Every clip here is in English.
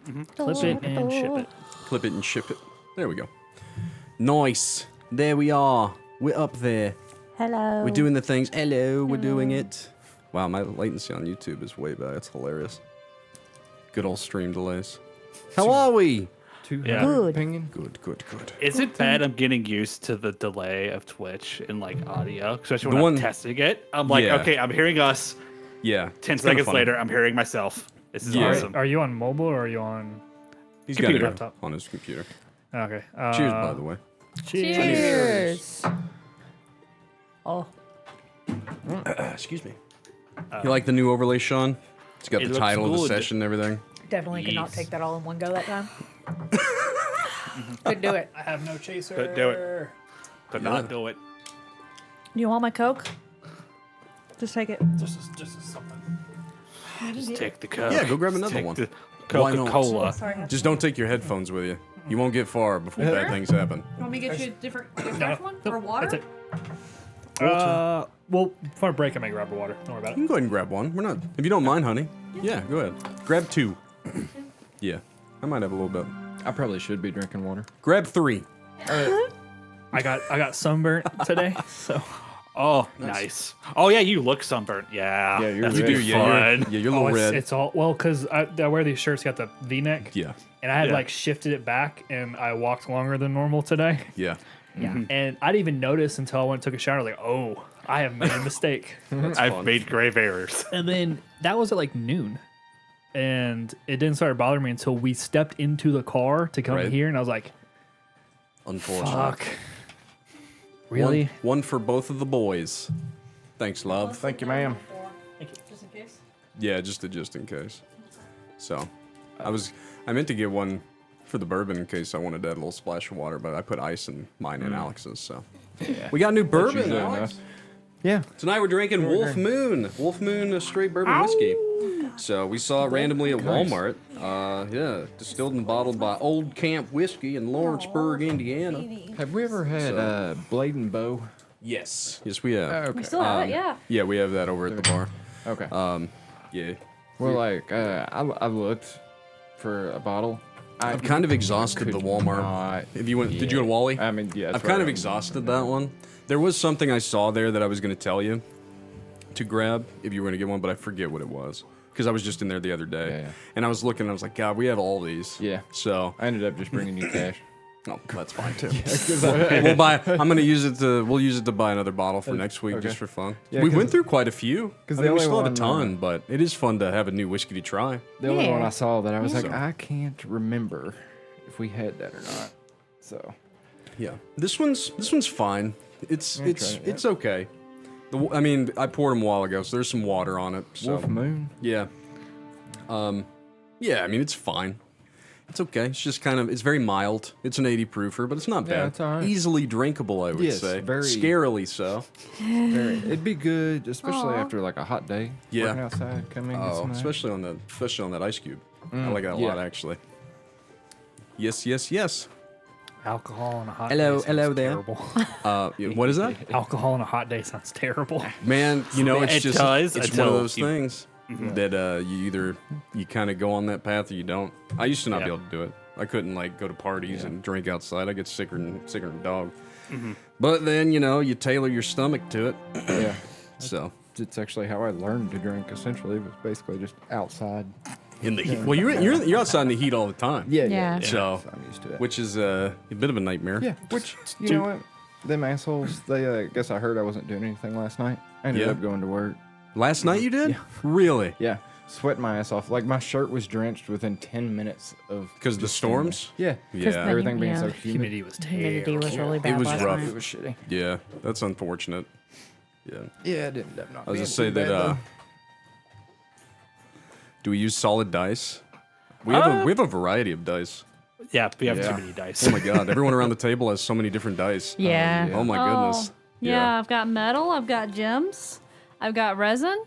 Clip it and ship it. Clip it and ship it. There we go. Nice. There we are. We're up there. Hello. We're doing the things. Hello, we're doing it. Wow, my latency on YouTube is way back. It's hilarious. Good old stream delays. How are we? Yeah. Good. Opinion. Good. Is it bad I'm getting used to the delay of Twitch in like audio? Especially when The I'm one- testing it. I'm like, Yeah. okay, I'm hearing us. Yeah. 10 it's kinda seconds funny. later, I'm hearing myself. This is Yeah. awesome. Are you on mobile or are you on? He's Computer. got it on his computer. Okay. Cheers, by the way. Cheers. Oh, Excuse me. You like the new overlay, Shawn? It's got It the looks title of the good. session and everything. definitely could not Yes. take that all in one go that time. Couldn't do it. I have no chaser. Couldn't do it. Could not do it. You want my Coke? Just take it. Just something. Just take the Coke. Yeah, go grab another Take one. the Why not? Coca-Cola. Sorry. Just don't take your headphones with you. You won't get far before bad things happen. You want me to get you a different one Nope, or water? That's it. Well, for a break, I may grab a water. Don't worry about You it. can go ahead and grab one. We're not. If you don't mind, honey. Yeah, go ahead. Grab 2. Yeah, I might have a little bit. I probably should be drinking water. Grab 3. I got sunburnt today, so Oh, nice. Oh, yeah, you look sunburnt. Yeah. Yeah, you're that's red. be Yeah, fun. you're a little red. it's all well because I wear these shirts got the V-neck, Yeah, and I had Yeah. like shifted it back, and I walked longer than normal today, yeah. Yeah. and I didn't even notice until I went and took a shower. Like, oh, I have made a mistake. I've fun. made grave errors. And then that was at like noon. And it didn't start bothering me until we stepped into the car to come Right. here. And I was like, Unfortunate. fuck. Really? One for both of the boys. Thanks, love. Thank you, ma'am. Just in case. Yeah, just in case. So, I meant to get one for the bourbon in case I wanted to add a little splash of water, but I put ice in mine and Alex's. So, we got new bourbon. usually Alex. enough. Yeah. Tonight we're drinking Wolf Moon. Wolf Moon straight bourbon whiskey. So we saw it randomly at Walmart. Yeah, distilled and bottled by Old Camp Whiskey in Lawrenceburg, Indiana. Have we ever had Blade and Bow? Yes, we have. Okay. We still have it, yeah. Yeah, we have that over at the bar. Okay. Yeah, Well, like, I looked for a bottle. I've kind of exhausted the could Walmart. not- If you went, did you go to Wally? I mean, yeah. I've kind of exhausted that one. There was something I saw there that I was going to tell you to grab if you were going to get one, but I forget what it was because I was just in there the other day, Yeah. and I was looking. And I was like, God, we have all these. Yeah. So, I ended up just bringing you cash. oh, that's fine too. We'll buy. I'm going to use it to. We'll use it to buy another bottle for next week okay. just for fun. Yeah, we 'cause- went through quite a few. 'cause I the mean, we only still have a one, ton, but it is fun to have a new whiskey to try. The only one Yeah. I saw that I was like, So- I can't remember if we had that or not. So. Yeah, this one's fine. It's Yeah, try it, it's okay. I mean, I poured them a while ago, so there's some water on it. So Wolf Moon. yeah, yeah. I mean, it's fine. It's okay. It's just kind of it's very mild. It's an 80 proofer, but it's not Yeah, bad. it's all right. Easily drinkable, I would Yes, say. very- Scarily so. It'd be good, especially Aw. after like a hot day. Yeah. Working outside, come in, get Oh, some of that. especially on that ice cube. I like that a yeah. lot actually. Yes. Alcohol on a hot Hello- day. hello sounds there. Terrible. What is that? Alcohol on a hot day sounds terrible. Man, you know, it's It just does it's one of until those you- things that you kind of go on that path or you don't. I used to not be Yeah. able to do it. I couldn't like go to parties and drink outside. I get sicker than a dog. But then you tailor your stomach to it. Yeah. So It's actually how I learned to drink. Essentially, it was basically just outside. in the heat, well, you're outside in the heat all the time. Yeah. So I'm used to it. which is a bit of a nightmare. Yeah, which you know what? Them assholes. They guess I heard I wasn't doing anything last night. I ended Yeah. up going to work. Last night you did? Really? Yeah, sweating my ass off. Like my shirt was drenched within 10 minutes of Because the just sitting there. storms. Yeah, Yeah. everything being Yeah. so humid. Humidity was Humidity terrible. was really bad was last rough. night. It was shitty. Yeah, that's unfortunate. Yeah. Yeah, it ended up not. I was being just say too that. bad, though. Do we use solid dice? We have a variety of dice. Yeah, we have Yeah. too many dice. Oh my god! Everyone around the table has so many different dice. Yeah. yeah. Oh my goodness. Yeah, I've got metal, I've got gems, I've got resin.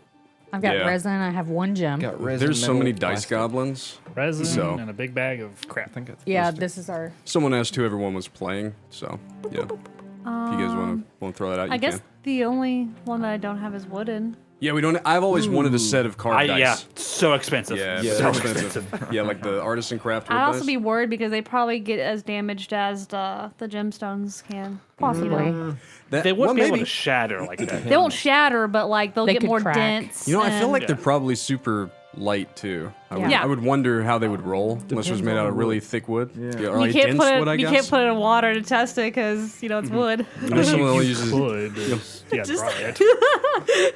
I've got Yeah. resin. I have one gem. Got resin, There's so metal, many dice plastic. goblins. Resin So- and a big bag of I crap. think it's Yeah, plastic. this is our. Someone asked who everyone was playing, so yeah. If you guys want to throw that out, you I guess can. the only one that I don't have is wooden. Yeah, we don't. I've always wanted a set of carved dice. Yeah, so expensive. Yeah, Yeah. so So expensive. Yeah, like the artisan craft wood I'd also dice. be worried because they probably get as damaged as the gemstones can. Possibly. They wouldn't be able maybe. to shatter like that. They won't shatter, but like they'll They get could more crack. dense. You know, I feel and- like they're probably super light too. Yeah. I would wonder how they would roll unless it was Depends made on out the of really wood. thick wood. Yeah. Or you like can't dense put it. wood, I You guess. can't put it in water to test it because it's wood. Unless someone only uses Would yeah, dry it.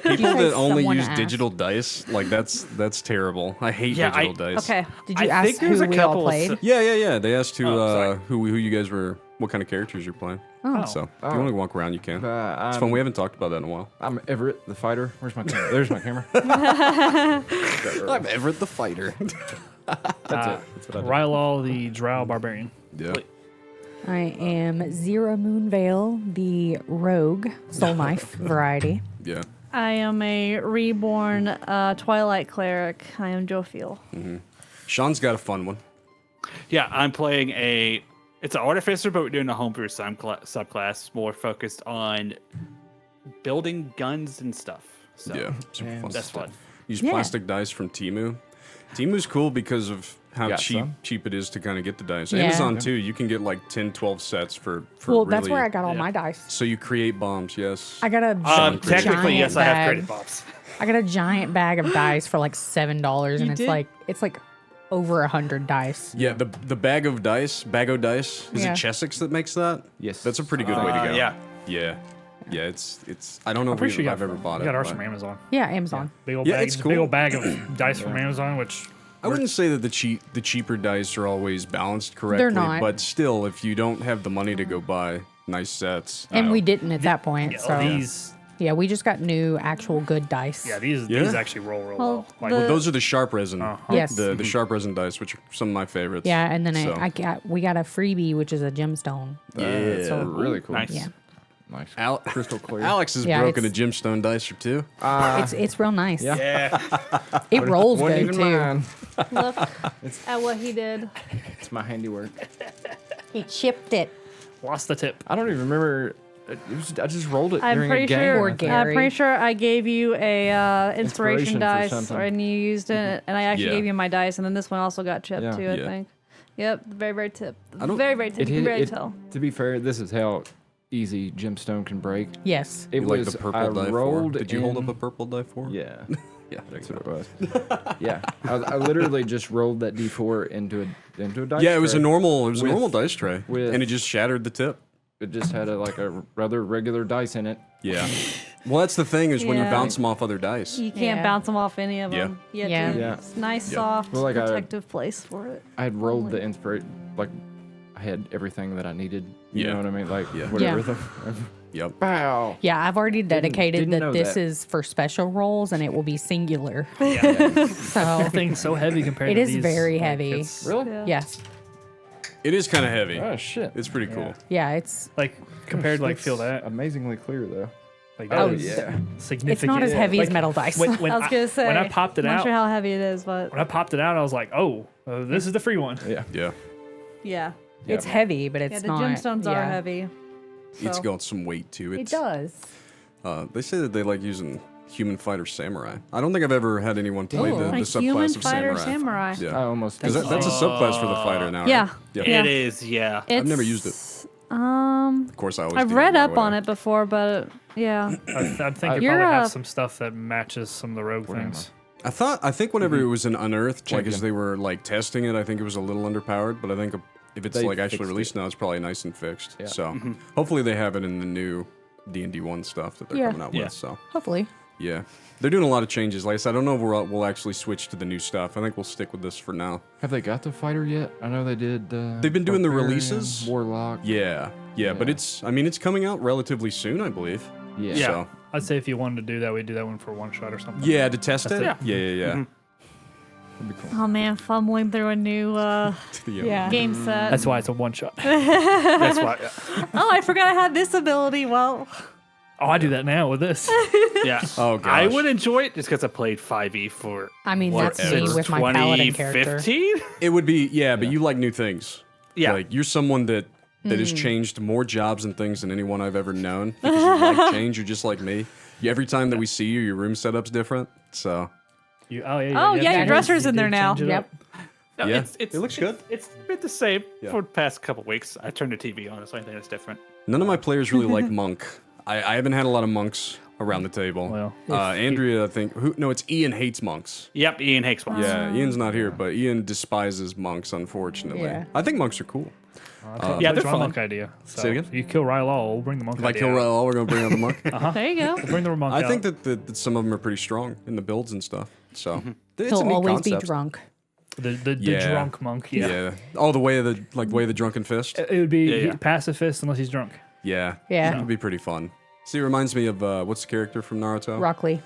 people that only someone use asked. digital dice. Like that's terrible. I hate Yeah, digital dice. Okay. Did you I ask think there's who a we all couple. played? Yeah. They asked sorry. who you guys were, what kind of characters you're playing. Oh. So if you want to walk around, you can. It's I'm, fun. We haven't talked about that in a while. I'm Everett, the fighter. Where's my camera? There's my camera. I'm Everett the fighter. That's it. That's what I do. Rylal, the drow barbarian. Yeah. I am Xyrra Moonveil, the rogue soul knife variety. Yeah. I am a reborn Twilight cleric. I am Jophiel. Shawn's got a fun one. Yeah, I'm playing it's an artificer, but we're doing a homebrew subclass more focused on building guns and stuff. So Yeah. Super Yeah. fun. that's fun. Use Yeah. plastic dice from Timu. Timu's cool because of how Got some? cheap it is to kind of get the dice. Yeah. Amazon too, you can get like 10, 12 sets for Well, really, that's where I got all my dice. So you create bombs, yes. I got a Technically, giant yes, I have bag. credit bombs. I got a giant bag of dice for like $7, and You it's did? like over 100 dice. Yeah, the bag of dice. Is Yeah. it Chessex that makes that? Yes. That's a pretty good way to go. Yeah. Yeah, it's I don't know I'm if pretty sure you I've got, ever bought you it. got ours but- from Amazon. Yeah, Amazon. Big old Yeah, bag, it's big cool. old bag of dice from Amazon, which I wouldn't say that the cheaper dice are always balanced correctly, not. but still, if you don't have the money to go buy nice sets, And we didn't at that point, yeah, so these we just got new actual good dice. these Yeah? actually roll real Well, well. Like, the- well, those are the sharp resin. Yes. The sharp resin dice, which are some of my favorites. Yeah, and then So- we got a freebie, which is a gemstone. Yeah. So really cool. Nice. yeah, Nice. Al- Crystal clear. Alex has Yeah, broken a it's- gemstone dice or two. it's real nice. Yeah. Yeah. It rolls Wasn't good even too. mine. Look at what he did. It's my handiwork. He chipped it. lost the tip. I don't even remember. I just rolled it I'm during pretty a game. sure. Or I think. Gary. I'm pretty sure I gave you a Inspiration inspiration for dice, something. and you used it, and I actually Yeah. gave you my dice, and then this one also got chipped Yeah. too. I Yeah. think. Yep, the very tip. I don't- Very tip. It You hit can barely it, tell. To be fair, this is how easy gemstone can break. Yes. It You like was the purple I die rolled. for. Did you hold in- up a purple die for? Yeah. Yeah. That's what it was. Yeah, I literally just rolled that D4 into a dice. Yeah, it was a tray. normal With- normal dice tray, with- and it just shattered the tip. It just had a rather regular dice in it. Yeah. Well, that's the thing is when you Yeah. bounce them off other dice. You can't Yeah. bounce them off any of Yeah. them. You have Yeah. to- Yeah. It's nice, Yeah. soft, Well, like I- protective place for it. I had rolled the inspiration, like I had everything that I needed. You Yeah. know what I mean? Like Yeah. whatever. Yeah. Yep. Pow. Yeah, I've already dedicated didn't that know this that. is for special rolls and it will be singular. Yeah. So That thing's so heavy compared It to is these. very like, heavy. it's- Really? Yeah. yeah, It is kind of heavy. Oh shit. It's pretty cool. yeah, it's Like compared, like feel that. Amazingly clear though. Like Oh, that is yeah. significant. it's not as heavy as Like, metal dice. When I was gonna say. when I popped it I'm out, not sure how heavy it is, but when I popped it out, I was like, oh, this is the free one. Yeah. Yeah. yeah. It's heavy, but it's Yeah, the not. gemstones are yeah. heavy. It's So- got some weight to it. It does. They say that they like using human fighter samurai. I don't think I've ever had anyone play Ooh. the A subclass human of fighter samurai. samurai. Yeah. I almost. Because that's a subclass for the fighter now, right? Yeah. Yep. Yeah. It is, yeah. I've never used it. It's- Of course, I always I've do, read but up on whatever. it before, but yeah. I think you You're probably have a- some stuff that matches some of the rogue things. I think whenever Mm-hmm. it was an unearthed, like as Champion. they were like testing it, I think it was a little underpowered. But I think if it's They like actually fixed released it. now, it's probably nice and fixed. Yeah. So hopefully they have it in the new D&D1 stuff that they're Yeah. coming out Yeah. with. So Hopefully. yeah, they're doing a lot of changes. Like I said, I don't know if we'll actually switch to the new stuff. I think we'll stick with this for now. Have they got the fighter yet? I know they did. They've been doing the Barbarian, releases. Warlock. Yeah, but it's coming out relatively soon, I believe. Yeah. Yeah. So, I'd say if you wanted to do that, we'd do that one for one shot or something. yeah, to test it. That's Yeah, yeah. Mhm. That'd be cool. Oh man, fumbling through a new Yeah. game set. That's why it's a one shot. That's why. Oh, I forgot I had this ability. Well, Oh, I do that now with this. Yeah. Oh gosh. I would enjoy it just because I played 5e for I mean, that's me Forever. with my paladin character. 2015. It would be but you like new things. Yeah. Like you're someone that Mm. has changed more jobs and things than anyone I've ever known because you like change. You're just like me. every time that we see you, your room setup's different. So Oh, yeah, your dresser's in there now. Yep. No, Yeah. it looks good. It's been the same Yeah. for the past couple weeks. I turned the TV on, so I think it's different. none of my players really like monk. I haven't had a lot of monks around the table. Well, Andrea, I think. No, it's Ian hates monks. Yep, Ian hates monks. Yeah, Ian's not here, but Ian despises monks, unfortunately. Yeah. I think monks are cool. Yeah, they're my fun. monk idea. So Say again? if you kill Rylal, we'll bring the monk If I idea. kill Rylal, we're going to bring out the monk. There you go. We'll bring the monk I out. think that some of them are pretty strong in the builds and stuff. So it's a He'll neat always concept. be drunk. the Yeah. drunk monk. Yeah. Yeah. Oh, the way of the drunken fist. It would be Yeah. pacifist unless he's drunk. Yeah. Yeah. That would be pretty fun. See, it reminds me of what's the character from Naruto? Rockley.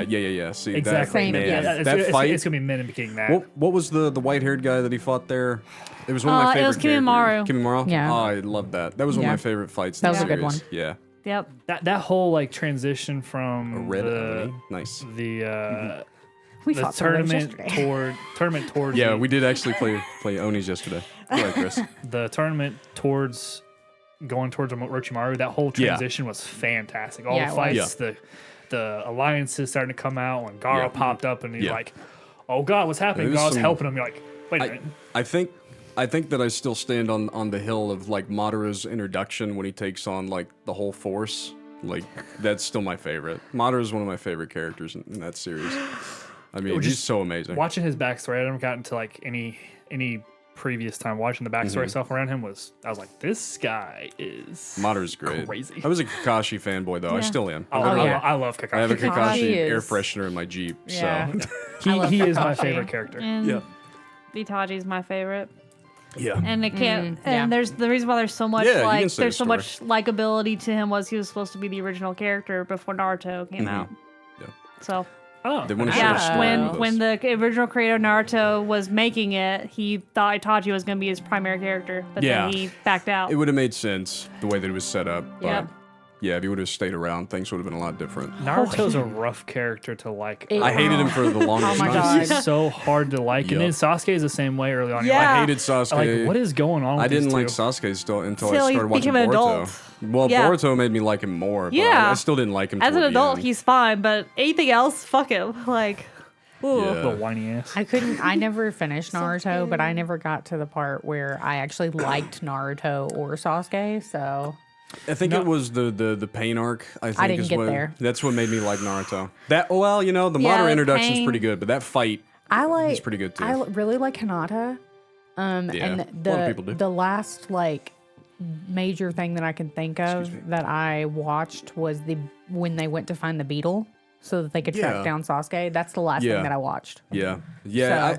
Yeah. See, Exactly. Same, that, man, yes. It's, that fight. It's gonna be men in bikini that. What was the white-haired guy that he fought there? It was one of my favorite it was Kimimaro. characters. Kimimaro? Yeah. Oh, I love that. That was one of Yeah. my favorite fights. That in was the a good series. one. Yeah. Yep. That whole like transition from A red the Oni. Nice. We the fought some of those tournament yesterday. towards Yeah, the, we did actually play Onis yesterday. Right, Chris? the tournament towards going towards Orochimaru. That whole Yeah. transition was fantastic. All Yeah, the it was. fights, the alliances starting to come out when Gara Yeah. popped up and he's Yeah. like, "Oh God, what's happening?" It was Gara's some- helping him. You're like, "Wait a minute." I think that I still stand on the hill of like Madara's introduction when he takes on like the whole force. Like that's still my favorite. Madara is one of my favorite characters in that series. I mean, Or he's just so amazing. Watching his backstory, I haven't gotten to like any previous time watching the backstory Mm-hmm. stuff around him I was like, this guy is Madara's great. crazy. I was a Kakashi fanboy though. I still am. Oh, yeah. I love Kakashi. I have a Kakashi Kakashi air is- freshener in my Jeep. Yeah. So He is my Kakashi. favorite character. And Itachi's my favorite. yeah. And it can't. yeah. And there's the reason why there's so much Yeah, you can like say there's the so much likability to him was he was supposed to be the original character before Naruto came out. Yeah. So Oh, They want to share a yeah, story with when us. the original creator of Naruto was making it, he thought Itachi was going to be his primary character, but Yeah. then he backed out. It would have made sense the way that it was set up. But Yep. yeah, if he would have stayed around, things would have been a lot different. Naruto's a rough character to like. I hated him for the longest my time. God. He's so hard to like, and then Yup. Sasuke is the same way early on. You're Yeah. I hated Sasuke. like, what is going on? With I didn't these like two? Sasuke until I Till he started watching became an Boruto. adult. Well, Yeah. Boruto made me like him more. But Yeah. I still didn't like him. As an toward the adult, end. he's fine, but anything else, fuck him. Like, ooh. Yeah. The whiny ass. I never finished Naruto, but I never got to the part where I actually liked Naruto or Sasuke, so I think it was the pain arc. I think didn't is get what, there. That's what made me like Naruto. That well, the Yeah, Madara the introduction's pain. pretty good, but that fight I like is pretty good too. I really like Hinata. Yeah, And a lot of people do. the last like major thing that I can think Excuse of me. that I watched was when they went to find the beetle so that they could Yeah. track down Sasuke. That's the last Yeah. thing that I watched. Yeah. So-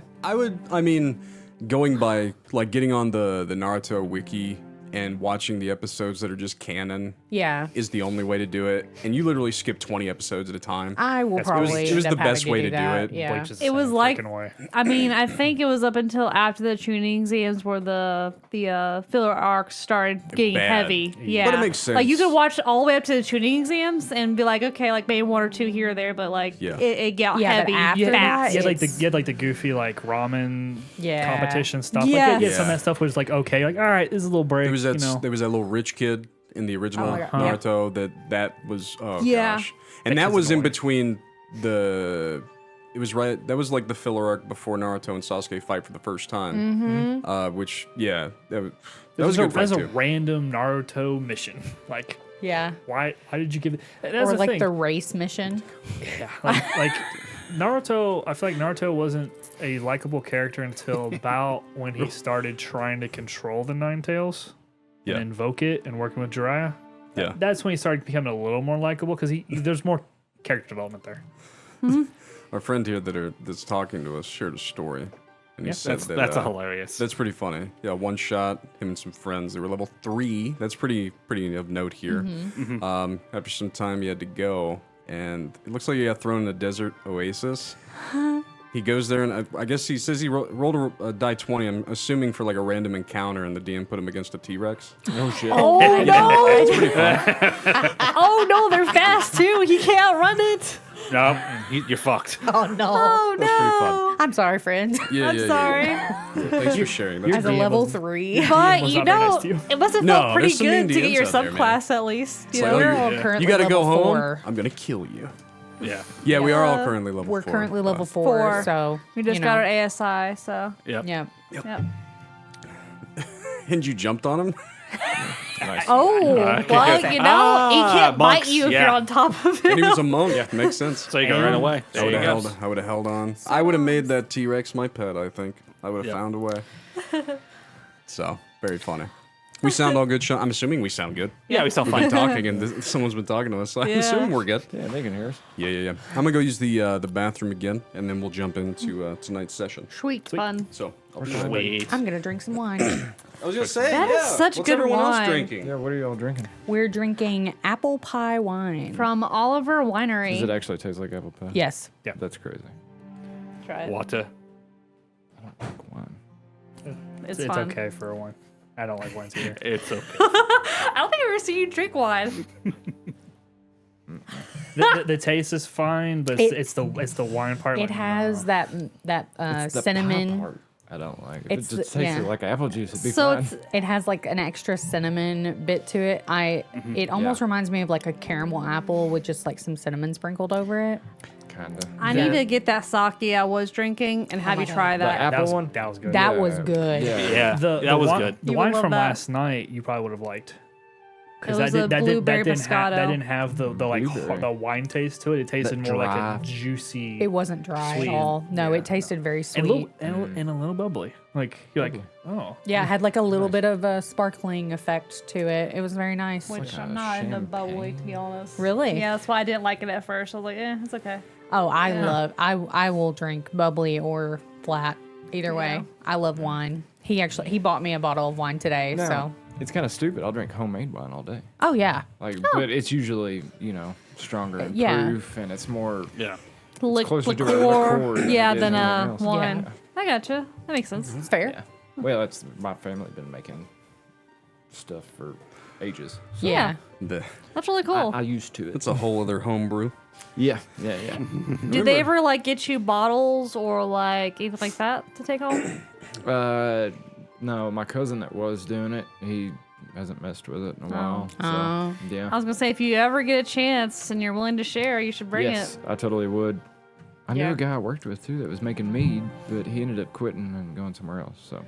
I mean, going by like getting on the Naruto wiki and watching the episodes that are just canon Yeah. is the only way to do it. And you literally skip 20 episodes at a time. I will It was- probably it was end the up having best way to do that. it. Yeah. Bleach is the It was same like- freaking way. I mean, I think it was up until after the tuning exams where the filler arcs started getting Bad. heavy. Yeah, But it makes Like you sense. could watch all the way up to the tuning exams and be like, okay, like maybe one or two here or there, but like Yeah. it got Yeah, but heavy after that, fast. You had like the It's- goofy like ramen Yeah. competition stuff. Yes. Like, yeah, some of that stuff was like okay, like all right, this is a little break. There was that you know. there was that little rich kid in the original Oh my God. Naruto that was Yeah. gosh. And That that kid's was in annoying. between that was like the filler arc before Naruto and Sasuke fight for the first time. Which that was a good fight That's a too. random Naruto mission. Like Yeah. why did you give it? That's Or the like thing. the race mission. Yeah, like Naruto. I feel like Naruto wasn't a likable character until about when he started trying to control the Nine Tails Yeah. and invoke it and working with Jiraiya. Yeah. That's when he started becoming a little more likable because there's more character development there. Our friend here that's talking to us shared a story, and he Yeah, said That's that hilarious. that's pretty funny. Yeah, one shot him and some friends. They were level 3. That's pretty of note here. After some time, he had to go, and it looks like he got thrown in a desert oasis. He goes there, and I guess he says he rolled a die 20. I'm assuming for like a random encounter, and the DM put him against a T-Rex. Oh shit. Oh no! Oh no, they're fast too. He can't outrun it. No, you're fucked. Oh no. Oh That's pretty fun. no! I'm sorry, friend. Yeah, I'm yeah, sorry. Yeah. Thanks for sharing. That's As a DM level was- 3. But was you not very know, nice to you. it must have No, felt pretty there's some mean good to get DMs your out there, man. subclass at least. You like, know? We're oh, all you currently gotta go level home. 4. I'm gonna kill you. Yeah. Yeah, we are all Yeah. currently level We're 4. currently level 4, Four. so We just you got know. our ASI, so Yep. Yeah. yep. And you jumped on him? Nice. Oh, Okay. well, you know, he can't bite monks, you if yeah. you're on top of him. And he was a monk. Yeah, makes sense. So you can run away. I There would you have go. held. I would have held on. I would have made that T-Rex my pet. I think I would have Yep. found a way. So very funny. We sound all good, Shawn. I'm assuming we sound good. Yeah, we still We've been fine. talking, and someone's been talking to us. So I'm Yeah. assuming we're good. Yeah, they can hear us. Yeah. I'm gonna go use the bathroom again, and then we'll jump into tonight's session. Sweet fun. So I'll be right back. Wait. I'm going to drink some wine. I was gonna say That is such What's good everyone wine. else drinking? Yeah, what are y'all drinking? We're drinking apple pie wine. From Oliver Winery. Does it actually taste like apple pie? Yes. That's crazy. Try it. Water. I don't like wine. It's It's fun. okay for a wine. I don't like wines either. It's okay. I don't think I've ever seen you drink wine. The taste is fine, but It- it's the wine part. It like, has no. that It's the pie cinnamon. part I don't like. If It's it just the- tasted yeah. like apple juice, it'd be So fine. it's It has like an extra cinnamon bit to it. It almost Yeah. reminds me of like a caramel apple with just like some cinnamon sprinkled over it. Kinda. I Yeah. need to get that sake I was drinking and have my you God. try The that. apple one? That was good. That Yeah. was good. Yeah, The that was wine, good. The You wine would love from that. last night, you probably would have liked. It was a blueberry Moscato. that didn't have the like Blueberry. the wine taste to it. It tasted That more like dry- a juicy. It wasn't dry Sweet. at all. No, Yeah. it tasted very sweet. and a little bubbly. Like you're like, oh, Yeah, it had like a little bit of a sparkling effect to it. It was very nice. Which like I'm a not into champagne. bubbly, to be honest. Really? Yeah, that's why I didn't like it at first. I was like, it's okay. Oh, I Yeah. love. I will drink bubbly or flat. Either way, Yeah. I love wine. He bought me a bottle of wine today. No, So, it's kind of stupid. I'll drink homemade wine all day. oh yeah, Like, but it's usually stronger in Yeah. proof, and it's more. Yeah. closer to a Liqueur, liqueur than yeah, it is than anything a else. wine. Yeah. I gotcha. That makes sense. it's fair. Yeah. Well, that's my family been making stuff for ages. So Yeah. That's really cool. I used to it. It's a whole other homebrew. Yeah. Did they ever like get you bottles or like anything like that to take home? No, my cousin that was doing it, he hasn't messed with it in a while. So, Oh. yeah. I was gonna say if you ever get a chance and you're willing to share, you should bring Yes, it. I totally would. I knew Yeah. a guy I worked with too that was making mead, but he ended up quitting and going somewhere else. So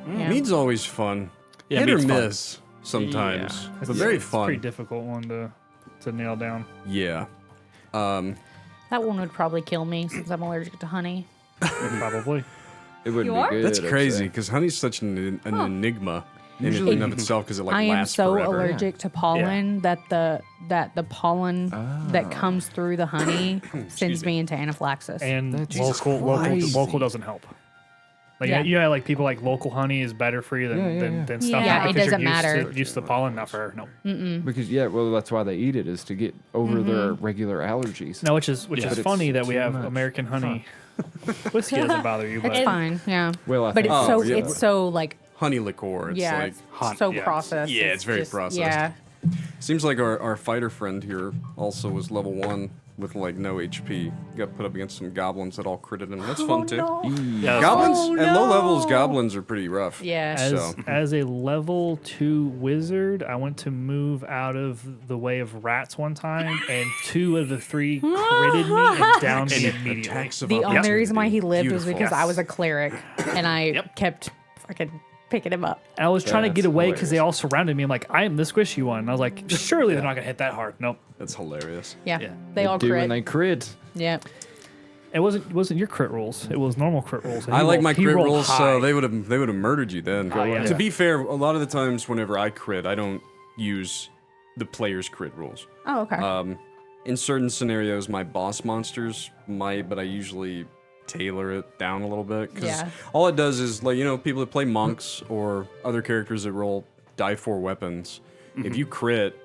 Yeah. Mead's always fun. Yeah, Hit or mead's fun. miss sometimes, Yeah. but very It's a pretty fun. difficult one to nail down. Yeah. That one would probably kill me since I'm allergic to honey. Probably. it wouldn't You be are? good. That's I'd crazy say. because honey's such an enigma Usually- in and of itself because it like I am lasts so forever. allergic to pollen that the pollen that Ah. comes through the honey sends me into anaphylaxis. And That's local crazy. local doesn't help. Like Yeah. you know, like people like local honey is better for you than Yeah, yeah, than, yeah. than stuff. Yeah, because it you're doesn't used matter. To, used to the pollen, not for her. No, Because well, that's why they eat it is to get over their regular allergies. no, which is But is it's funny that we too have much. American honey. Whiskey doesn't bother you, it's but fine, yeah. Well, I But think it's so yeah. it's so like Honey liqueur. It's yeah, like it's hot- so yeah. processed. Yeah, it's very processed. Yeah, seems like our fighter friend here also was level 1 with like no HP. Got put up against some goblins that all critted him. That's fun too. Yeah, that's Goblins Oh, at low levels, no. goblins are pretty rough. yeah. So- as a level 2 wizard, I went to move out of the way of rats one time, and 2 of the 3 critted me and downed me immediately. Attacks of The only opportunity. reason why he lived was Beautiful. because I was a cleric and I kept fucking picking him up. And I was trying to get That's away because they hilarious. all surrounded me. I'm like, I am the squishy one. And I was like, surely they're not gonna hit that hard. Nope. That's hilarious. Yeah, Yeah. they all do crit. when they crit. Yeah, It wasn't your crit rolls. It was normal crit rolls. And I he like rolled- my he crit rolled rolls, high. so they would have murdered you then. yeah. To be fair, a lot of the times whenever I crit, I don't use the player's crit rules. Oh, okay. In certain scenarios, my boss monsters might, but I usually tailor it down a little bit because Yeah. all it does is like people that play monks or other characters that roll die 4 weapons. If you crit,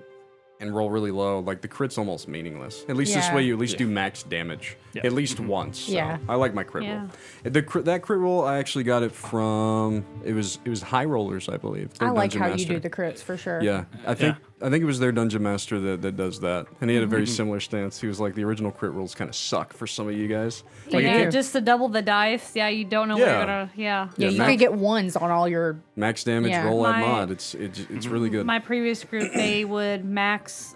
and roll really low, like the crit's almost meaningless. At least this Yeah. way you at least do max damage. Yeah. At least once. So Yeah. I like my crit Yeah. roll. That crit roll, I actually got it from, it was High Rollers, I believe. I their like dungeon how master. you do the crits for sure. Yeah, I think it was their dungeon master that does that, and he had a very similar stance. He was like, the original crit rolls kind of suck for some of you guys. Like, Yeah. it Just to double the dice. Yeah, you don't know what Yeah. you're gonna. Yeah. Yeah, you Max- could get ones on all your. max damage Yeah. roll at My- mod. It's really good. My previous group, they would max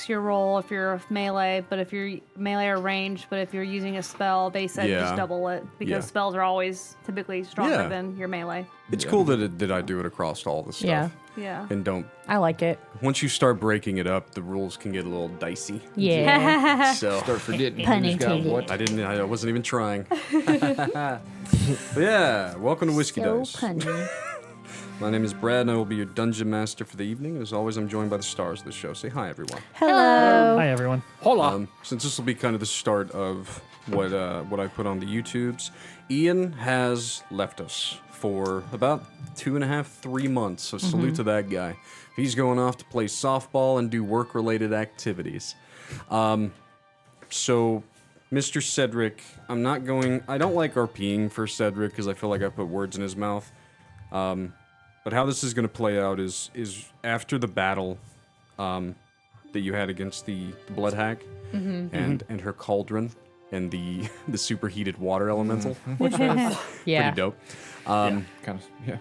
your roll if you're melee, but if you're melee or ranged, but if you're using a spell, they said Yeah. just double it because Yeah. spells are always typically stronger Yeah. than your melee. It's cool that I do it across all the stuff. Yeah. Yeah. And don't I like it. once you start breaking it up, the rules can get a little dicey. Yeah. So Start forgetting Pun who's got intended. what. I wasn't even trying. But yeah, welcome to Whiskey so Dice. punny. My name is Brad, and I will be your dungeon master for the evening. As always, I'm joined by the stars of the show. Say hi, everyone. Hello. Hi, everyone. Hola. Since this will be kind of the start of what I put on the YouTubes, Ian has left us for about 2.5, 3 months. So salute to that guy. He's going off to play softball and do work-related activities. So, Mr. Cedric, I don't like RPing for Cedric because I feel like I put words in his mouth. But how this is going to play out is after the battle that you had against the blood hag and her cauldron and the superheated water elemental, Which was yeah. pretty dope. Kind of, yeah.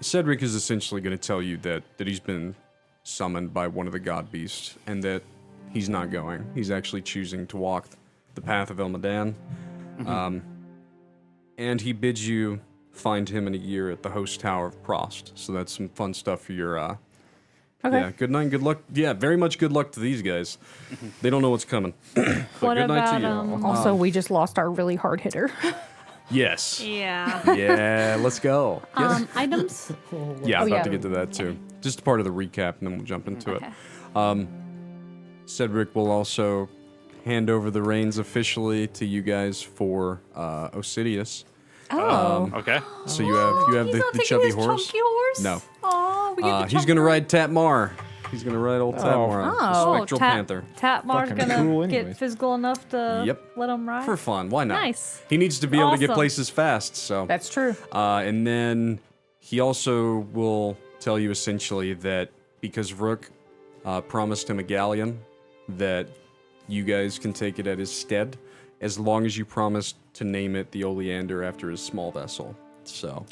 Cedric is essentially going to tell you that he's been summoned by one of the god beasts and that he's not going. He's actually choosing to walk the path of Elmadan. And he bids you find him in a year at the host tower of Prost. So that's some fun stuff for your Okay. yeah, good night, good luck. Yeah, very much good luck to these guys. They don't know what's coming. But What good night to about you. Also, we just lost our really hard hitter. Yes. Yeah. Yeah, let's go. Yes. Items. Yeah, Oh, about yeah. to get to that too. Just part of the recap, and then we'll jump into it. Cedric will also hand over the reins officially to you guys for Osidius. Oh. Okay. So you have He's not the taking chubby his horse. chunky horse. No. Oh, we get the He's chunky gonna horse. ride Tatmar. He's gonna ride old Tatmar, Oh. the Spectral Panther. Tatmar's Fucking gonna cool get anyways. physical enough to Yep. let him ride. For fun, why not? Nice. He needs to be able to get Awesome. places fast, so. That's true. And then he also will tell you essentially that because Rook promised him a galleon, that you guys can take it at his stead, as long as you promise to name it the Oleander after his small vessel. So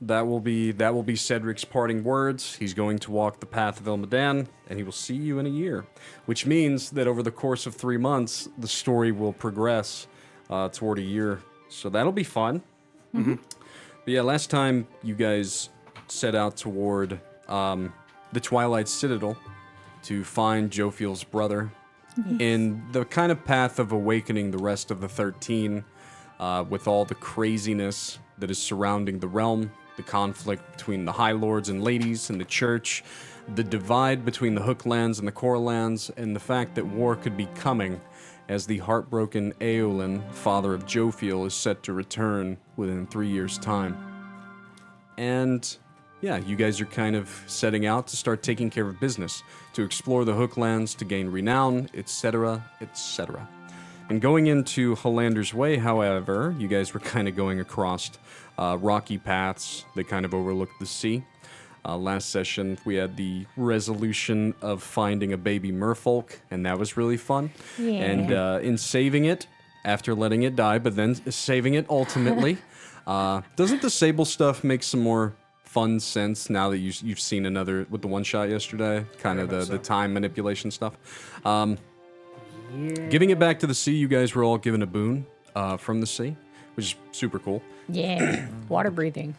that will be Cedric's parting words. He's going to walk the path of Elmadan, and he will see you in a year, which means that over the course of 3 months, the story will progress toward a year. So that'll be fun. But yeah, last time you guys set out toward the Twilight Citadel to find Jophiel's brother in the kind of path of awakening the rest of the 13 with all the craziness that is surrounding the realm, the conflict between the High Lords and Ladies and the Church, the divide between the Hooklands and the Corelands, and the fact that war could be coming as the heartbroken Eowyn, father of Jophiel, is set to return within 3 years' time. And yeah, you guys are kind of setting out to start taking care of business, to explore the Hooklands, to gain renown, etc., etc. And going into Halander's Way, however, you guys were kind of going across rocky paths that kind of overlooked the sea. Last session, we had the resolution of finding a baby merfolk, and that was really fun. Yeah. And in saving it, after letting it die, but then saving it ultimately, doesn't the Sable stuff make some more fun sense now that you've seen another with the one shot yesterday? Kind of the time manipulation stuff. Giving it back to the sea, you guys were all given a boon from the sea, which is super cool. Yeah. Water breathing.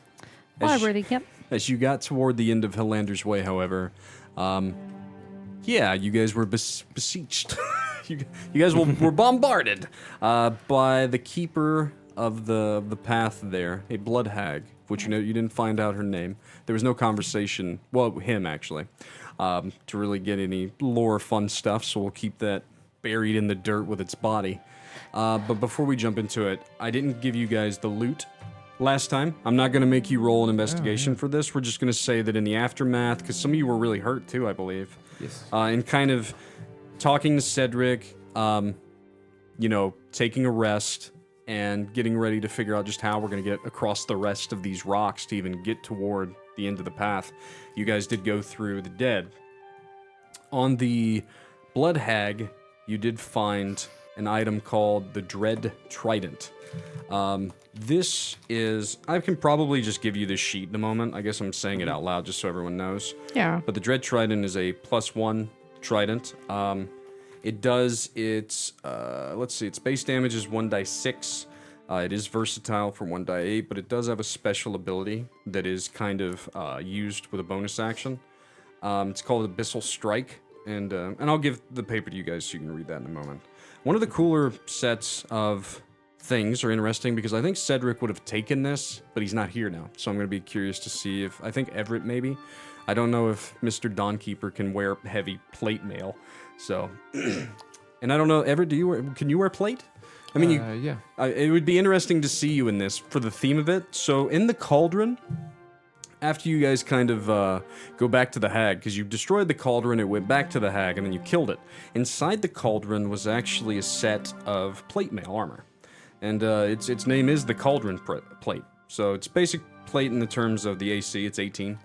Water breathing, yep. As you got toward the end of Halander's Way, however, yeah, you guys were besieged. you guys were bombarded by the keeper of the path there, a blood hag, which you didn't find out her name. There was no conversation, well, him actually, to really get any lore fun stuff, so we'll keep that buried in the dirt with its body. But before we jump into it, I didn't give you guys the loot last time. I'm not going to make you roll an investigation for this. We're just going to say that in the aftermath, because some of you were really hurt too, I believe. Yes. And kind of talking to Cedric, you know, taking a rest and getting ready to figure out just how we're going to get across the rest of these rocks to even get toward the end of the path. You guys did go through the dead. On the Blood Hag, you did find an item called the Dread Trident. This is... I can probably just give you this sheet in a moment. I guess I'm saying it out loud just so everyone knows. Yeah. But the Dread Trident is a +1 trident. It does its... let's see, its base damage is 1d6. It is versatile for 1d8, but it does have a special ability that is kind of used with a bonus action. It's called Abyssal Strike, and I'll give the paper to you guys so you can read that in a moment. One of the cooler sets of things are interesting because I think Cedric would have taken this, but he's not here now, so I'm going to be curious to see if... I think Everett, maybe? I don't know if Mr. Dawnkeeper can wear heavy plate mail, so... And I don't know, Everett, can you wear plate? I mean, yeah. It would be interesting to see you in this for the theme of it. So in the cauldron, after you guys kind of go back to the hag, because you destroyed the cauldron, it went back to the hag, and then you killed it. Inside the cauldron was actually a set of plate mail armor. And its name is the Cauldron Plate. So it's basic plate in the terms of the AC, it's 18.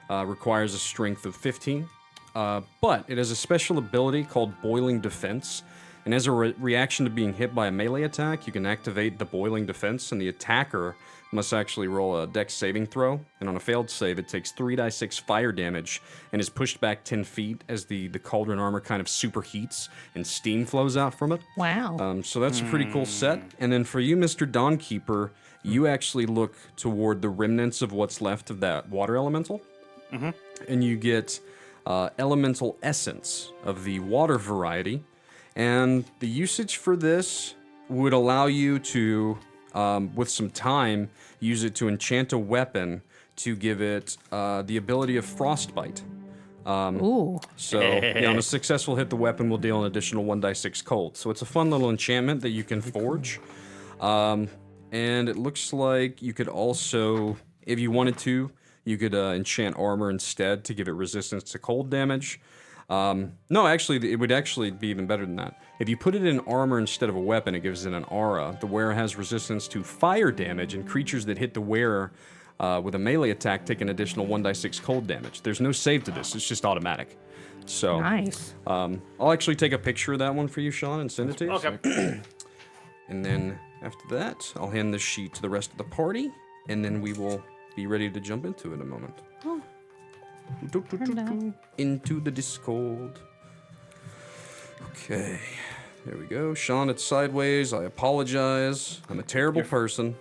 Requires a strength of 15. But it has a special ability called Boiling Defense. And as a reaction to being hit by a melee attack, you can activate the Boiling Defense, and the attacker must actually roll a dex saving throw. And on a failed save, it takes 3d6 fire damage and is pushed back 10 feet as the cauldron armor kind of superheats and steam flows out from it. Wow. So that's a pretty cool set. And then for you, Mr. Dawnkeeper, you actually look toward the remnants of what's left of that water elemental. And you get elemental essence of the water variety. And the usage for this would allow you to, with some time, use it to enchant a weapon to give it the ability of Frostbite. Ooh. So, yeah, on a successful hit, the weapon will deal an additional 1d6 cold. So it's a fun little enchantment that you can forge. And it looks like you could also, if you wanted to, you could enchant armor instead to give it resistance to cold damage. No, actually, it would actually be even better than that. If you put it in armor instead of a weapon, it gives it an aura. The wearer has resistance to fire damage, and creatures that hit the wearer with a melee attack take an additional 1d6 cold damage. There's no save to this, it's just automatic. So, Nice. I'll actually take a picture of that one for you, Shawn, and send it to you. Okay. And then after that, I'll hand this sheet to the rest of the party, and then we will be ready to jump into it in a moment. Into the Discord. Okay, there we go. Shawn, it's sideways. I apologize. I'm a terrible person.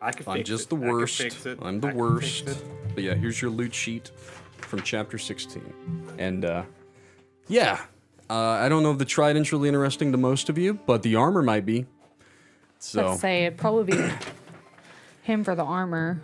I can fix I'm just it. the I can worst. fix it. I'm the I can fix worst. it. But yeah, here's your loot sheet from chapter 16. And yeah, I don't know if the trident's really interesting to most of you, but the armor might be. So Let's say it'd probably be him for the armor.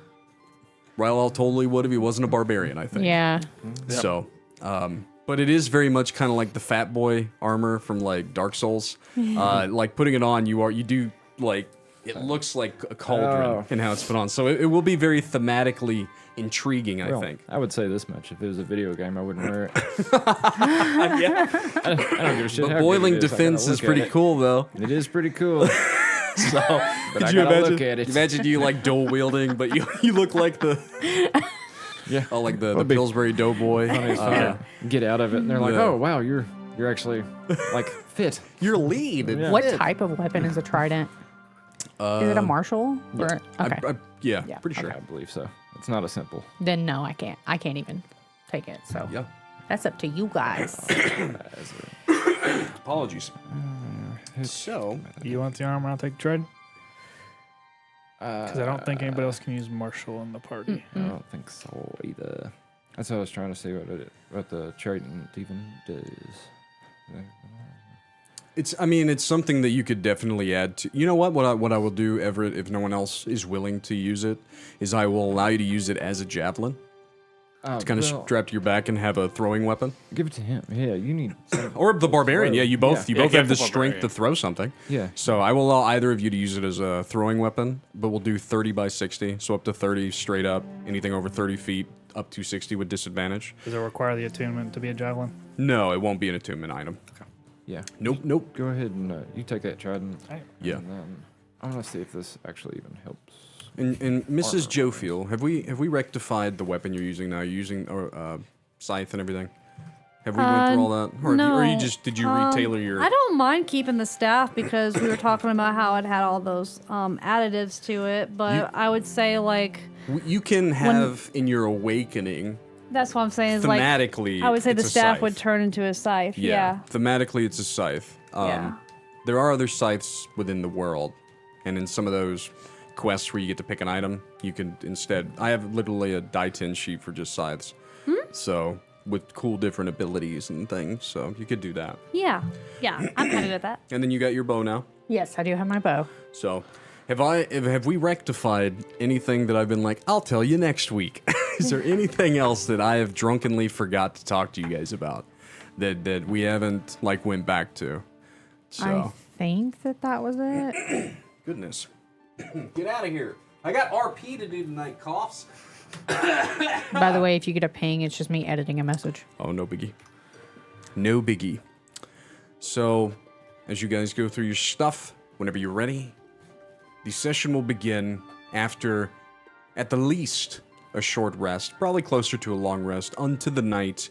Rylal totally would if he wasn't a barbarian, I think. Yeah. So, but it is very much kind of like the Fat Boy armor from like Dark Souls. Like putting it on, you do like it looks like a cauldron in how it's put on. So it will be very thematically intriguing, I think. I would say this much: if it was a video game, I wouldn't wear it. Yeah. I don't give a shit. But how good boiling it is. I gotta defense is look at pretty it. cool, though. It is pretty cool. So But could I you gotta imagine? look at it. Imagine you like dual wielding, but you look like the Yeah. oh like the That'd be Pillsbury Doughboy. Funny as fuck. Get out of it, and they're like, Yeah. "Oh wow, you're actually like fit." Your lead. Yeah. What type of weapon is a trident? Is it a martial? Or, okay. Yeah, Yeah, pretty sure. I believe so. It's not a simple. Then no, I can't. I can't even take it. So Yeah. that's up to you guys. Apologies. So You want the armor? I'll take the trident. Because Because I don't think anybody else can use martial in the party. I don't think so either. That's what I was trying to see what the trident even does. it's something that you could definitely add to. You know what? What I will do, Everett, if no one else is willing to use it, is I will allow you to use it as a javelin. to kind of strap to your back and have a throwing weapon. Give it to him. Yeah, you need. Or the barbarian. Yeah, you both Yeah, have give the the strength barbarian. to throw something. Yeah. So I will allow either of you to use it as a throwing weapon, but we'll do 30 by 60, so up to 30 straight up. Anything over 30 feet, up to 60 with disadvantage. Does it require the attunement to be a javelin? No, it won't be an attunement item. Yeah. Nope. Go ahead and you take that trident. Yeah. And then I'm gonna see if this actually even helps. And Mrs. Jophiel, have we rectified the weapon you're using now? You're using scythe and everything. Have we went through all that, No. or you just did you retailor your? I don't mind keeping the staff because we were talking about how it had all those additives to it, but I would say like You can have in your awakening. that's what I'm saying is like Thematically, I would say the it's a staff scythe. would turn into a scythe. Yeah. Thematically, it's a scythe. Yeah. There are other scythes within the world, and in some of those quests where you get to pick an item, you can instead. I have literally a die 10 sheet for just scythes. So with cool different abilities and things, so you could do that. Yeah. I'm happy with that. And then you got your bow now. Yes, I do have my bow. So, have we rectified anything that I've been like, I'll tell you next week? Is there anything else that I have drunkenly forgot to talk to you guys about that we haven't like went back to? So, I think that was it. goodness, get out of here! I got RP to do tonight, coughs. By the way, if you get a ping, it's just me editing a message. Oh, no biggie. No biggie. So, as you guys go through your stuff, whenever you're ready, the session will begin after, at the least, a short rest, probably closer to a long rest, unto the night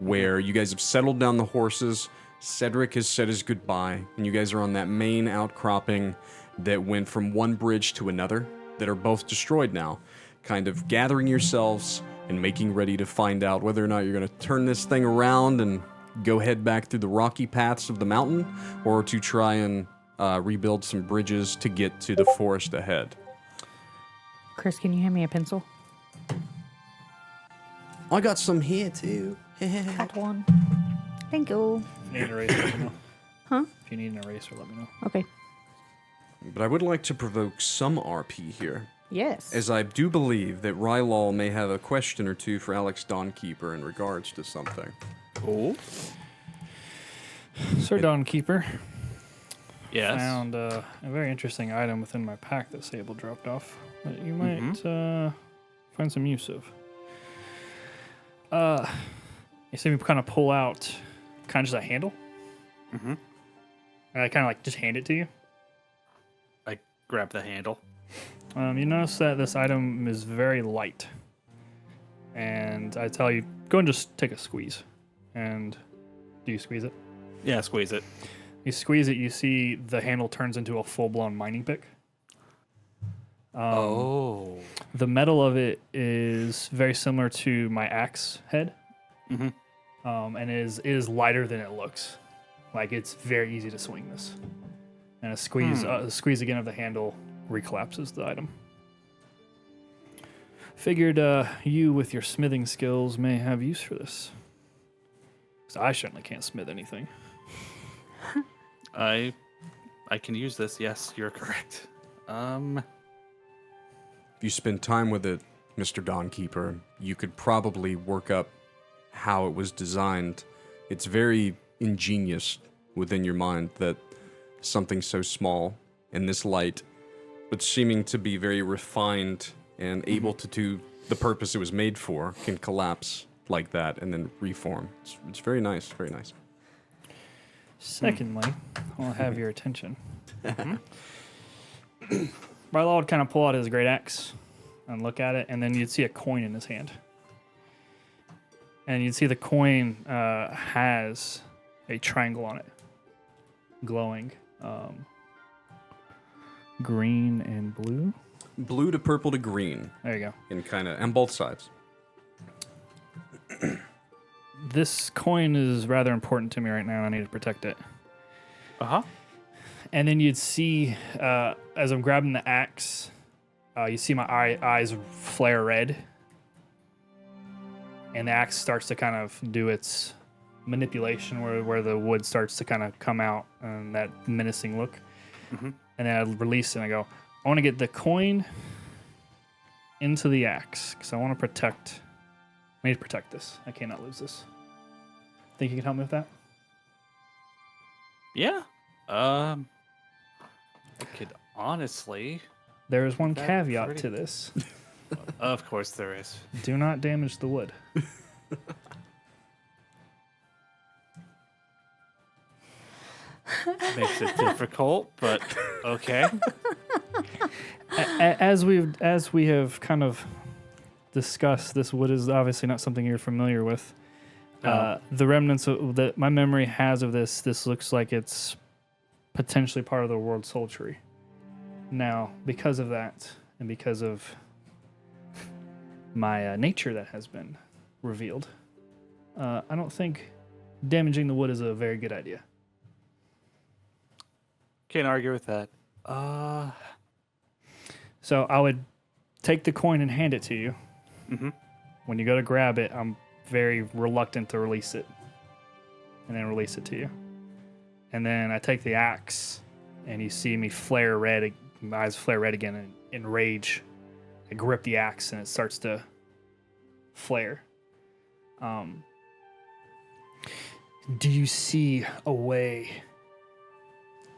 where you guys have settled down the horses, Cedric has said his goodbye, and you guys are on that main outcropping that went from one bridge to another, that are both destroyed now, kind of gathering yourselves and making ready to find out whether or not you're going to turn this thing around and go head back through the rocky paths of the mountain, or to try and rebuild some bridges to get to the forest ahead. Chris, can you hand me a pencil? I got some here too. Got one. Thank you. If you need an eraser, let me know. Huh? If you need an eraser, let me know. Okay. But I would like to provoke some RP here, Yes. as I do believe that Rylal may have a question or two for Alex Dawnkeeper in regards to something. Oh. Sir Dawnkeeper, Yes. found a very interesting item within my pack that Sable dropped off that you might find some use of. You see me kind of pull out kind of just a handle. Mhm. And I kind of like just hand it to you. I grab the handle. You notice that this item is very light. And I tell you, go and just take a squeeze. And do you squeeze it? Yeah, squeeze it. You squeeze it, you see the handle turns into a full-blown mining pick. Oh. The metal of it is very similar to my axe head. Mhm. And it is lighter than it looks. Like, it's very easy to swing this. And a squeeze again of the handle recollapses the item. Figured you, with your smithing skills, may have use for this. 'Cause I certainly can't smith anything. I can use this. Yes, you're correct. If you spend time with it, Mr. Dawnkeeper, you could probably work up how it was designed. It's very ingenious within your mind that something so small and this light, but seeming to be very refined and able to do the purpose it was made for, can collapse like that and then reform. It's very nice, very nice. Secondly, I'll have your attention. Rylal would kind of pull out his great axe and look at it, and then you'd see a coin in his hand. And you'd see the coin has a triangle on it, glowing green and blue. Blue to purple to green, There you go. and kind of, and both sides. This coin is rather important to me right now, and I need to protect it. Uh-huh. And then you'd see, as I'm grabbing the axe, you see my eyes flare red. And the axe starts to kind of do its manipulation where the wood starts to kind of come out and that menacing look. Mm-hmm. And then I release it and I go, I want to get the coin into the axe because I want to protect I need to protect this. I cannot lose this. Think you can help me with that? Yeah. I could honestly. There is one That caveat pretty- to this. Of course there is. Do not damage the wood. Makes it difficult, but okay. As we have kind of discussed, this wood is obviously not something you're familiar with. No. The remnants of that my memory has of this looks like it's potentially part of the world soul tree. Now, because of that, and because of my nature that has been revealed, I don't think damaging the wood is a very good idea. Can't argue with that. So I would take the coin and hand it to you. Mm-hmm. When you go to grab it, I'm very reluctant to release it, and then release it to you. And then I take the axe, and you see me flare red. My eyes flare red again, and in rage, I grip the axe, and it starts to flare. Do you see a way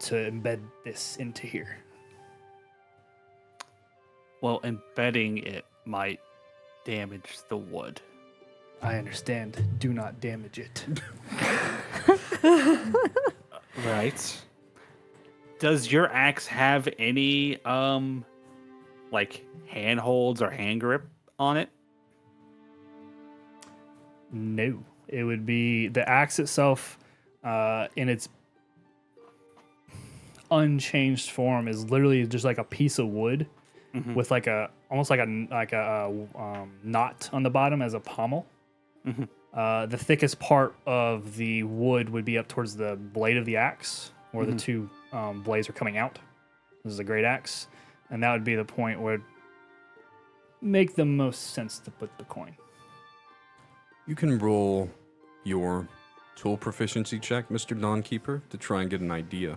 to embed this into here? Well, embedding it might damage the wood. I understand. Do not damage it. Right. Does your axe have any like handholds or hand grip on it? No. It would be the axe itself in its unchanged form is literally just like a piece of wood with like a almost like a knot on the bottom as a pommel. The thickest part of the wood would be up towards the blade of the axe, where the two blades are coming out. This is a great axe, and that would be the point where it'd make the most sense to put the coin. You can roll your tool proficiency check, Mr. Dawnkeeper, to try and get an idea.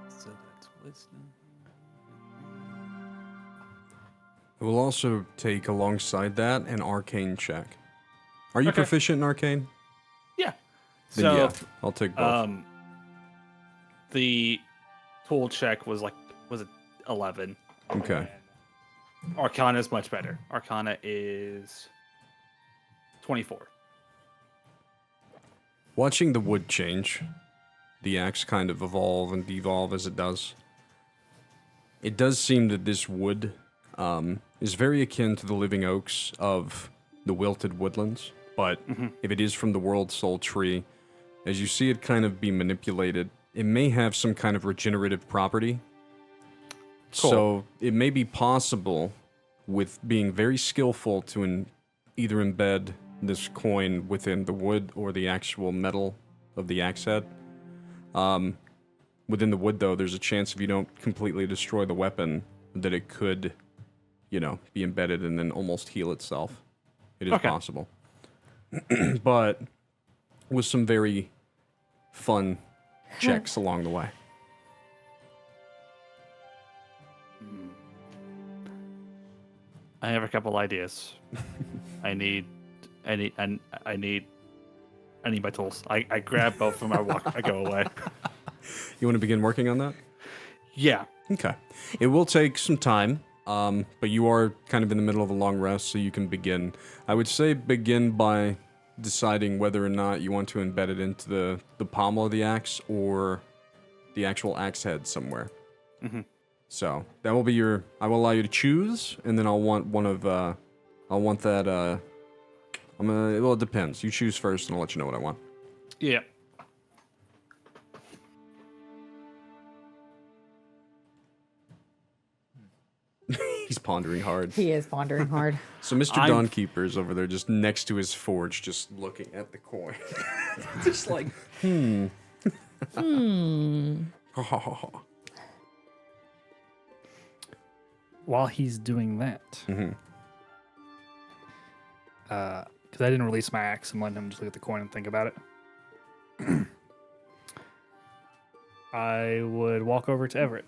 So that's wisdom. It will also take alongside that an arcane check. Are you Okay. proficient in arcane? Yeah. Then So yeah, I'll take both. the tool check was it 11? Okay. Arcana is much better. Arcana is 24. Watching the wood change, the axe kind of evolve and devolve as it does, it does seem that this wood is very akin to the living oaks of the wilted woodlands, but if it is from the world soul tree, as you see it kind of be manipulated, it may have some kind of regenerative property. Cool. So it may be possible, with being very skillful, to either embed this coin within the wood or the actual metal of the axe head. Within the wood, though, there's a chance if you don't completely destroy the weapon that it could, be embedded and then almost heal itself. It is Okay. possible. But with some very fun checks along the way. I have a couple ideas. I need my tools. I grab both of them. I go away. You want to begin working on that? Yeah. Okay. It will take some time, but you are kind of in the middle of a long rest, so you can begin. I would say begin by deciding whether or not you want to embed it into the pommel of the axe or the actual axe head somewhere. So that will be I will allow you to choose, and then I'll want that, well, it depends. You choose first, and I'll let you know what I want. Yeah. He's pondering hard. He is pondering hard. So Mr. I'm- Dawnkeeper's over there just next to his forge, just looking at the coin. Just like, While he's doing that, because I didn't release my axe, I'm letting him just look at the coin and think about it. I would walk over to Everett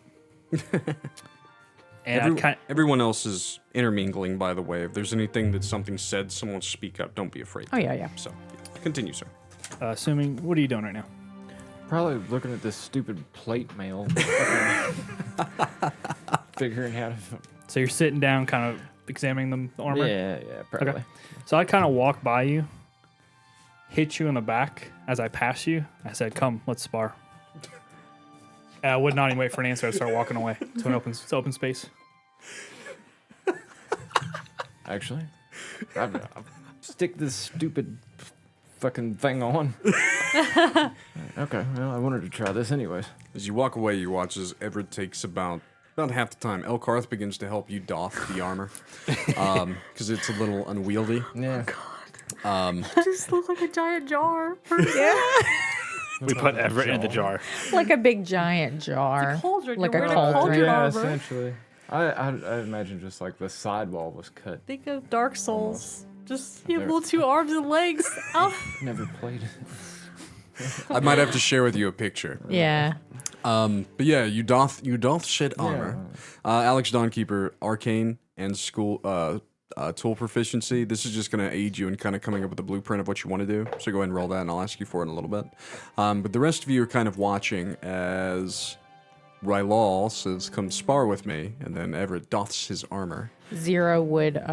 And Everyone else is intermingling, by the way. If there's anything that something said, someone speak up. Don't be afraid. Oh, yeah, yeah. So, continue, sir. assuming, what are you doing right now? Probably looking at this stupid plate mail. Figuring out if. So you're sitting down, kind of examining the armor? Yeah, probably. Okay. So I kind of walk by you, hit you in the back as I pass you. I said, "Come, let's spar." I would not even wait for an answer. I start walking away to an open space. Actually, I'll stick this stupid fucking thing on. Okay, well, I wanted to try this anyways. As you walk away, you watch as Everett takes about half the time. Elkarth begins to help you doff the armor because it's a little unwieldy. Yeah. Just look like a giant jar. We put Everett in the jar. Like a big giant jar. Cauldron. Like You're a wearing cauldron. cauldron Yeah, armor. essentially. I imagine just like the sidewall was cut. Think of Dark Souls. Just you have There. little 2 arms and legs. Oh. Never played it. I might have to share with you a picture. Yeah. But yeah, you doth shed armor. Alex Dawnkeeper, arcane and school tool proficiency. This is just going to aid you in kind of coming up with a blueprint of what you want to do. So go ahead and roll that, and I'll ask you for it in a little bit. But the rest of you are kind of watching as Rylal says, "Come spar with me," and then Everett doffs his armor. Xyrra would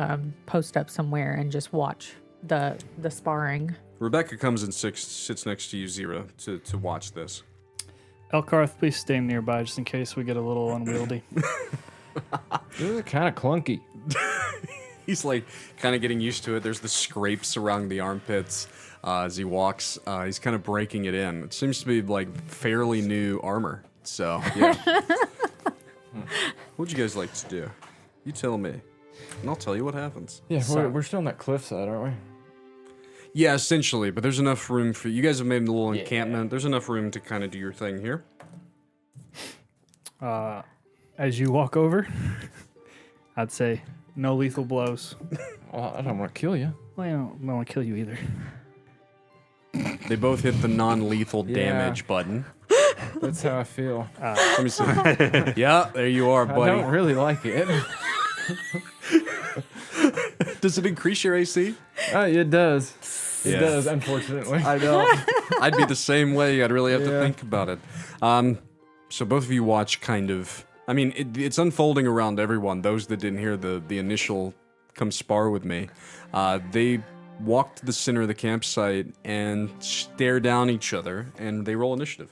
post up somewhere and just watch the sparring. Rebecca comes and sits next to you, Xyrra, to watch this. Elkarth, please stay nearby just in case we get a little unwieldy. This is kind of clunky. He's like kind of getting used to it. There's the scrapes around the armpits as he walks. He's kind of breaking it in. It seems to be like fairly new armor. So, yeah. What'd you guys like to do? You tell me, and I'll tell you what happens. Yeah, So- we're still on that cliffside, aren't we? Yeah, essentially, but there's enough room for you guys have made a little encampment. There's enough room to kind of do your thing here. As you walk over, I'd say no lethal blows. Well, I don't want to kill you. Well, I don't want to kill you either. They both hit the non-lethal Yeah. damage button. That's how I feel. Let me see. Yeah, there you are, I buddy. don't really like it. Does it increase your AC? It does. It Yeah. does, unfortunately. I know. I'd be the same way. I'd really have to Yeah. think about it. So both of you watch kind of. I mean, it's unfolding around everyone. Those that didn't hear the initial "come spar with me," they walk to the center of the campsite and stare down each other, and they roll initiative.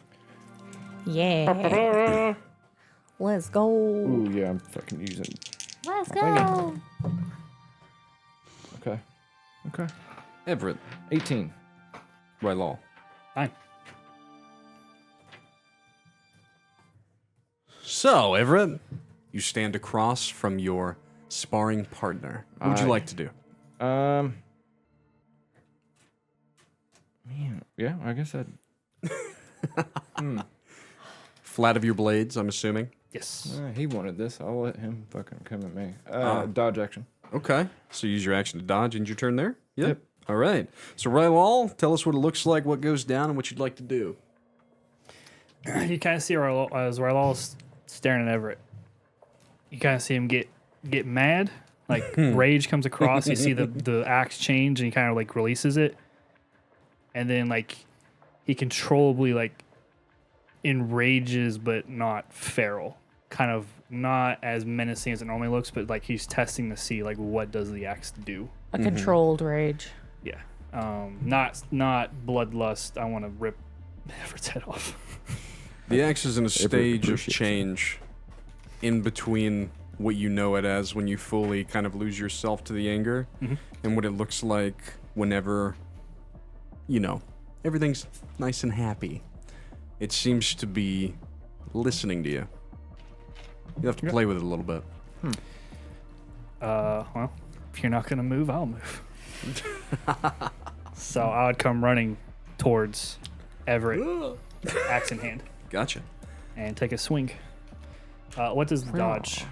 Yeah. Let's go. Ooh, yeah, I'm fucking using. Let's go. go. Okay. Everett, 18. Rylal. Fine. So, Everett, you stand across from your sparring partner. What would you like to do? Man, yeah, I guess I'd. Flat of your blades, I'm assuming. Yes. He wanted this. I'll let him fucking come at me. Dodge action. Okay. So use your action to dodge, and your turn there? Yep. All right. So, Rylal, tell us what it looks like, what goes down, and what you'd like to do. You kind of see Rylal, as Rylal's staring at Everett. You kind of see him get mad, like rage comes across. You see the axe change, and he kind of like releases it, and then like he controllably like enrages, but not feral. Kind of not as menacing as it normally looks, but like he's testing to see like what does the axe do. A controlled rage. Yeah. Not bloodlust. I want to rip Everett's head off. The axe is in a stage of appreciates it. change in between what you know it as when you fully kind of lose yourself to the anger and what it looks like whenever, everything's nice and happy. It seems to be listening to you. You have to play with it a little bit. Well, if you're not gonna move, I'll move. So I would come running towards Everett, axe in hand, Gotcha. and take a swing. What does dodge?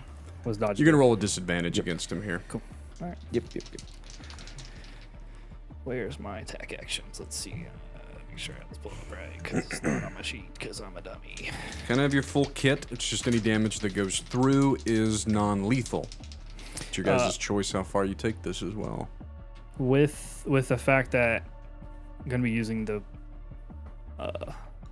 What's dodge? You're going to roll a disadvantage against him here. Cool. All right. Yep. Where's my attack actions? Let's see. Make sure it's pulled up right because it's not on my sheet because I'm a dummy. Kind of have your full kit. It's just any damage that goes through is non-lethal. It's your guys' choice how far you take this as well. With the fact that I'm gonna be using the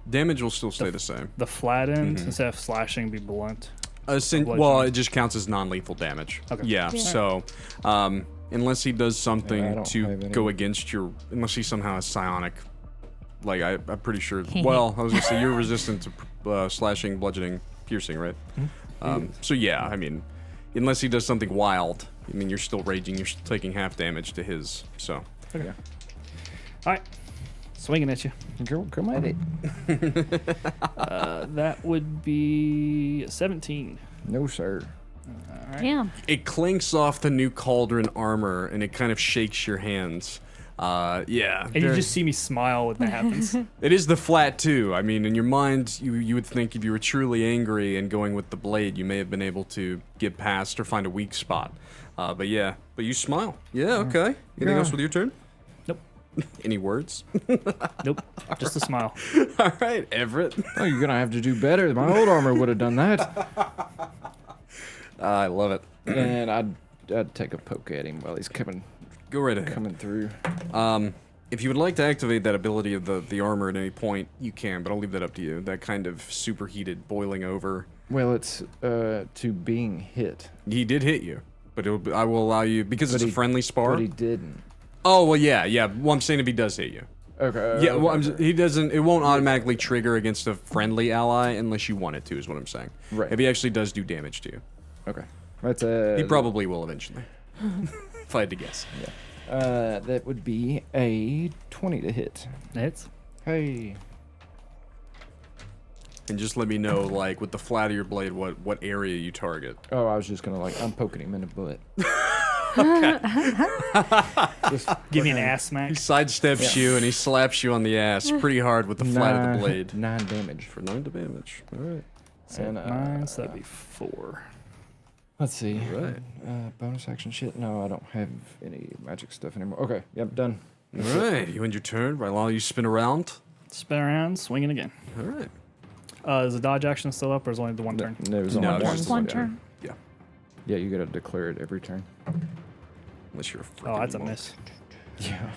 Damage will still stay the same. flat end instead of slashing, be blunt. Well, it just counts as non-lethal damage. Okay. Yeah. So, unless he does Yeah, I something don't to have any. go against your, unless he somehow has psionic, like I'm pretty sure. Well, I was gonna say you're resistant to slashing, bludgeoning, piercing, right? So yeah, I mean, unless he does something wild, I mean, you're still raging. You're still taking half damage to his. So. Okay. All right. Swinging at you. Come at it. That would be 17. No, sir. Yeah. It clinks off the new cauldron armor, and it kind of shakes your hands. Yeah. And you just see me smile when that happens. It is the flat too. I mean, in your mind, you would think if you were truly angry and going with the blade, you may have been able to get past or find a weak spot. But yeah, but you smile. Yeah, okay. Anything else with your turn? Nope. Any words? Nope. Just a smile. All right, Everett. Oh, you're gonna have to do better. My old armor would have done that. I love it. And I'd take a poke at him while he's coming Go right ahead. through. If you would like to activate that ability of the armor at any point, you can, but I'll leave that up to you. That kind of superheated, boiling over. Well, it's to being hit. He did hit you, but I will allow you, because it's a friendly spar. But he didn't. Oh, well, yeah. Well, I'm saying if he does hit you. Okay. Yeah, well, he doesn't. It won't automatically trigger against a friendly ally unless you want it to. Is what I'm saying. Right. If he actually does do damage to you, Okay. That's he probably will eventually. If I had to guess. that would be a 20 to hit. Hits. Hey. And just let me know, like, with the flat of your blade, what area you target. Oh, I was just gonna I'm poking him in the butt. Give me an ass smack. He sidesteps you and he slaps you on the ass pretty hard with the flat of the blade 9 damage. for 9 damage. All right. And, 9, so that'd be 4. Let's see. Right. Bonus action shit. No, I don't have any magic stuff anymore. Okay. Yep. Done. All right. You end your turn. Rylal, you spin around. Spin around, swinging again. All right. Is the dodge action still up, or is it only the one turn? No, it was No, only it's one. just One yeah. turn. Yeah. Yeah, you gotta declare it every turn. Unless you're a Oh, that's a monk. miss. Yeah.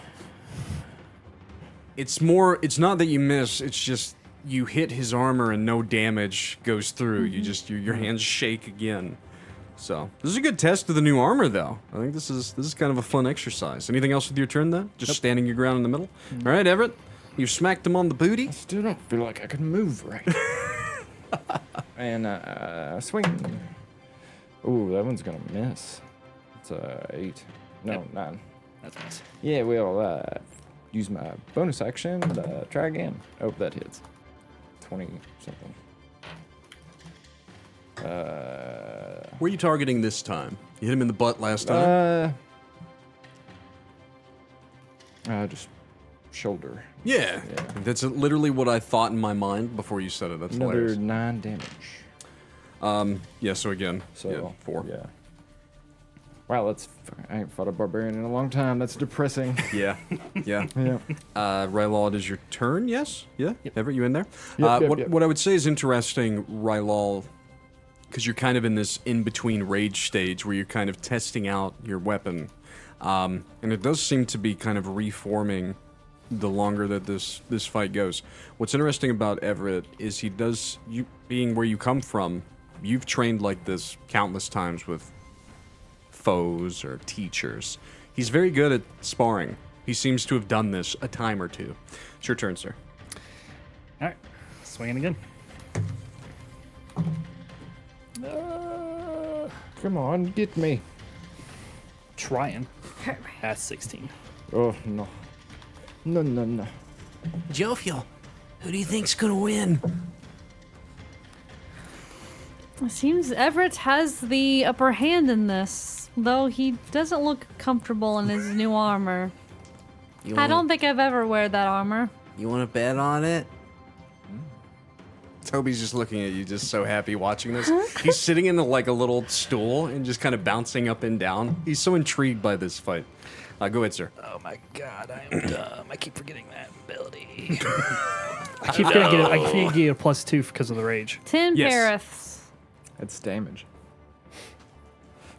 It's not that you miss, it's just you hit his armor and no damage goes through. You just your hands shake again. So this is a good test of the new armor, though. I think this is kind of a fun exercise. Anything else with your turn, then? Just standing your ground in the middle. All right, Everett, you smacked him on the booty. I still don't feel like I can move right. And swing. Ooh, that one's gonna miss. It's 8. No, Yep. 9. That's a miss. Yeah, we'll use my bonus action. Try again. Oh, that hits. 20 something. Where are you targeting this time? You hit him in the butt last time. Just shoulder. Yeah. That's literally what I thought in my mind before you said it. That's Another hilarious. 9 damage. Yeah. So again, So 4. Yeah. Wow, I ain't fought a barbarian in a long time. That's depressing. Yeah. Yeah. Yeah. Rylal, it is your turn, yes? Yeah? Everett, you in there? Yep, yep, what, yep. what I would say is interesting, Rylal, because you're kind of in this in-between rage stage where you're kind of testing out your weapon. And it does seem to be kind of reforming the longer that this fight goes. What's interesting about Everett is you being where you come from, you've trained like this countless times with foes or teachers. He's very good at sparring. He seems to have done this a time or two. It's your turn, sir. All right, swinging again. Come on, get me. Trying. That's 16. Oh, no. No. Jophiel, who do you think's gonna win? It seems Everett has the upper hand in this, though he doesn't look comfortable in his new armor. I don't think I've ever wear that armor. You want to bet on it? Toby's just looking at you, just so happy watching this. He's sitting in a little stool and just kind of bouncing up and down. He's so intrigued by this fight. Go ahead, sir. Oh my god, I am dumb. I keep forgetting that ability. I keep forgetting to get a +2 because of the rage. 10 Yes. Pariths. It's damage.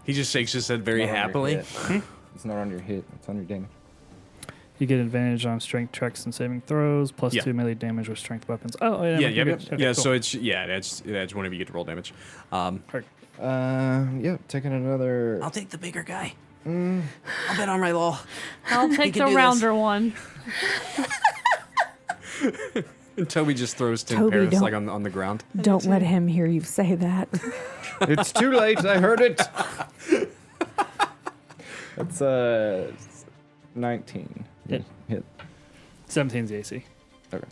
He just shakes his head very Not on your happily. hit. It's not on your hit. It's on your damage. You get advantage on strength checks and saving throws, +2 melee damage with strength weapons. Oh, yeah, Yeah, you're yeah, good. yeah. Okay, cool. So it adds whenever you get to roll damage. Yeah, taking another. I'll take the bigger guy. I'll bet on Rylal. I'll take can the do this. rounder one. And Toby just throws 10 Toby, Paris don't- like on the ground. Don't let him hear you say that. It's too late. I heard it. That's 19. Hit. Hit. 17's the AC. Okay.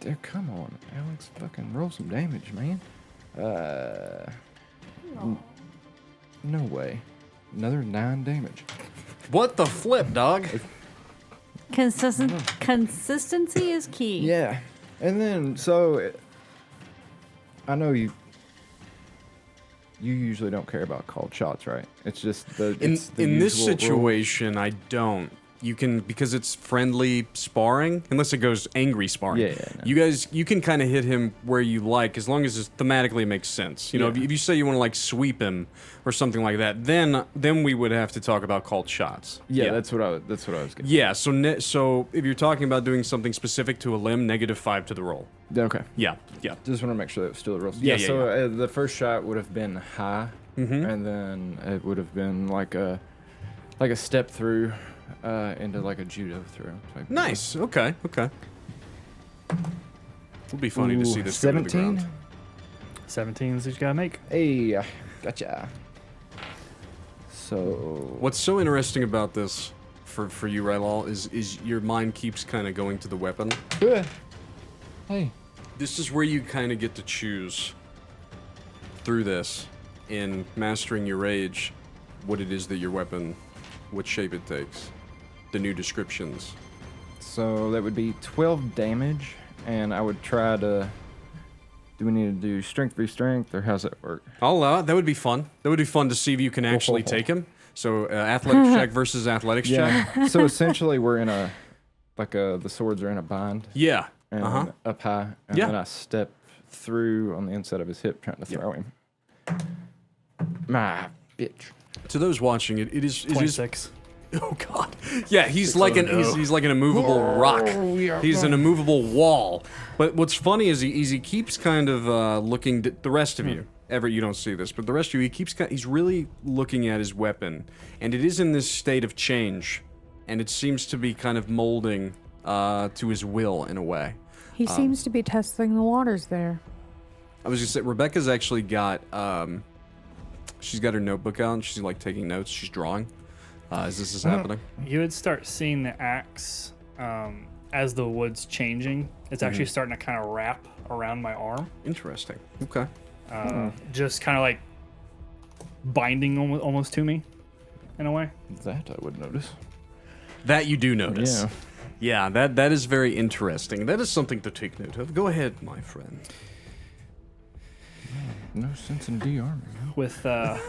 Dude, come on, Alex. Fucking roll some damage, man. No way. Another 9 damage. What the flip, dog? Consistency is key. Yeah. And then, I know you usually don't care about called shots, right? It's just In it's the this usual rule. situation, I don't. You can, because it's friendly sparring, unless it goes angry sparring. Yeah, no. You can kind of hit him where you like, as long as it thematically makes sense. You know, if you say you want to like sweep him or something like that, then we would have to talk about called shots. Yeah, that's what I was getting. Yeah, so if you're talking about doing something specific to a limb, -5 to the roll. Okay. Yeah. Just want to make sure that was still a roll. Yeah, So yeah. the first shot would have been high, and then it would have been like a step through into like a judo throw. Type Nice. Okay. It'll be funny to see this go to the 17. ground. 17's that you gotta make. Hey, gotcha. So What's so interesting about this for you, Rylal, is your mind keeps kind of going to the weapon. Hey. This is where you kind of get to choose through this in mastering your rage what it is that your weapon, what shape it takes, the new descriptions. So that would be 12 damage, and I would try to. Do we need to do strength v strength, or how's that work? I'll allow it. That would be fun. That would be fun to see if you can actually take him. So athletics check versus athletics check. So essentially, we're in a the swords are in a bind, Yeah. and up high, and Yeah. then I step through on the inside of his hip, trying to throw him. My bitch. To those watching, it is 26. Oh God! Yeah, he's like he's like an immovable rock. He's an immovable wall. But what's funny is he keeps kind of looking. The rest of you, Everett, you don't see this, but the rest of you, he's really looking at his weapon, and it is in this state of change, and it seems to be kind of molding to his will in a way. He seems to be testing the waters there. I was gonna say Rebecca's actually got she's got her notebook out and she's like taking notes. She's drawing. As this is happening. You would start seeing the axe as the wood's changing. It's actually starting to kind of wrap around my arm. Interesting. Okay. Just kind of like binding almost to me in a way. That I would notice. That you do notice. Yeah. Yeah, that is very interesting. That is something to take note of. Go ahead, my friend. No sense in de-arming. With that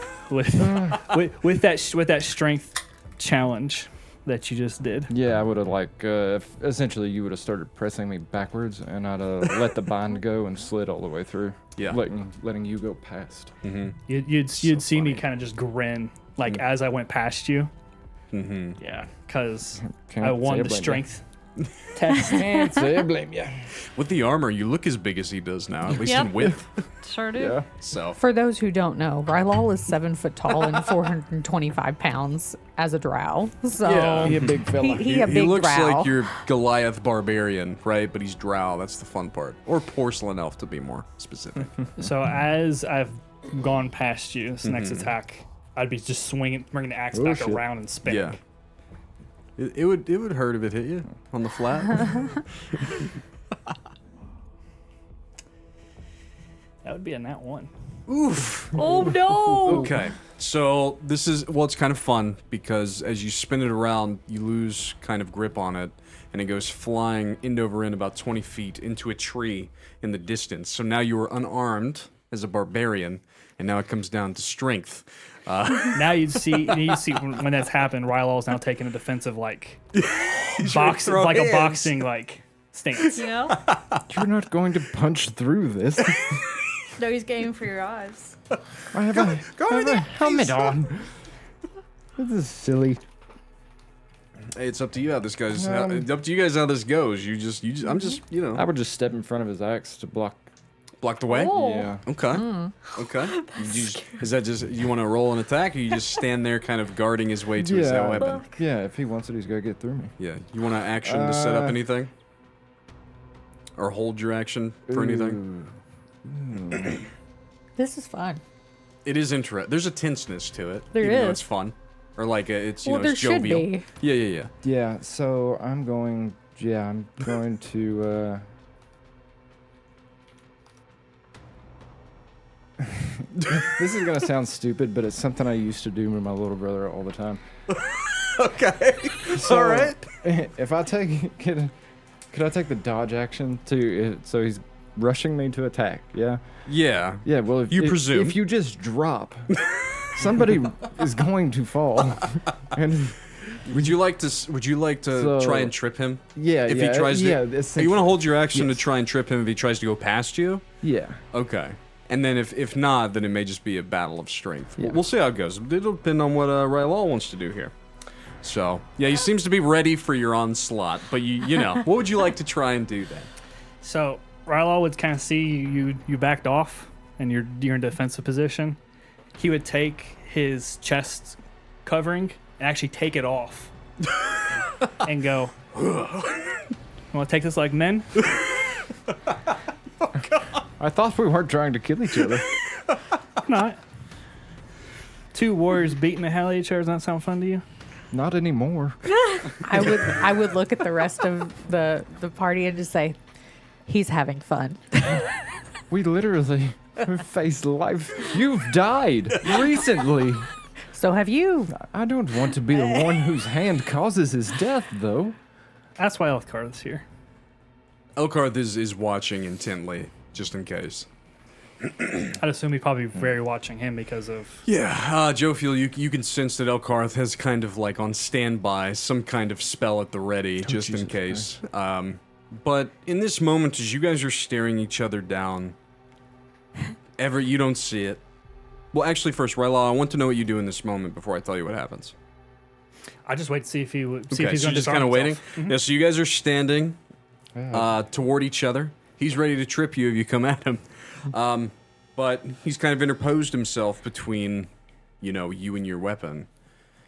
strength challenge that you just did. Yeah, I would have essentially you would have started pressing me backwards, and I'd have let the bind go and slid all the way through. Yeah. letting you go past. You'd see me funny. kind of just grin as I went past you. Yeah, because Can't I say won the blame ya. strength test. Can't say I blame you. With the armor, you look as big as he does now, at least in Yep. width. Sure do. Yeah. So For those who don't know, Rylal is 7 foot tall and 425 pounds as a drow. So Yeah. He a big fella. he a he big looks drow. like your Goliath barbarian, right? But he's drow. That's the fun part. Or porcelain elf, to be more specific. So as I've gone past you, this next attack, I'd be just bringing the axe back shit. around and spinning. Yeah. It would hurt if it hit you on the flat. That would be a nat 1. Oof. Oh no! Okay. So this is it's kind of fun because as you spin it around, you lose kind of grip on it, and it goes flying end over end about 20 feet into a tree in the distance. So now you are unarmed as a barbarian, and now it comes down to strength. Now you see when that's happened, Rylal is now taking a defensive like boxing, like a boxing like stance. You know? You're not going to punch through this. No, he's gaming for your eyes. I have a helmet on. This is silly. Hey, it's up to you how this goes. It's up to you guys how this goes. I'm just, I would just step in front of his axe to block. block the way. Oh. Yeah. Okay. Okay. Is that just you want to roll an attack, or you just stand there, kind of guarding his way to his weapon? Yeah, if he wants it, he's got to get through me. Yeah. You want to action to set up anything, or hold your action for anything? This is fun. It is interesting. There's a tenseness to it. There even though is. it's fun, or like it's Well, it's there should jovial. be. Yeah. Yeah, so I'm going to this is gonna sound stupid, but it's something I used to do with my little brother all the time. Okay. So, All right. If I could I take the dodge action to so he's rushing me to attack? Yeah. Yeah. Yeah. Well, presume. if you just drop, somebody is going to fall. And Would you like to try and trip him? yeah, If yeah, he tries to, yeah. you want to hold your action Yes. to try and trip him if he tries to go past you? Yeah. Okay. And then if not, then it may just be a battle of strength. Yeah. We'll see how it goes. It'll depend on what Rylal wants to do here. So yeah, he seems to be ready for your onslaught. But you know, what would you like to try and do then? So Rylal would kind of see you backed off and you're in defensive position. He would take his chest covering and actually take it off and go, "You want to take this like men?" I thought we weren't trying to kill each other. Not. Two warriors beating the hell out of each other. Does that sound fun to you? Not anymore. I would look at the rest of the party and just say, he's having fun. We literally faced life. You've died recently. So have you. I don't want to be the one whose hand causes his death, though. That's why Elthkarth is here. Elkarth is watching intently, just in case. I'd assume he'd probably be very watching him because of... Yeah, Jophiel, you can sense that Elkarth has kind of like on standby, some kind of spell at the ready, just in case. But in this moment, as you guys are staring each other down, Everett, you don't see it. Well, actually, first, Rylal, I want to know what you do in this moment before I tell you what happens. I just wait to see if he would. Okay, so you're just kind of waiting. Yeah, so you guys are standing toward each other. He's ready to trip you if you come at him. But he's kind of interposed himself between, you and your weapon.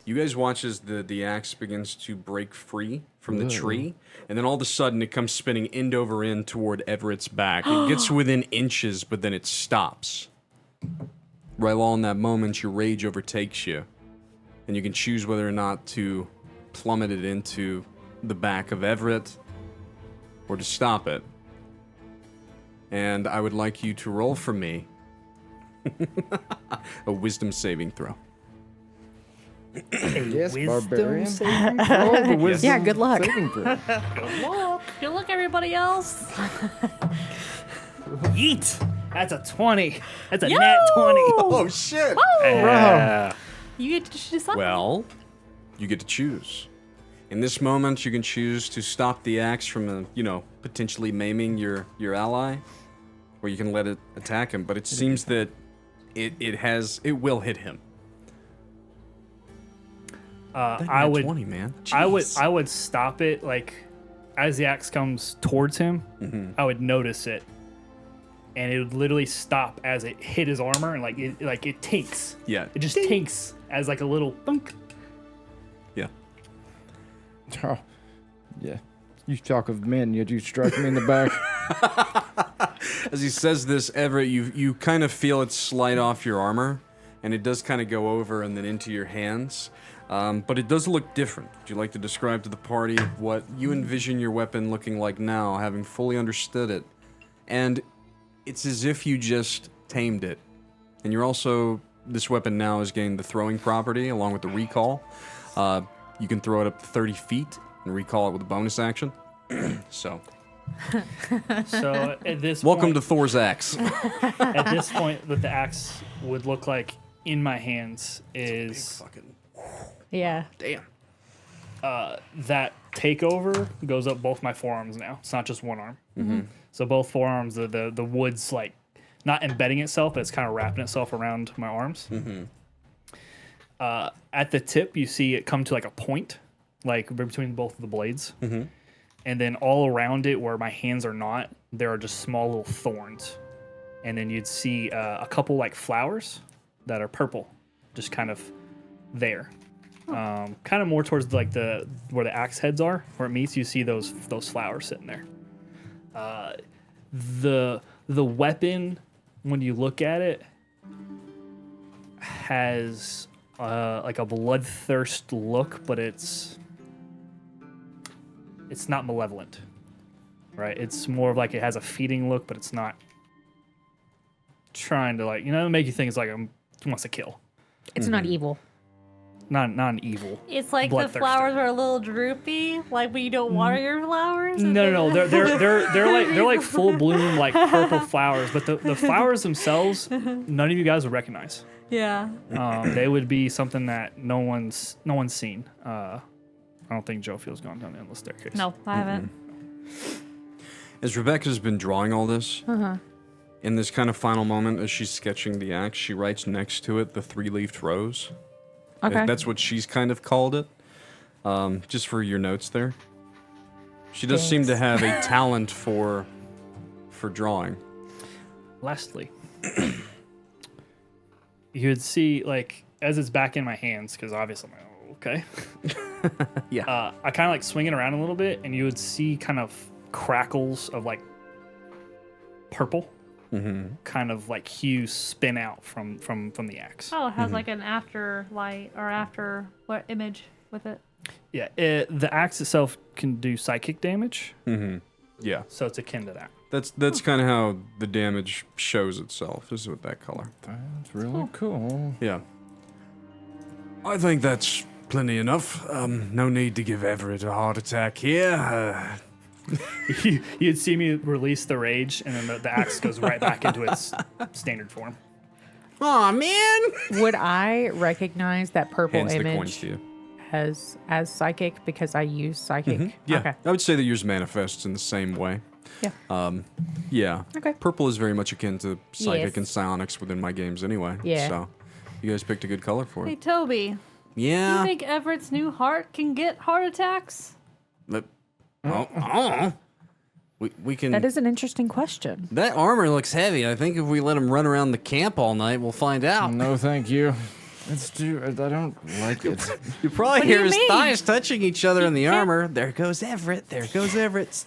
You guys watch as the axe begins to break free from the tree, and then all of a sudden it comes spinning end over end toward Everett's back. It gets within inches, but then it stops. Rylal, in that moment, your rage overtakes you, and you can choose whether or not to plummet it into the back of Everett or to stop it. And I would like you to roll for me a wisdom saving throw. Yes, barbarian. Yeah, good luck. Good luck, everybody else. Yeet! That's a 20. That's a Yo! nat 20. Oh, shit! Yeah. You get to decide. Well, you get to choose. In this moment, you can choose to stop the axe from, potentially maiming your ally, or you can let it attack him. But it seems that it will hit him. I would 20, man. I Jeez. would stop it like as the axe comes towards him. I would notice it, and it would literally stop as it hit his armor, and it tinks. Yeah. It just tinks as like a little thunk. Yeah. Oh, yeah. You talk of men, yet you strike me in the back. As he says this, Everett, you kind of feel it slide off your armor, and it does kind of go over and then into your hands. But it does look different. Would you like to describe to the party what you envision your weapon looking like now, having fully understood it? And it's as if you just tamed it. And you're also, this weapon now has gained the throwing property along with the recall. You can throw it up to 30 feet and recall it with a bonus action. So So at this welcome point, to Thor's axe. at this point, what the axe would look like in my hands is Yeah. Damn. that takeover goes up both my forearms now. It's not just one arm. So both forearms, the wood's like not embedding itself, but it's kind of wrapping itself around my arms. At the tip, you see it come to like a point, like between both of the blades. And then all around it, where my hands are not, there are just small little thorns. And then you'd see a couple like flowers that are purple, just kind of there. Kind of more towards like where the axe heads are, where it meets. You see those flowers sitting there. The weapon, when you look at it, has like a bloodthirst look, but it's not malevolent, right? It's more of like it has a feeding look, but it's not trying to like make you think it's like it wants to kill. It's not evil. Not an evil. It's like the bloodthirster. flowers are a little droopy, like when you don't water your flowers. No. They're like full bloom, like purple flowers. But the flowers themselves, none of you guys would recognize. Yeah. They would be something that no one's seen. I don't think Jophiel's gone down the endless staircase. No, I haven't. As Rebecca's been drawing all this, in this kind of final moment, as she's sketching the axe, she writes next to it the 3-leafed rose. Okay. That's what she's kind of called it. Just for your notes there. She does seem to have a talent for drawing. Lastly, you would see, like, as it's back in my hands, because obviously I'm like, oh, okay. Yeah. I kind of like swing it around a little bit, and you would see kind of crackles of like purple, kind of like hues spin out from the axe. Oh, it has like an after light or after what image with it? Yeah, the axe itself can do psychic damage, Yeah. so it's akin to that. That's kind of how the damage shows itself, is with that color. That's really cool. Yeah. I think that's plenty enough. No need to give Everett a heart attack here. You'd see me release the rage, and then the axe goes right back into its standard form. Aw, man! Would I recognize that purple Hands the coins image to you. as psychic because I use psychic? Yeah. Okay. I would say that yours manifests in the same way. Yeah. Yeah. Okay. Purple is very much akin to psychic Yes. and psionics within my games anyway. Yeah. So you guys picked a good color for Hey, it. Toby, Yeah. you think Everett's new heart can get heart attacks? We can. That is an interesting question. That armor looks heavy. I think if we let him run around the camp all night, we'll find out. No, thank you. It's too. I don't like it. You probably What do hear you his mean? thighs touching each other in the armor. There goes Everett. There goes Everett.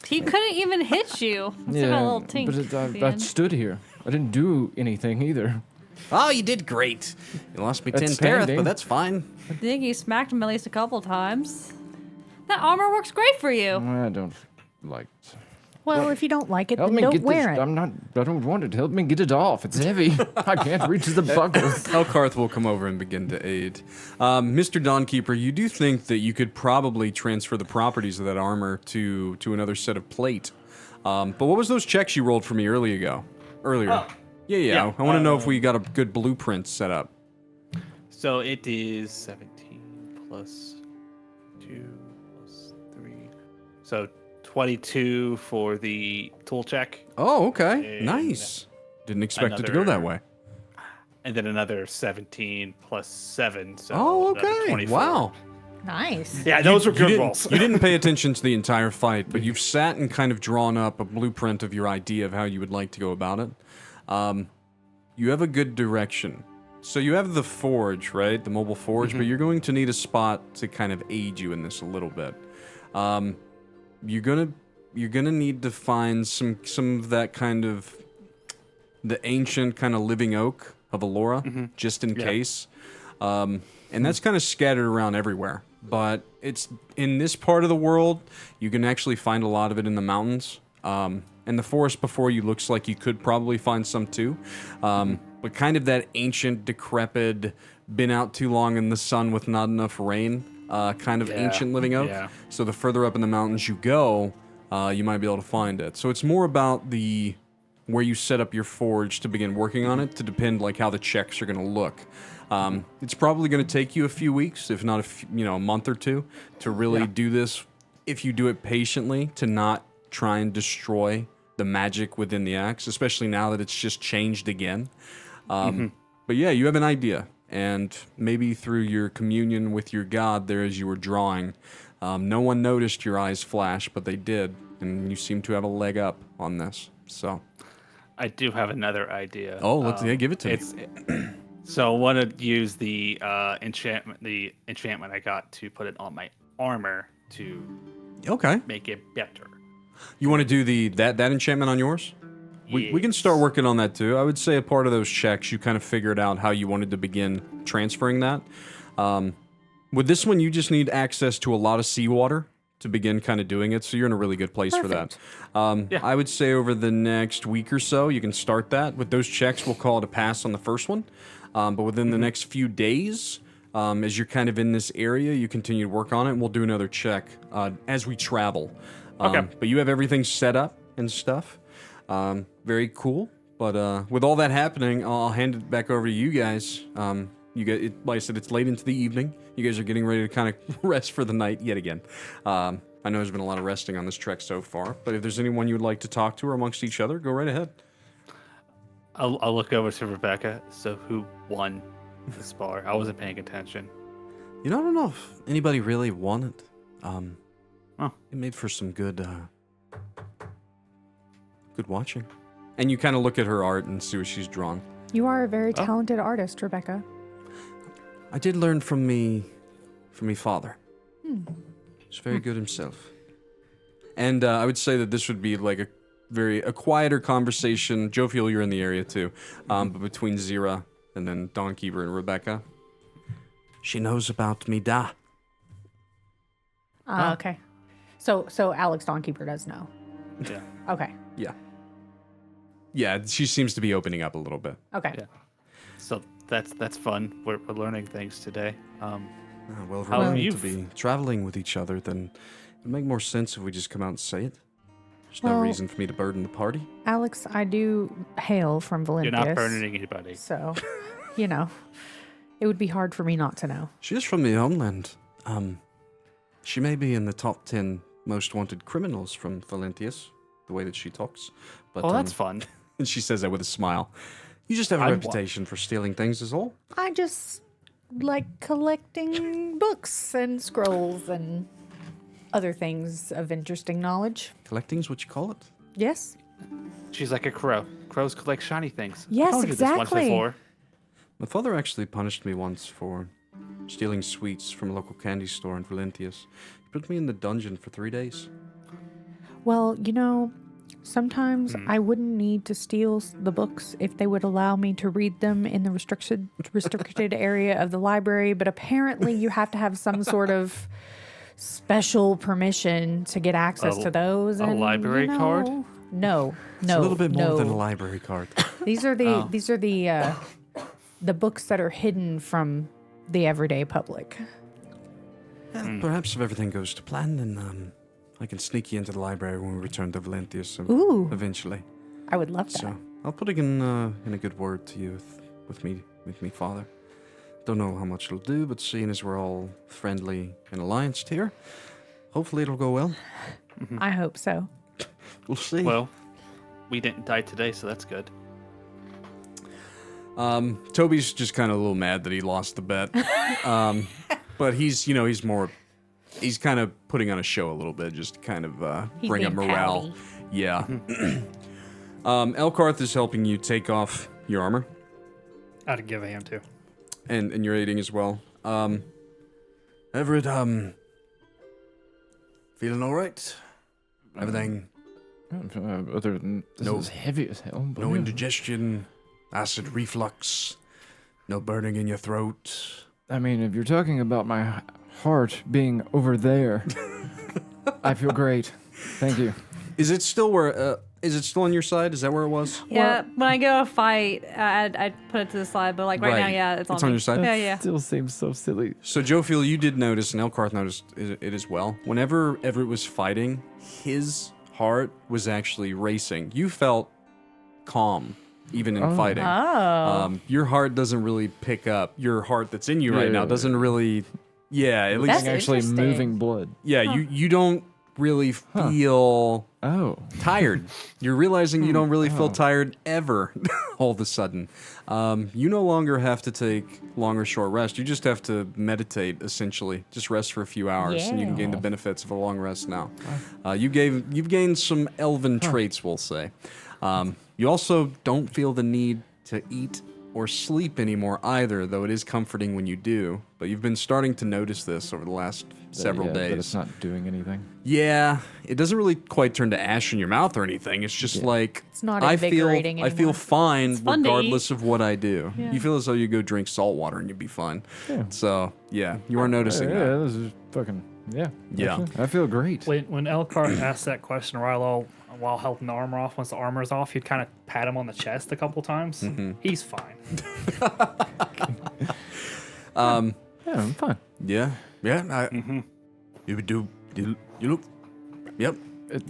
He couldn't even hit you. It's got a little tink but at the I end. stood here. I didn't do anything either. Oh, you did great. You lost me 10 That's parith, standing. but that's fine. I think you smacked him at least a couple times. That armor works great for you. I don't like it. Well, if you don't like it, Help then me don't get wear this. it. I don't want it. Help me get it off. It's heavy. I can't reach the buckle. Elkarth will come over and begin to aid. Mr. Dawnkeeper, you do think that you could probably transfer the properties of that armor to another set of plate. But what was those checks you rolled for me earlier? Yeah. I want to know if we got a good blueprint set up. So it is 17 plus 2 plus 3. So 22 for the tool check, Oh, okay. And Nice. Didn't expect it to go another- that way. and then another 17 plus 7. So Oh, another okay. 24. Wow. Nice. Yeah, those were good didn't, rolls. you didn't pay attention to the entire fight, but you've sat and kind of drawn up a blueprint of your idea of how you would like to go about it. You have a good direction. So you have the forge, right? The mobile forge, but you're going to need a spot to kind of aid you in this a little bit. You're gonna need to find some of that kind of the ancient kind of living oak of Alora, just in case. And that's kind of scattered around everywhere. But it's in this part of the world, you can actually find a lot of it in the mountains. And the forest before you looks like you could probably find some too. But kind of that ancient, decrepit, been out too long in the sun with not enough rain, kind of ancient living oak. Yeah. So the further up in the mountains you go, you might be able to find it. So it's more about the where you set up your forge to begin working on it to depend like how the checks are going to look. It's probably going to take you a few weeks, if not a month or two, to really do this. If you do it patiently, to not try and destroy the magic within the axe, especially now that it's just changed again. But yeah, you have an idea, and maybe through your communion with your god there as you were drawing, no one noticed your eyes flash, but they did, and you seem to have a leg up on this. So, I do have another idea. oh, let's give it to me. So I want to use the enchantment I got to put it on my armor to Okay, make it better. you want to do that enchantment on yours? We can start working on that too. I would say a part of those checks, you kind of figured out how you wanted to begin transferring that. With this one, you just need access to a lot of seawater to begin kind of doing it, so you're in a really good place for that. I would say over the next week or so, you can start that. With those checks, we'll call it a pass on the first one. But within the next few days, as you're kind of in this area, you continue to work on it, and we'll do another check as we travel. Okay. But you have everything set up and stuff. Very cool. But with all that happening, I'll hand it back over to you guys. Like I said, it's late into the evening. You guys are getting ready to kind of rest for the night yet again. I know there's been a lot of resting on this trek so far, but if there's anyone you'd like to talk to or amongst each other, go right ahead. I'll look over to Rebecca. So who won this bar? I wasn't paying attention. You know, I don't know if anybody really won it. Oh. It made for some good watching. And you kind of look at her art and see what she's drawn. You are a very talented artist, Rebecca. I did learn from me father. He's very good himself. And I would say that this would be like a quieter conversation. Jophiel, you're in the area too. But between Xyrra and then Dawnkeeper and Rebecca. She knows about me, da. Okay. So Alex Dawnkeeper does know. Yeah. Okay. Yeah. Yeah, she seems to be opening up a little bit. Okay. Yeah. So that's fun. We're learning things today. Well, if How we're have going you to be traveling with each other, then it'd make more sense if we just come out and say it. There's no Well- reason for me to burden the party. Alex, I do hail from Valentius. You're not burdening anybody. So, it would be hard for me not to know. She is from the homeland. She may be in the top 10 most wanted criminals from Valentius, the way that she talks. But, Oh, that's fun. And she says that with a smile. You just have a reputation for stealing things is all. I just like collecting books and scrolls and other things of interesting knowledge. Collecting's what you call it? Yes? She's like a crow. Crows collect shiny things. Yes, I told you this once exactly. before. My father actually punished me once for stealing sweets from a local candy store in Valentius. He put me in the dungeon for 3 days. Well, sometimes I wouldn't need to steal the books if they would allow me to read them in the restricted area of the library, but apparently you have to have some sort of special permission to get access to those. A library card? No. It's a little bit more than a library card. These are the books that are hidden from the everyday public. Perhaps if everything goes to plan, then I can sneak you into the library when we return to Valentius Ooh. eventually. I would love that. So I'll put it in a good word to you with me, Father. Don't know how much it'll do, but seeing as we're all friendly and allianced here, hopefully it'll go well. I hope so. We'll see. Well, we didn't die today, so that's good. Toby's just kind of a little mad that he lost the bet. But he's kind of putting on a show a little bit, just to kind of He's bring up being morale. pouty. Yeah. Elkarth is helping you take off your armor, I'd give a hand to. and you're aiding as well. Everett, feeling all right? Everything? Other than this No- is heavy as hell. But No yeah. indigestion, acid reflux, no burning in your throat. I mean, if you're talking about my heart being over there, I feel great. Thank you. Is it still where? Is it still on your side? Is that where it was? Yeah, when I go fight, I'd put it to the side, but like right now, Right. yeah, it's on It's on me. your side? Yeah, yeah. Still seems so silly. So Jophiel, you did notice, and Elkarth noticed it as well. Whenever Everett was fighting, his heart was actually racing. You felt calm, even in fighting. Oh. Your heart doesn't really pick up. Your heart that's in you right now Yeah. doesn't really. Yeah, at least. That's Actually interesting. moving blood. Yeah, you don't really feel Oh. tired. You're realizing you don't really feel tired ever all of a sudden. You no longer have to take long or short rest. You just have to meditate, essentially. Just rest for a few hours, and you can gain the benefits of a long rest now. You've gained some elven traits, we'll say. You also don't feel the need to eat or sleep anymore either, though it is comforting when you do. But you've been starting to notice this over the last several days. But it's not doing anything. Yeah, it doesn't really quite turn to ash in your mouth or anything. It's just like It's not I feel invigorating I feel anymore. fine fun to regardless of what I do. Yeah. You feel as though you go drink salt water and you'd be fine. Yeah. So yeah, you are noticing Yeah, that. this is fucking Yeah. actually, I feel great. When Elkhart asked that question, Rylal, while helping the armor off, once the armor's off, he'd kind of pat him on the chest a couple times. He's fine. Yeah, I'm fine. Yeah. You would do. You look. Yep.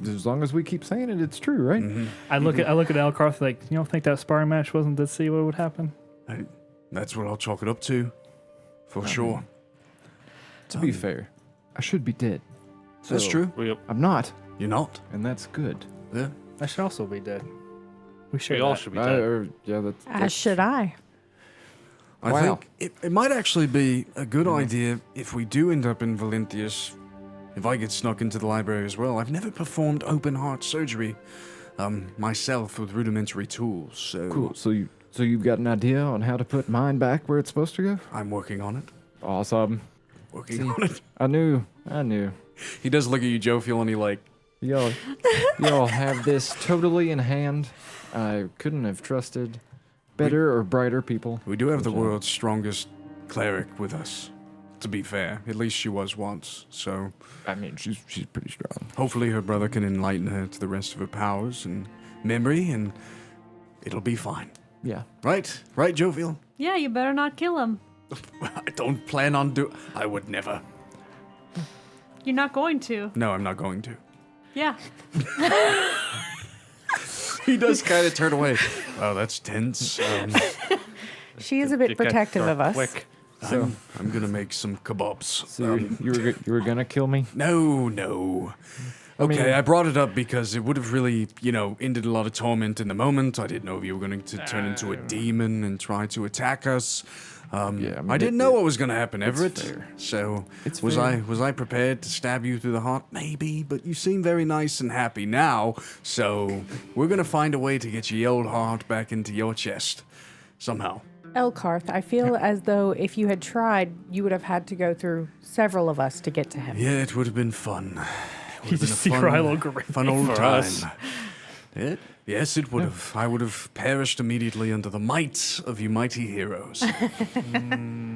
As long as we keep saying it, it's true, right? I look at Elkhart like, you don't think that sparring match wasn't to see what would happen? That's what I'll chalk it up to, for sure. To be fair, I should be dead. That's So, true. I'm not, You're not. and that's good. Yeah. I should also be dead. We should. We all should be dead. Yeah, that's As should I. I Wow. think it might actually be a good idea if we do end up in Valentius. If I get snuck into the library as well, I've never performed open heart surgery myself with rudimentary tools. So cool. So you've got an idea on how to put mine back where it's supposed to go? I'm working on it. Awesome. Working on it. I knew. He does look at you, Jophiel, and he like, Y'all have this totally in hand. I couldn't have trusted better or brighter people. we do have the Good job. world's strongest cleric with us. To be fair, at least she was once. So I mean, she's pretty strong. hopefully her brother can enlighten her to the rest of her powers and memory, and it'll be fine. Yeah. Right, Jophiel. Yeah, you better not kill him. I don't plan on I would never. You're not going to. No, I'm not going to. Yeah. He does kind of turn away. Oh, that's tense. She is a bit protective of us. Quick. So, I'm gonna make some kebabs. so you were gonna kill me? No. Okay, mean- I brought it up because it would have really, ended a lot of torment in the moment. I didn't know if you were going to turn into a demon and try to attack us. Yeah, I mean, I didn't know what was going to happen, Everett. fair. So It's was fair. I prepared to stab you through the heart? Maybe, but you seem very nice and happy now. So we're going to find a way to get your old heart back into your chest somehow. Elkarth, I feel as though if you had tried, you would have had to go through several of us to get to him. Yeah, it would have been fun. You just see Rylal grin Fun old for time. us. Yes, it would have. I would have perished immediately under the might of you mighty heroes.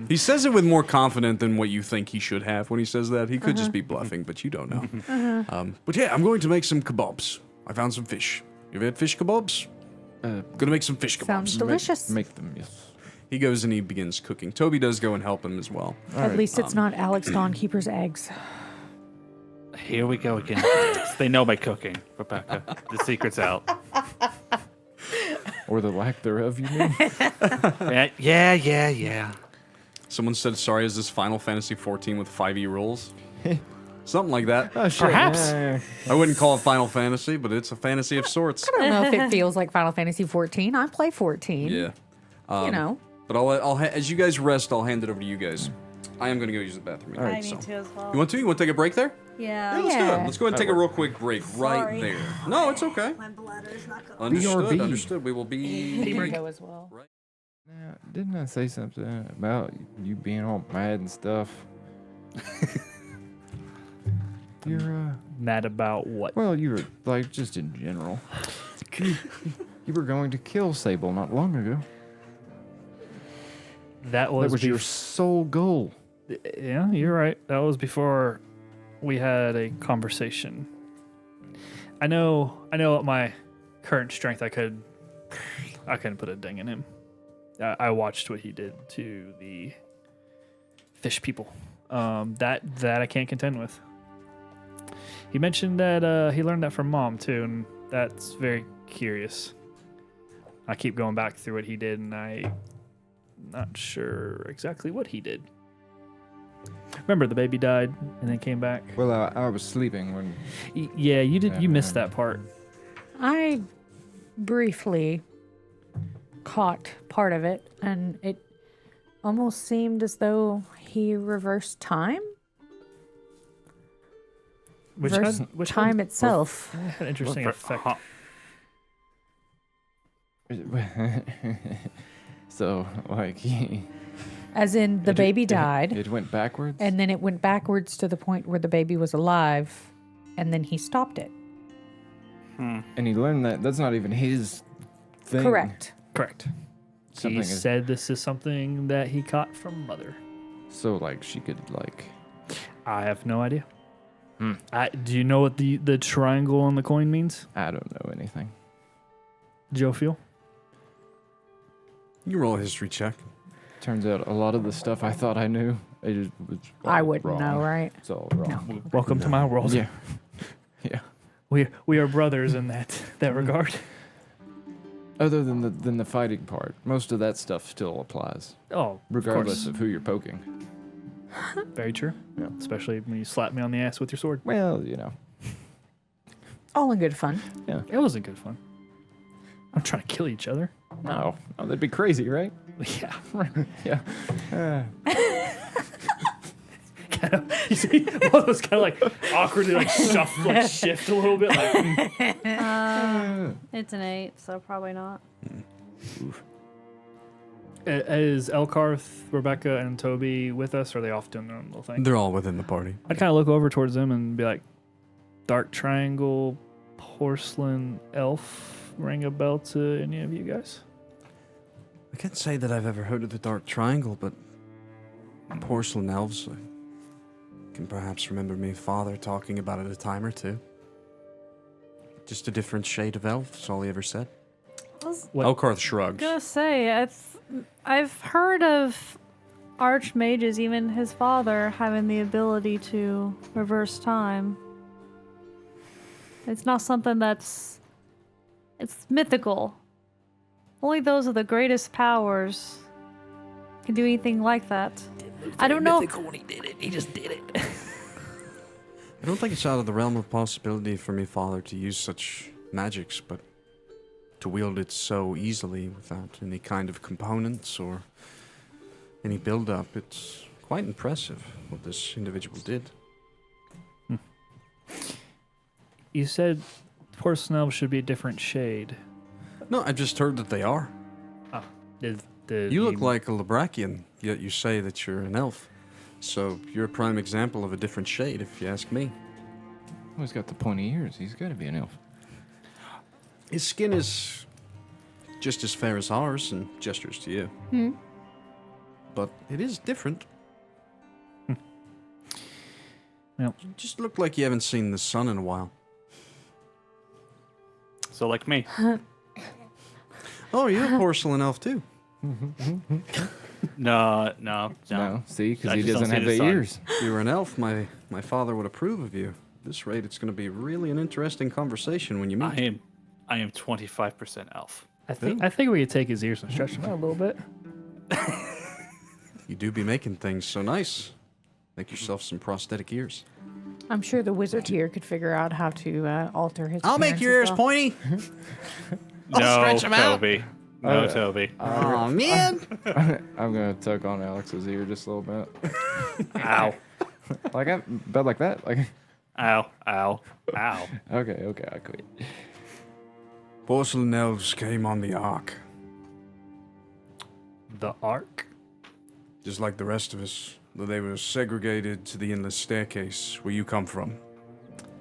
He says it with more confidence than what you think he should have when he says that. He could just be bluffing, but you don't know. But yeah, I'm going to make some kebabs. I found some fish. You ever had fish kebabs? Gonna make some fish kebabs. Sounds delicious. Make them, yes. He goes and he begins cooking. Toby does go and help him as well. At least it's not Alex Dawnkeeper's eggs. Here we go again. They know my cooking, Rebecca. The secret's out. Or the lack thereof, you mean? Yeah. Someone said, "Sorry, is this Final Fantasy 14 with 5e rules?" Something like that. Oh, shit. Perhaps. Yeah. I wouldn't call it Final Fantasy, but it's a fantasy of sorts. I don't know if it feels like Final Fantasy 14. I play 14. Yeah. You know. But as you guys rest, I'll hand it over to you guys. I am gonna go use the bathroom. All right. I need to as well. You want to? You want to take a break there? Yeah. Let's do Yeah. it. Let's go ahead and take a real quick break right Sorry. there. No, it's okay. My bladder's not going. Understood. BRB. Understood. We will be. You can go as well. Now, didn't I say something about you being all mad and stuff? You're, Mad about what? well, you were, like, just in general. You were going to kill Sable not long ago. That was, That was your sole goal. Yeah, you're right. That was before we had a conversation. I know at my current strength I couldn't put a ding in him. I watched what he did to the fish people. That I can't contend with. He mentioned that he learned that from Mom too, and that's very curious. I keep going back through what he did, and I'm not sure exactly what he did. Remember, the baby died and then came back. Well, I was sleeping when. Yeah, you did. You missed that part. I briefly caught part of it, and it almost seemed as though he reversed time. Which Reversed time itself. had an interesting effect. So, like, As in, the baby died, It went backwards. and then it went backwards to the point where the baby was alive, and then he stopped it. And he learned that that's not even his thing. Correct. Correct. Something He is- said this is something that he caught from Mother. So, like, she could, like. I have no idea. Do you know what the triangle on the coin means, I don't know anything. Jophiel? You roll a history check. Turns out a lot of the stuff I thought I knew, it just was I all wouldn't wrong. know, right? It's all wrong. Welcome to my world. Yeah. Yeah. We are brothers in that regard. Other than the fighting part, most of that stuff still applies, Oh, regardless of of who you're poking. course. Very true. Yeah. Especially when you slap me on the ass with your sword. Well, you know. All in good fun. It wasn't good fun. I'm trying to kill each other. No, that'd be crazy, right? Yeah. Yeah. You see, both of us kind of like awkwardly like shuffle, like shift a little bit. Like, It's an 8, so probably not. Is Elkarth, Rebecca, and Toby with us? Or are they off doing their own little thing? They're all within the party. I'd kind of look over towards them and be like, Dark Triangle, Porcelain Elf, ring a bell to any of you guys? I can't say that I've ever heard of the Dark Triangle, but porcelain elves, I can perhaps remember me father talking about it a time or two. Just a different shade of elf, that's all he ever said. What? Elkarth shrugs. Gonna say, I've heard of archmages, even his father, having the ability to reverse time. It's not something it's mythical. Only those with the greatest powers can do anything like that. I don't know. When he did it, he just did it. I don't think it's out of the realm of possibility for me father to use such magics, but to wield it so easily without any kind of components or any build-up, it's quite impressive what this individual did. You said porcelain elves should be a different shade. No, I just heard that they are. Did You look he- like a Labrachian, yet you say that you're an elf. So you're a prime example of a different shade, if you ask me. Oh, he's got the pointy ears. He's got to be an elf. His skin is just as fair as ours and gestures to you. But it is different. Yep. You just look like you haven't seen the sun in a while. So like me. Oh, you're a porcelain elf too. No. No, see, because I he just don't doesn't see have the the sun. ears. If you were an elf, my father would approve of you. At this rate, it's going to be really an interesting conversation when you meet. I am 25% elf. I think we could take his ears and stretch them out a little bit. You do be making things so nice. Make yourself some prosthetic ears. I'm sure the wizard here could figure out how to alter his. I'll make your ears appearance as well. pointy. No, stretch 'em out. Toby. No, Toby. Oh man! I'm going to tug on Alex's ear just a little bit. Ow. Like that? Bed like that? Like. Ow. Ow. Ow. Okay, I quit. Porcelain elves came on the ark, The arc? just like the rest of us. Though they were segregated to the endless staircase where you come from.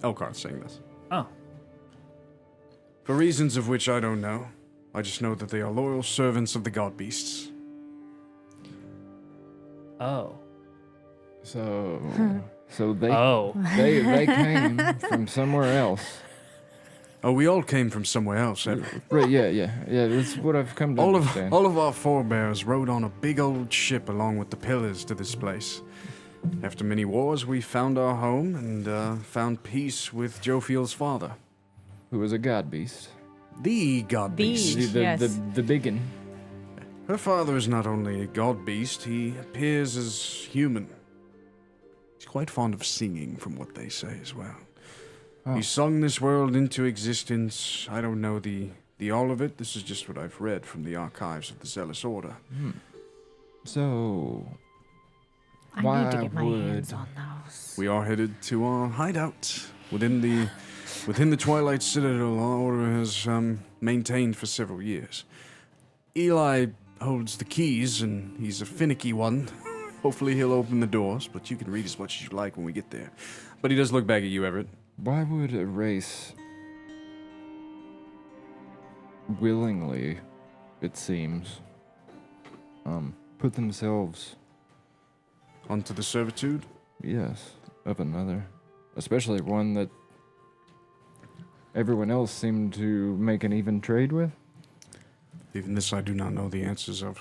Elkarth's saying this. Oh. For reasons of which I don't know. I just know that they are loyal servants of the god beasts. Oh. So they Oh. they came from somewhere else. Oh, we all came from somewhere else, Everett. Right? Yeah. That's what I've come to All understand. of our forebears rode on a big old ship along with the pillars to this place. After many wars, we found our home and found peace with Jophiel's father. Who was a god beast? The god The- beast. The, Yes. the biggin. Her father is not only a god beast, he appears as human. He's quite fond of singing, from what they say as well. Oh. He sung this world into existence. I don't know the all of it. This is just what I've read from the archives of the Zealous Order. So, I Why need to get my hands would- on those. We are headed to our hideout within the Twilight Citadel. Our order has maintained for several years. Eli holds the keys, and he's a finicky one. Hopefully he'll open the doors, but you can read as much as you like when we get there. But he does look back at you, Everett. why would a race willingly, it seems, put themselves, Onto the servitude? yes, of another, especially one that everyone else seemed to make an even trade with? Even this I do not know the answers of.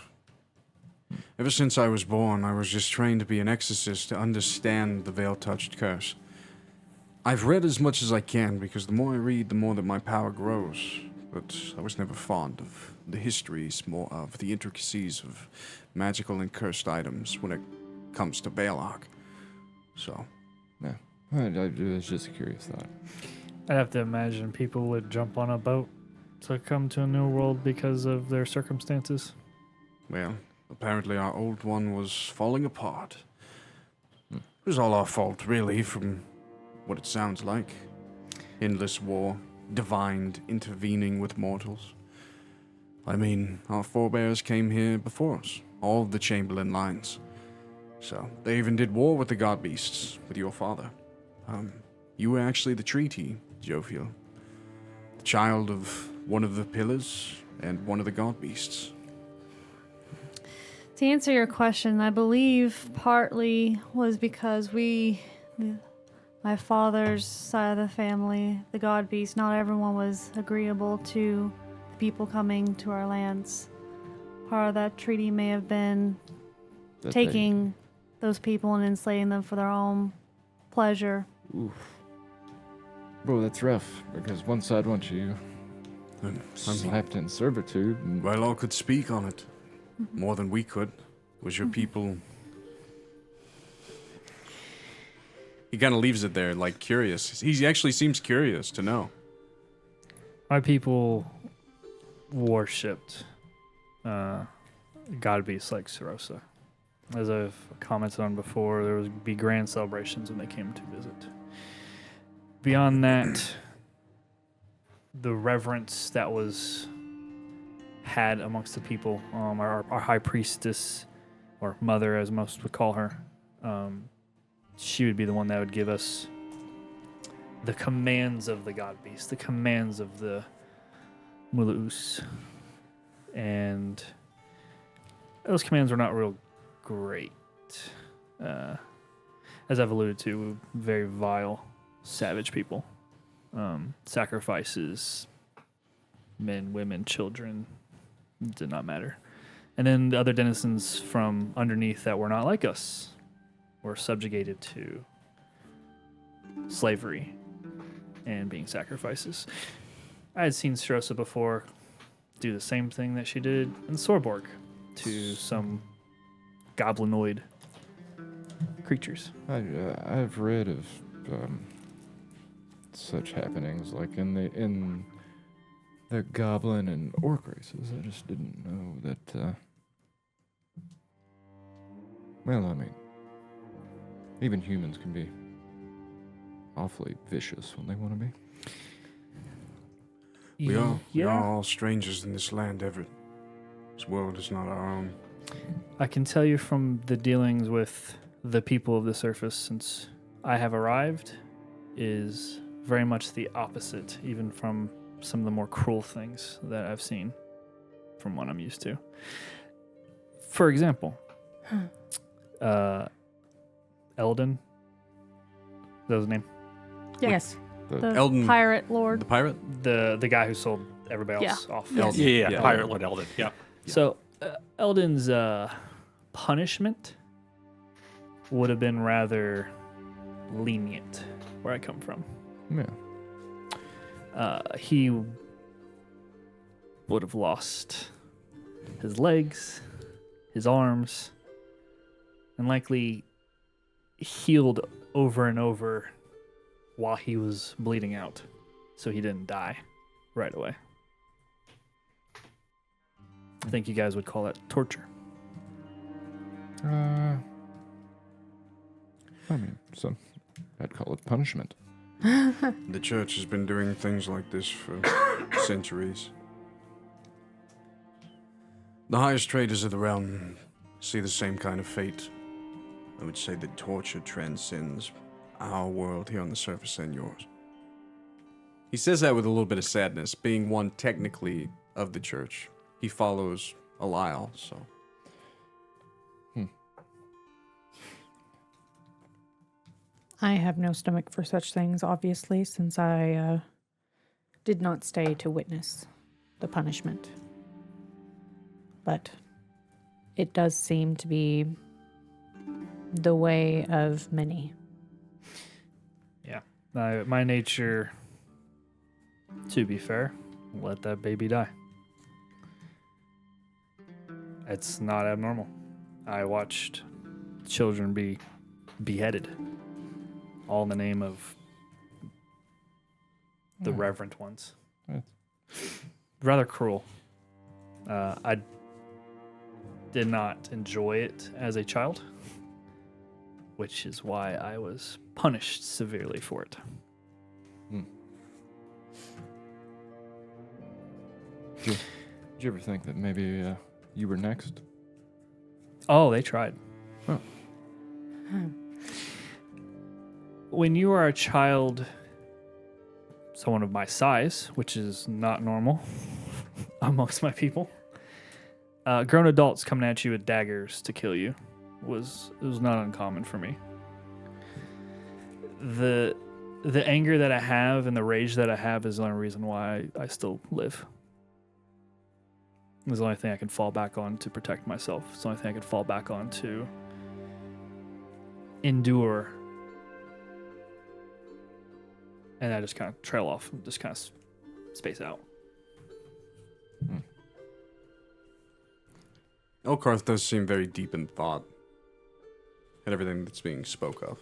Ever since I was born, I was just trained to be an exorcist to understand the veil-touched curse. I've read as much as I can, because the more I read, the more that my power grows. But I was never fond of the histories, more of the intricacies of magical and cursed items when it comes to Balok. So, Yeah, it was just a curious thought. I'd have to imagine people would jump on a boat to come to a new world because of their circumstances. well, apparently our old one was falling apart. It was all our fault, really, from what it sounds like. Endless war, divine intervening with mortals. I mean, our forebears came here before us, all of the Chamberlain lines. So, they even did war with the god beasts, with your father. You were actually the treaty, Jophiel. The child of one of the pillars and one of the god beasts. To answer your question, I believe partly was because my father's side of the family, the god beast, not everyone was agreeable to the people coming to our lands. Part of that treaty may have been That taking those people and enslaving them for their own pleasure. Oof. Bro, that's rough, because one side wants you I mean, slapped in servitude. And Rylal could speak on it more than we could. Was your people... He kind of leaves it there, like, curious. He actually seems curious to know. My people worshipped god beasts like Xyrra. As I've commented on before, there would be grand celebrations when they came to visit. Beyond that, the reverence that was had amongst the people, our high priestess, or mother as most would call her, she would be the one that would give us the commands of the god beast, the commands of the Lootius. And those commands were not real great. As I've alluded to, very vile, savage people. Sacrifices, men, women, children, did not matter. And then the other denizens from underneath that were not like us were subjugated to slavery and being sacrifices. I had seen Xyrra before do the same thing that she did in Sorborg to some goblinoid creatures. I've read of such happenings, like in the goblin and orc races. I just didn't know that. Well, I mean, even humans can be awfully vicious when they want to be. We are all strangers in this land, Everett. This world is not our own. I can tell you from the dealings with the people of the surface since I have arrived is very much the opposite, even from some of the more cruel things that I've seen from what I'm used to. For example, Eldon, is that his name? Yes. The Eldon- pirate lord. The pirate? The guy who sold everybody else off. Yes. Yeah, Pirate Lord Eldon. Yeah. So Eldon's punishment would have been rather lenient where I come from. Yeah. He would have lost his legs, his arms, and likely healed over and over while he was bleeding out, so he didn't die right away. I think you guys would call that torture. I mean, so I'd call it punishment. The church has been doing things like this for centuries. The highest traders of the realm see the same kind of fate. I would say that torture transcends our world here on the surface and yours. He says that with a little bit of sadness, being one technically of the church. He follows Rylal, so... I have no stomach for such things, obviously, since I did not stay to witness the punishment. But it does seem to be the way of many. Yeah. My nature, to be fair, let that baby die. It's not abnormal. I watched children be beheaded, all in the name of the reverent ones. Rather cruel. I did not enjoy it as a child, which is why I was punished severely for it. Did you ever think that maybe you were next? Oh, they tried. Oh. When you are a child, someone of my size, which is not normal amongst my people, grown adults coming at you with daggers to kill you was not uncommon for me. The anger that I have and the rage that I have is the only reason why I still live. It's the only thing I can fall back on to protect myself. It's the only thing I can fall back on to endure. And I just kind of trail off and just kind of space out. Elkarth does seem very deep in thought at everything that's being spoke of.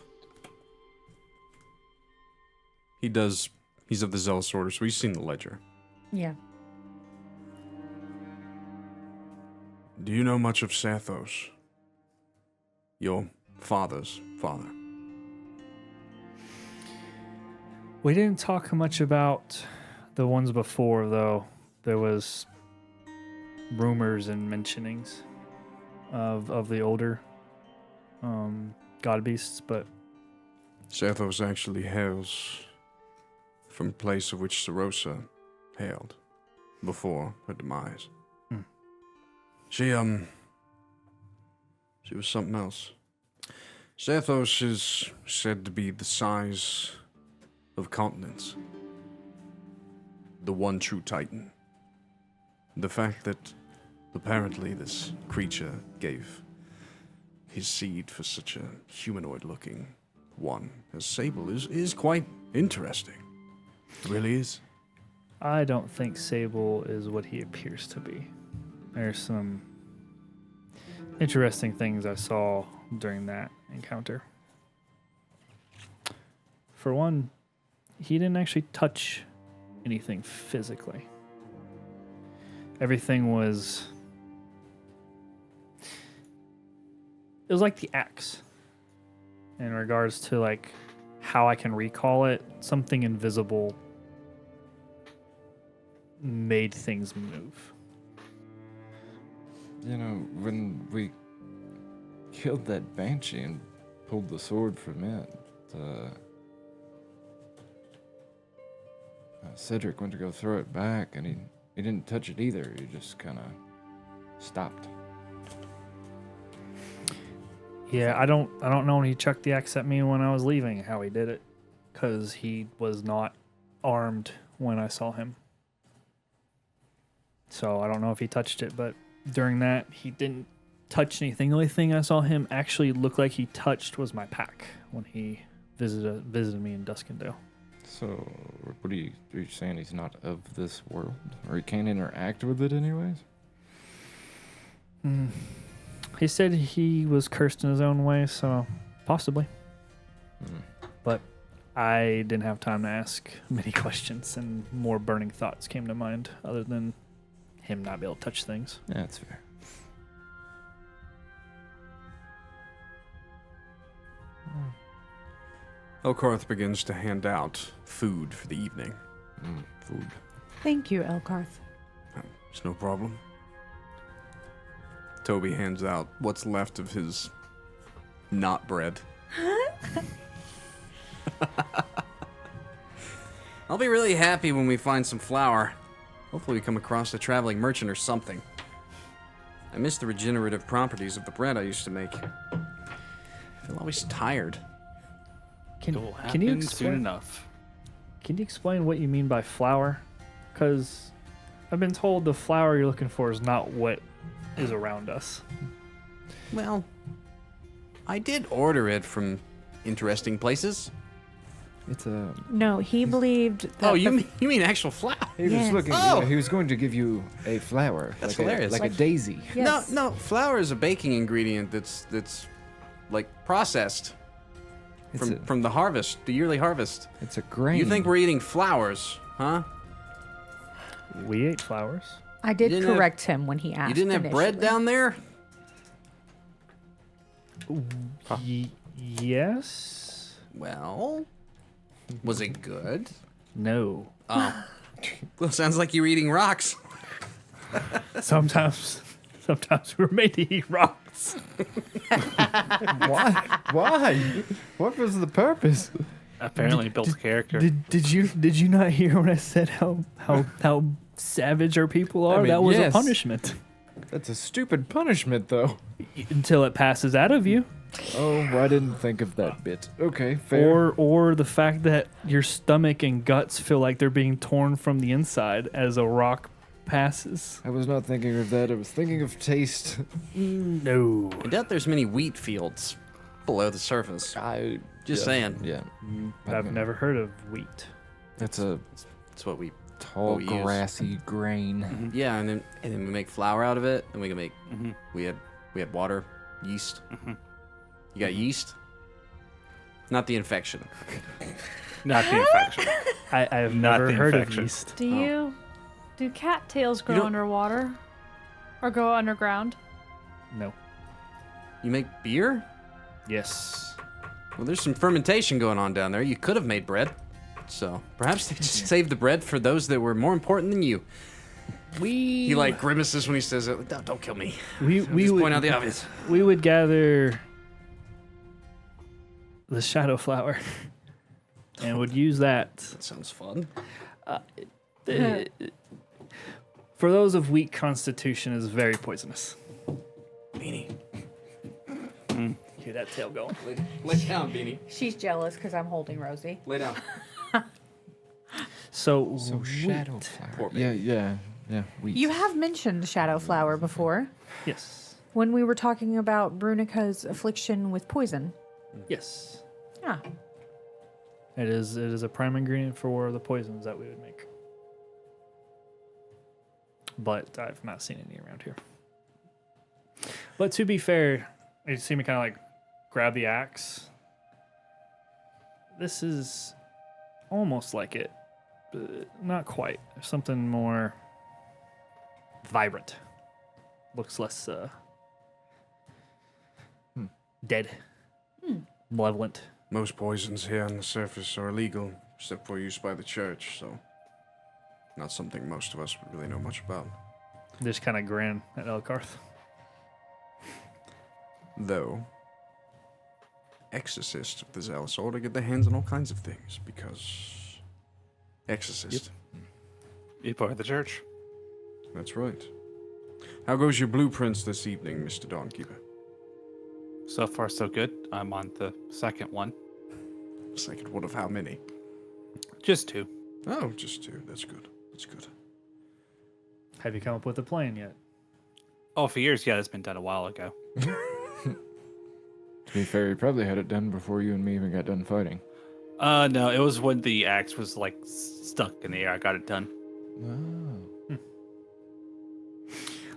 He's of the Zealous Order, so he's seen the ledger. Yeah. Do you know much of Sathos? Your father's father. We didn't talk much about the ones before, though. There was rumors and mentionings of the older god beasts, but Sathos actually hails from a place of which Sarosa hailed before her demise. She was something else. Sathos is said to be the size of continents. The one true titan. The fact that apparently this creature gave his seed for such a humanoid-looking one as Sable is quite interesting. It really is. I don't think Sable is what he appears to be. There's some interesting things I saw during that encounter. For one, he didn't actually touch anything physically. Everything was... It was like the axe. In regards to like how I can recall it, something invisible made things move. You know, when we killed that banshee and pulled the sword from it, Cedric went to go throw it back, and he didn't touch it either. He just kind of stopped. Yeah, I don't know when he chucked the axe at me when I was leaving how he did it, because he was not armed when I saw him. So I don't know if he touched it, but during that, he didn't touch anything. The only thing I saw him actually look like he touched was my pack when he visited me in Duskendale. So, what are you saying? He's not of this world? Or he can't interact with it anyways? He said he was cursed in his own way, so possibly. But I didn't have time to ask many questions, and more burning thoughts came to mind other than him not be able to touch things. Yeah, that's fair. Elkarth begins to hand out food for the evening. Food. Thank you, Elkarth. It's no problem. Toby hands out what's left of his not bread. I'll be really happy when we find some flour. Hopefully we come across a traveling merchant or something. I miss the regenerative properties of the bread I used to make. I feel always tired. It will Can you happen soon explain? enough. Can you explain what you mean by flour? Because I've been told the flour you're looking for is not what is around us. Well, I did order it from interesting places. It's a... No, he believed that Oh, you mean actual flour? He was Yes. looking... Oh! He was going to give you a flower. That's like hilarious. Like a daisy. Yes. No, flour is a baking ingredient that's like processed It's from the harvest, the yearly harvest. It's a grain. You think we're eating flowers, huh? We ate flowers. I did didn't have- correct him when he asked. You didn't have bread initially. down there? Yes? Well, was it good? No. Oh. Well, sounds like you were eating rocks. Sometimes we were made to eat rocks. Why? Why? What was the purpose? Apparently built character. Did you not hear when I said how savage our people are? I mean, that was yes. a punishment. That's a stupid punishment, though. Until it passes out of you. Oh, I didn't think of that bit. Okay, fair. Or the fact that your stomach and guts feel like they're being torn from the inside as a rock passes. I was not thinking of that. I was thinking of taste. No. I doubt there's many wheat fields below the surface. Just saying. Yeah. I've never heard of wheat. That's a That's what we. tall, we use. grassy grain. Yeah, and then we make flour out of it, and we can make. Mhm. We had water, yeast. Mhm. You got yeast? Not the infection. Not the infection. I have Not never the heard of infection. yeast. Do cattails grow don't- underwater? Or go underground? No. You make beer? Yes. Well, there's some fermentation going on down there. You could have made bread. So perhaps they just saved the bread for those that were more important than you. He like grimaces when he says it. Like, don't kill me. We Just would point out the obvious. we would gather the shadow flower and would use that. That sounds fun. For those of weak constitution, is very poisonous. Beanie. Hear that tail going. Lay down, Beanie. She's jealous because I'm holding Rosie. Lay down. So shadow wheat. flower. Poor Yeah. Wheat. You have mentioned shadow flower before Yes. when we were talking about Brunica's affliction with poison. Yes. Yeah. It is a prime ingredient for the poisons that we would make. But I've not seen any around here. But to be fair, you see me kind of like grab the axe. This is almost like it, but not quite. There's something more vibrant. Looks less dead, malevolent. Most poisons here on the surface are illegal, except for use by the church, so not something most of us would really know much about. Just kind of grin at Elkarth. Though, exorcists of the Zealous Order get their hands on all kinds of things, because exorcist. You're part of the church. That's right. How goes your blueprints this evening, Mr. Dawnkeeper? So far, so good. I'm on the second one. Second one of how many? Just two. Oh, just two. That's good. That's good. Have you come up with a plan yet? Oh, for years, yeah, it's been done a while ago. To be fair, you probably had it done before you and me even got done fighting. No, it was when the axe was like stuck in the air. I got it done. Oh.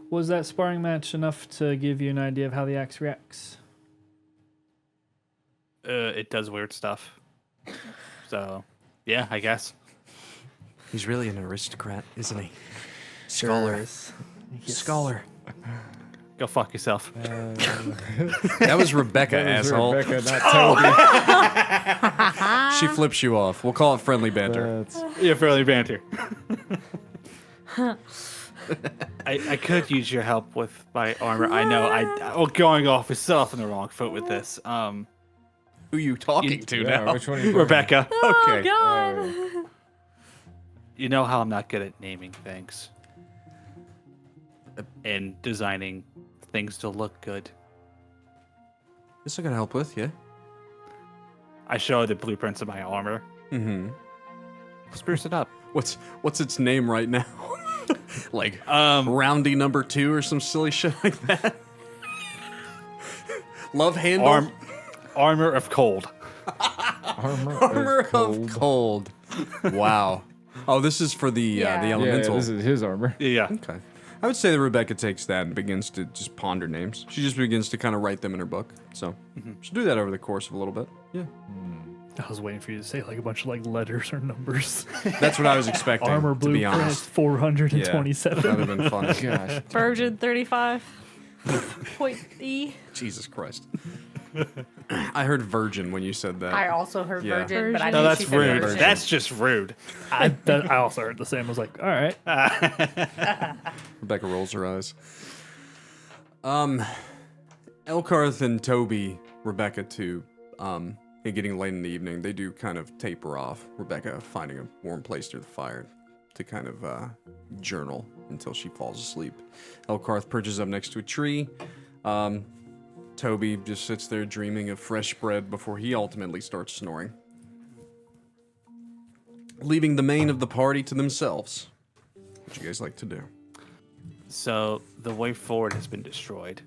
Was that sparring match enough to give you an idea of how the axe reacts? It does weird stuff. So, yeah, I guess. He's really an aristocrat, isn't he? Scholar. Scholar. Go fuck yourself. That was Rebecca, asshole. Rebecca, not Toby. She flips you off. We'll call it friendly banter. Yeah, fairly banter. I could use your help with my armor. I know. Going off is so off on the wrong foot with this. Who you talking to Yeah, now? which one are you Rebecca. Okay. God. You know how I'm not good at naming things and designing things to look good. This I can help with, yeah. I show the blueprints of my armor. Mm-hmm. Spruce it up. What's its name right now? Like Roundy number 2 or some silly shit like that. Love handle. Armor of cold. Armor of cold. Wow. Oh, this is for the Yeah. Yeah, elemental. this is his armor. Yeah. Okay. I would say that Rebecca takes that and begins to just ponder names. She just begins to kind of write them in her book. So she'll do that over the course of a little bit. Yeah. I was waiting for you to say like a bunch of like letters or numbers. That's what I was expecting, Armor to be blueprint honest. 427. That would have been funny. Gosh. Virgin 35. Point E. Jesus Christ. I heard virgin when you said that. I also heard Yeah. virgin, but I No, knew that's she said rude. virgin. That's just rude. I also heard the same. I was like, all right. Rebecca rolls her eyes. Elkarth and Toby, Rebecca too, it getting late in the evening, they do kind of taper off. Rebecca finding a warm place near the fire to kind of journal until she falls asleep. Elkarth perches up next to a tree. Toby just sits there dreaming of fresh bread before he ultimately starts snoring. Leaving the main of the party to themselves. What you guys like to do? So the way forward has been destroyed.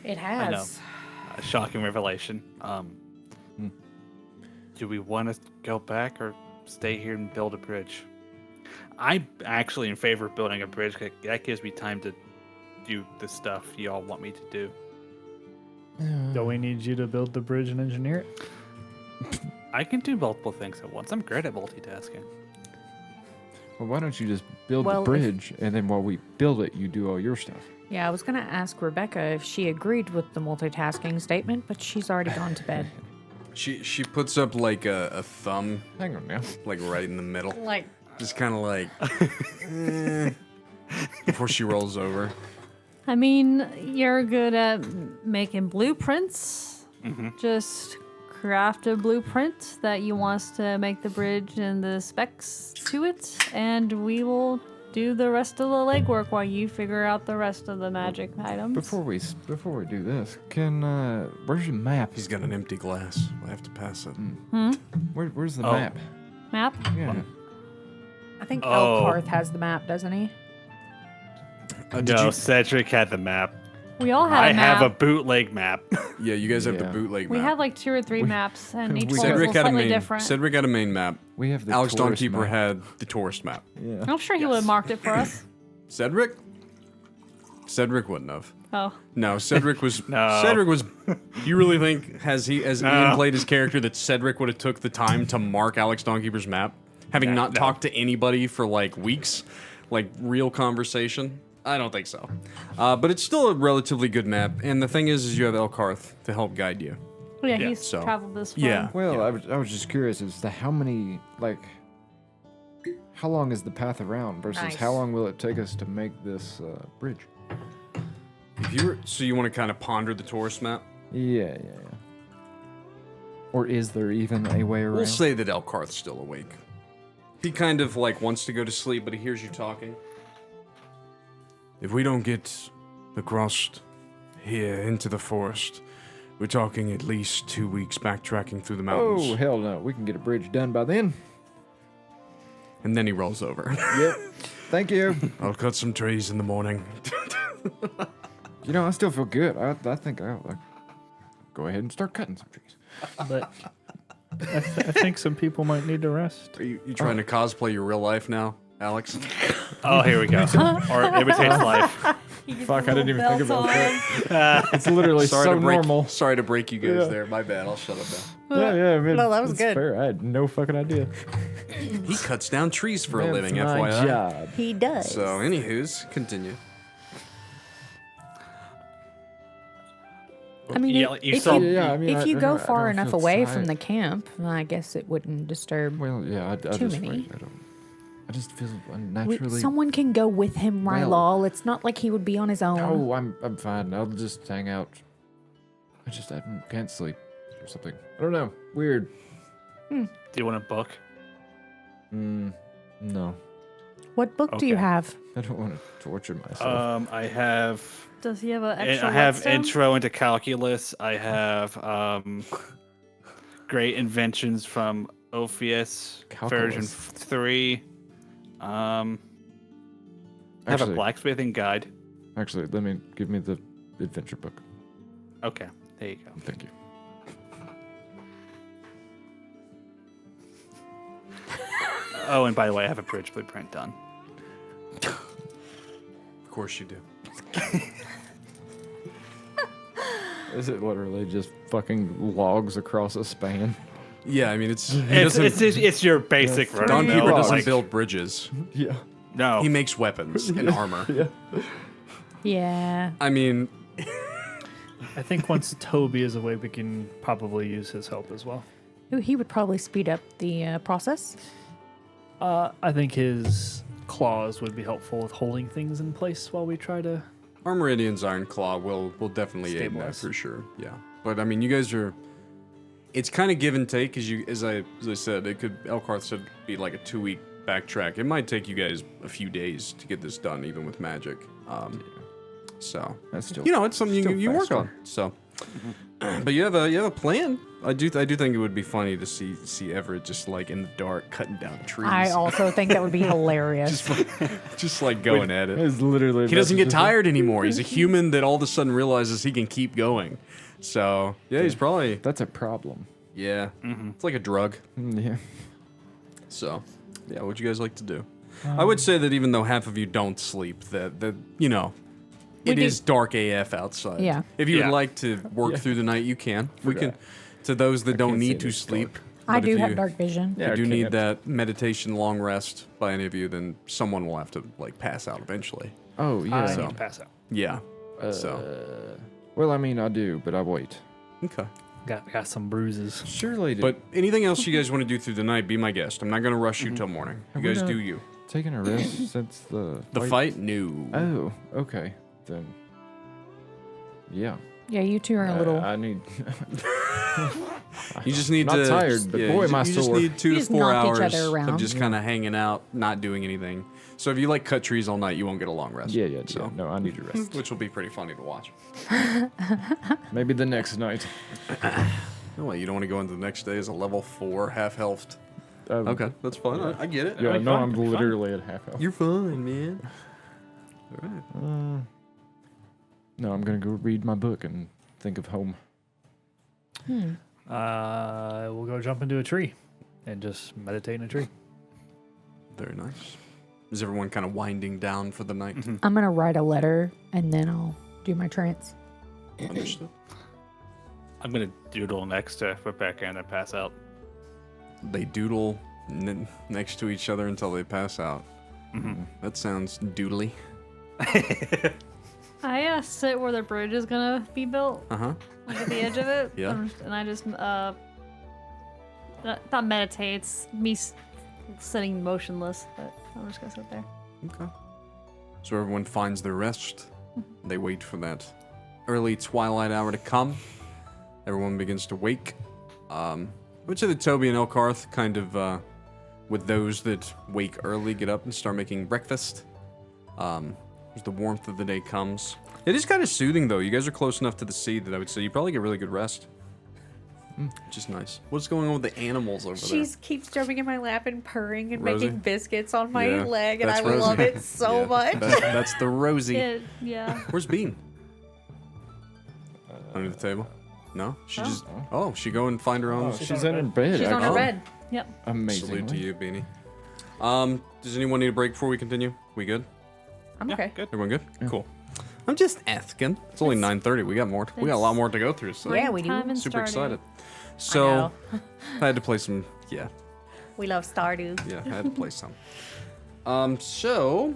It I know. has. A shocking revelation. Do we want to go back or stay here and build a bridge? I'm actually in favor of building a bridge. That gives me time to do the stuff y'all want me to do. Do we need you to build the bridge and engineer it? I can do multiple things at once. I'm great at multitasking. Well, why don't you just build Well, the if- bridge, and then while we build it, you do all your stuff. Yeah, I was going to ask Rebecca if she agreed with the multitasking statement, but she's already gone to bed. She puts up like a thumb, Hang on now. like right in the middle. Like, Just kind of like before she rolls over. I mean, you're good at making blueprints. Just craft a blueprint that you want us to make the bridge and the specs to it, and we will do the rest of the legwork while you figure out the rest of the magic items. Before we do this, can where's your map? He's got an empty glass. I have to pass it. Where's the Oh. map? Map? Yeah. I think Oh. Elkarth has the map, doesn't he? No, Cedric had the map. We all have I a map. have a bootleg map. Yeah, you guys have the Yeah. bootleg we map. have like 2 or 3 maps, and each we- one's Cedric had a slightly main. different. Cedric had a main map. We have the Alex tourist Dawnkeeper map. had the tourist map. Yeah. I'm sure he would have marked it for us. Cedric? Cedric wouldn't have. Oh. No, Cedric was. No. Cedric was. You really think as No. Ian played his character that Cedric would have took the time to mark Alex Dawnkeeper's map, having not No. talked to anybody for like weeks, like real conversation? I don't think so. But it's still a relatively good map, and the thing is you have Elkarth to help guide you. Yeah, Yeah, he's so- traveled this far. Yeah. Well, I was just curious as to how many, like, how long is the path around versus Nice. how long will it take us to make this bridge? If you were, so you want to kind of ponder the tourist map? Yeah. Or is there even a way around? We'll say that Elkarth's still awake. He kind of like wants to go to sleep, but he hears you talking. If we don't get across here into the forest, we're talking at least 2 weeks backtracking through the mountains. Oh, hell no. We can get a bridge done by then. And then he rolls over. Yep. Thank you. I'll cut some trees in the morning. You know, I still feel good. I think I'll go go ahead and start cutting some trees. But I think some people might need to rest. Are you trying to cosplay your real life now, Alex? Oh, here we go. Or imitates life. Fuck, I didn't even think about that. It's literally so normal. Sorry to break you guys there. My bad. I'll shut up now. Yeah, I mean, No, that was that's good. fair. I had no fucking idea. He cuts down trees for a That's living, my FYI. job. He does. So, anywho's, continue. I mean, Yeah, if, you if saw- you, Yeah, I mean, if I- you I go don't- I far don't enough feel away tired. from the camp, I guess it wouldn't disturb Well, yeah, I too just many. wait. I just feel unnaturally. Someone can go with him, Well- Rylal. It's not like he would be on his own. No, I'm fine. I'll just hang out. I can't sleep or something. I don't know. Weird. Do you want a book? No. What book do you Okay. have? I don't want to torture myself. I have. Does he have an extra I have whetstone? intro into calculus. I have great inventions from Ophius version Calculus. 3. I have a Actually- blacksmithing guide. Actually, give me the adventure book. Okay, there you go. Thank you. Oh, and by the way, I have a bridge blueprint done. Of course you do. Is it literally just fucking logs across a span? Yeah, I mean, it's... It's your basic Yes. run. Don Three Peter logs. doesn't build bridges. Yeah. No. He makes weapons and armor. Yeah. Yeah. I mean, I think once Toby is away, we can probably use his help as well. Ooh, he would probably speed up the process. I think his claws would be helpful with holding things in place while we try to. Armoridian's Iron Claw will definitely aid in that Stabilize. for sure. Yeah, but I mean, you guys are. It's kind of give and take, as I said, it could. Elkarth said it'd be like a 2-week backtrack. It might take you guys a few days to get this done, even with magic. So That's still. it's something you still work faster. on. So, but you have a plan. I do think it would be funny to see Everett just like in the dark cutting down trees. I also think that would be hilarious. just like going at it. It's literally. He doesn't get tired anymore. He's a human that all of a sudden realizes he can keep going. So yeah, he's probably That's a problem. yeah. It's like a drug. Yeah. So yeah, what'd you guys like to do? I would say that even though half of you don't sleep, that it do- is dark AF outside. Yeah. If you Yeah. would like to work through the night, you can. We can. Forgot. To those that don't can't see need in to this sleep, dark. I but do if have you- dark vision. Yeah, you I do need can't. that meditation long rest by any of you, then someone will have to like pass out eventually. Oh yeah. I So- need to pass out. Yeah. So Well, I mean, I do, but I wait. okay. Got some bruises. Surely. But anything else you guys want to do through the night, be my guest. I'm not going to rush you till morning. You Have we guys not- do you. taking a rest since the The fight? No. Oh, okay then. Yeah. Yeah, you two are a little. I need. You just need Not to. tired, but boy, you, my you just sore. need 2 You to just 4 knock each hours other of around. just kind of hanging out, not doing anything. So if you like cut trees all night, you won't get a long rest. Yeah. So, No, I need to rest. which will be pretty funny to watch. Maybe the next night. Oh, well, you don't want to go into the next day as a level 4, half health. Um, Okay, that's fine. I get it. Yeah, It'll be no, fun, I'm it'll be fun. literally at half health. You're fine, man. All right. No, I'm gonna go read my book and think of home. We'll go jump into a tree and just meditate in a tree. Very nice. Is everyone kind of winding down for the night? I'm gonna write a letter and then I'll do my trance. Understood. I'm gonna doodle next to Rebecca and then pass out. They doodle next to each other until they pass out. That sounds doodly. I sit where the bridge is gonna be built, Uh-huh. like at the edge of it. Yeah. And I just not meditate. It's me sitting motionless, but I'm just gonna sit there. Okay. So everyone finds their rest. They wait for that early twilight hour to come. Everyone begins to wake. I would say that Toby and Elkarth kind of, with those that wake early, get up and start making breakfast. As the warmth of the day comes. It is kind of soothing, though. You guys are close enough to the sea that I would say you probably get really good rest. Which is nice. What's going on with the animals over She keeps jumping in my lap and purring and Rosie? making biscuits on my Yeah, leg, and I that's Rosie. love it so Yeah, much. That's the Rosie. Yeah. Where's Bean? Under the table. No, she just. Oh, she go and find her own. She's in her bed. She's on her actually. bed. Yep. Amazing. Salute to you, Beanie. Does anyone need a break before we continue? We good? I'm okay. Good. Everyone good? Cool. I'm just asking. It's only 9:30. We got more. We got a lot more to go through. So Yeah, we do. Time and super Stardew. excited. So I had to play some. Yeah, We love Stardew. yeah. I had to play some. So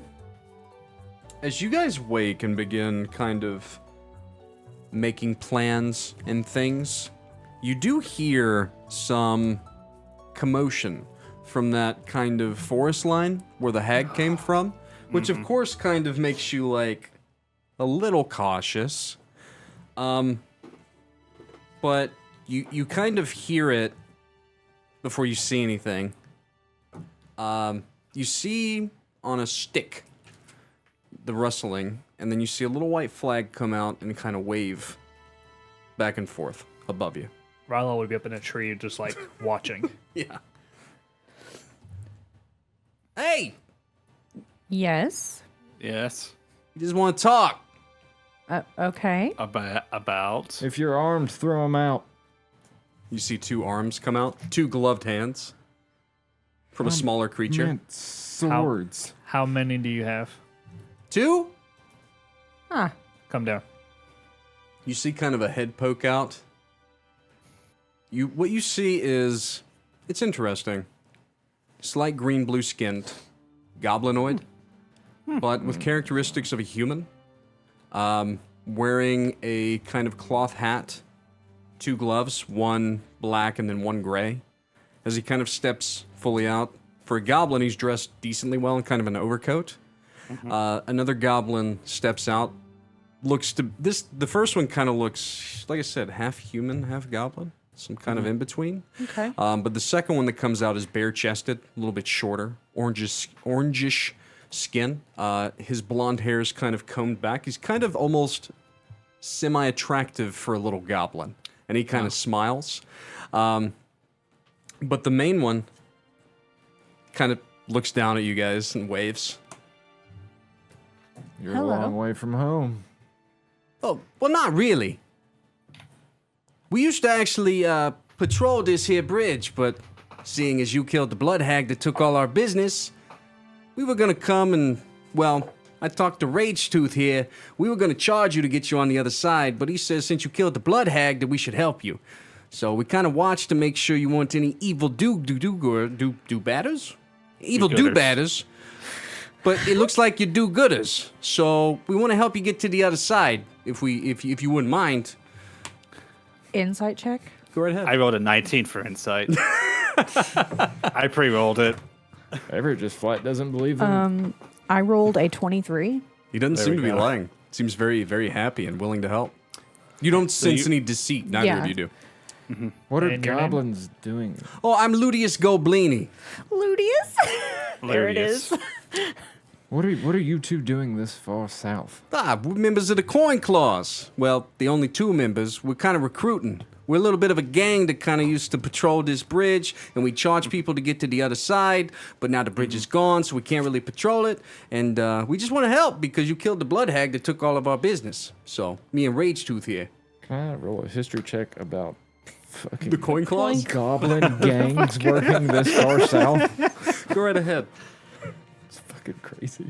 as you guys wake and begin kind of making plans and things, you do hear some commotion from that kind of forest line where the hag came from, which of course kind of makes you like a little cautious. But you kind of hear it before you see anything. You see on a stick the rustling, and then you see a little white flag come out and kind of wave back and forth above you. Rylal would be up in a tree just like watching. Yeah. Hey, Yes. Yes. you just want to talk. Okay. About. If you're armed, throw them out. You see two arms come out, two gloved hands from a smaller creature. Meant swords. How many do you have? Two? Huh. Come down. You see kind of a head poke out. What you see is, it's interesting. Slight green blue skinned, goblinoid, but with characteristics of a human. Wearing a kind of cloth hat, two gloves, one black and then one gray. As he kind of steps fully out. For a goblin, he's dressed decently well in kind of an overcoat. Another goblin steps out. The first one kind of looks, like I said, half human, half goblin. Some kind of in between. Okay. But the second one that comes out is bare-chested, a little bit shorter, orangish skin. His blonde hair is kind of combed back. He's kind of almost semi-attractive for a little goblin, and he kind of smiles. But the main one kind of looks down at you guys and waves. You're Hello. a long way from home. Oh, well, not really. We used to actually patrol this here bridge, but seeing as you killed the blood hag that took all our business, we were gonna come and, well, I talked to Rage Tooth here. We were gonna charge you to get you on the other side, but he says since you killed the blood hag that we should help you. So we kind of watched to make sure you weren't any evil do-badders? Evil Do-gooders. do-badders. But it looks like you do-gooders. So we want to help you get to the other side, if you wouldn't mind. Insight check. Go right ahead. I rolled a 19 for insight. I pre-rolled it. Everett just flat doesn't believe them. I rolled a 23. He doesn't There seem we to be go. lying. Seems very, very happy and willing to help. You don't sense you- any deceit. Neither Yeah. of you do. What are And your name? goblins doing? Oh, I'm Lootius Golblini. Lootius. There it Hilarious. is. What are you two doing this far south? We're members of the Coinclaws. Well, the only two members. We're kind of recruiting. We're a little bit of a gang that kind of used to patrol this bridge, and we charge people to get to the other side, but now the bridge is gone, so we can't really patrol it, and we just want to help because you killed the blood hag that took all of our business. So, me and Rage Tooth here. Can I roll a history check about fucking The Coinclaws? goblin gangs working this far south? Go right ahead. It's fucking crazy.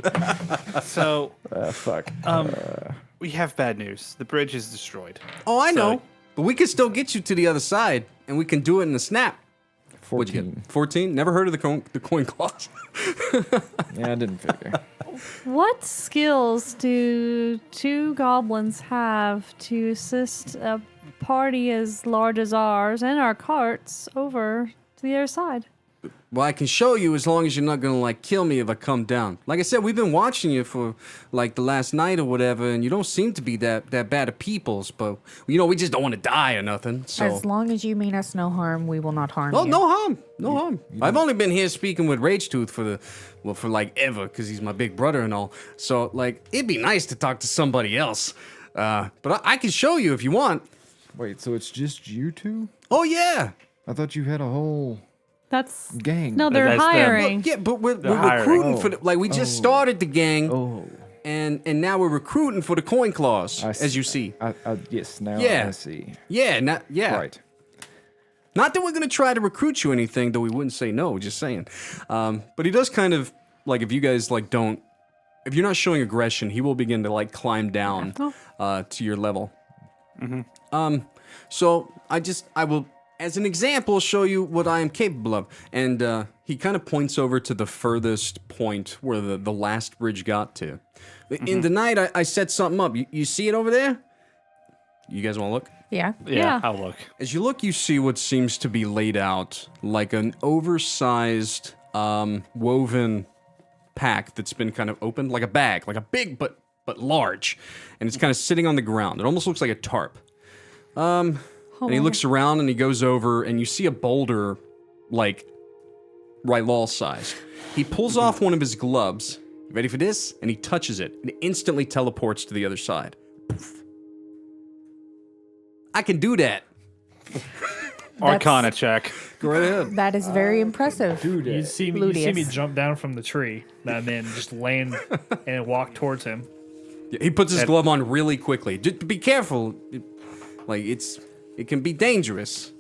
So, Fuck. we have bad news. The bridge is destroyed. Oh, I know. So- But we can still get you to the other side, and we can do it in a snap. What'd you 14. get? 14? Never heard of the Coinclaws. Yeah, I didn't figure. What skills do two goblins have to assist a party as large as ours and our carts over to the other side? Well, I can show you as long as you're not gonna like kill me if I come down. Like I said, we've been watching you for like the last night or whatever, and you don't seem to be that bad of peoples. But you know, we just don't want to die or nothing. So As long as you mean us no harm, we will not harm oh, you. no harm, no harm. I've only been here speaking with Rage Tooth for like ever, because he's my big brother and all. So like, it'd be nice to talk to somebody else. But I can show you if you want. Wait, so it's just you two? Oh yeah. I thought you had a whole That's gang. no, they're That's them. hiring. Yeah, but we're hiring. recruiting for the, like we just started the gang. Oh. and now we're recruiting for the Coinclaws, as you see. Yes, now Yeah. I see. Yeah, Right. Not that we're gonna try to recruit you or anything, though we wouldn't say no. Just saying. But he does kind of like if you guys like don't, if you're not showing aggression, he will begin to like climb down to your level. So I will, as an example, show you what I am capable of. And he kind of points over to the furthest point where the last bridge got to. In the night, I set something up. You see it over there? You guys want to look? Yeah. Yeah. I'll look. As you look, you see what seems to be laid out like an oversized woven pack that's been kind of opened, like a bag, like a big but large. And it's kind of sitting on the ground. It almost looks like a tarp. And he looks around and he goes over and you see a boulder like Rylal size. He pulls off one of his gloves. Ready for this? And he touches it and it instantly teleports to the other side. Poof. I can do that. Arcana check. Go right ahead. That is very impressive. You see me Lootius. jump down from the tree and then just land and walk towards him. He puts his glove on really quickly. Just be careful. It can be dangerous.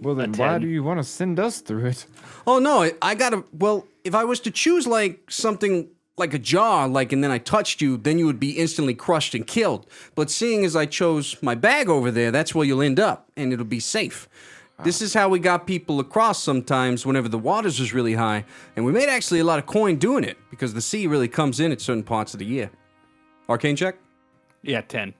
Well, then why do you want to send us through it? Oh no, I gotta. Well, if I was to choose like something like a jar, and then I touched you, then you would be instantly crushed and killed. But seeing as I chose my bag over there, that's where you'll end up, and it'll be safe. This is how we got people across sometimes whenever the waters was really high, and we made actually a lot of coin doing it because the sea really comes in at certain parts of the year. Arcane check? Yeah, 10.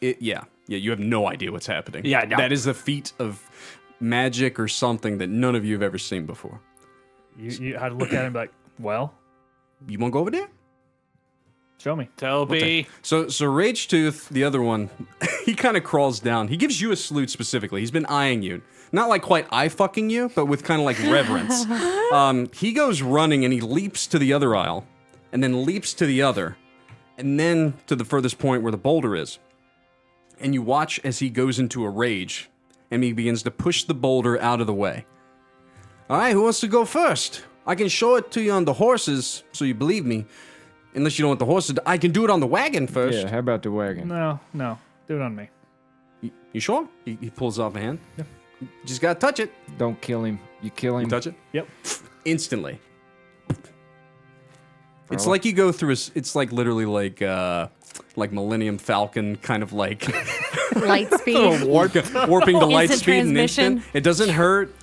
Yeah, you have no idea what's happening. Yeah, no. That is a feat of magic or something that none of you have ever seen before. You had to look at him and be like, well, You want to go over there? show me. Toby. So Rage Tooth, the other one, he kind of crawls down. He gives you a salute specifically. He's been eyeing you. Not like quite eye-fucking you, but with kind of like reverence. He goes running and he leaps to the other aisle, and then leaps to the other, and then to the furthest point where the boulder is. And you watch as he goes into a rage, and he begins to push the boulder out of the way. All right, who wants to go first? I can show it to you on the horses, so you believe me. Unless you don't want the horses, I can do it on the wagon first. Yeah, how about the wagon? No, do it on me. You sure? He pulls off a hand. Yeah. You just gotta touch it. Don't kill him. You kill him. You touch it? Yep. Instantly. It's like you go through it's like literally like Millennium Falcon kind of like Light speed. warping to light Instant speed in an transmission. instant. It doesn't hurt.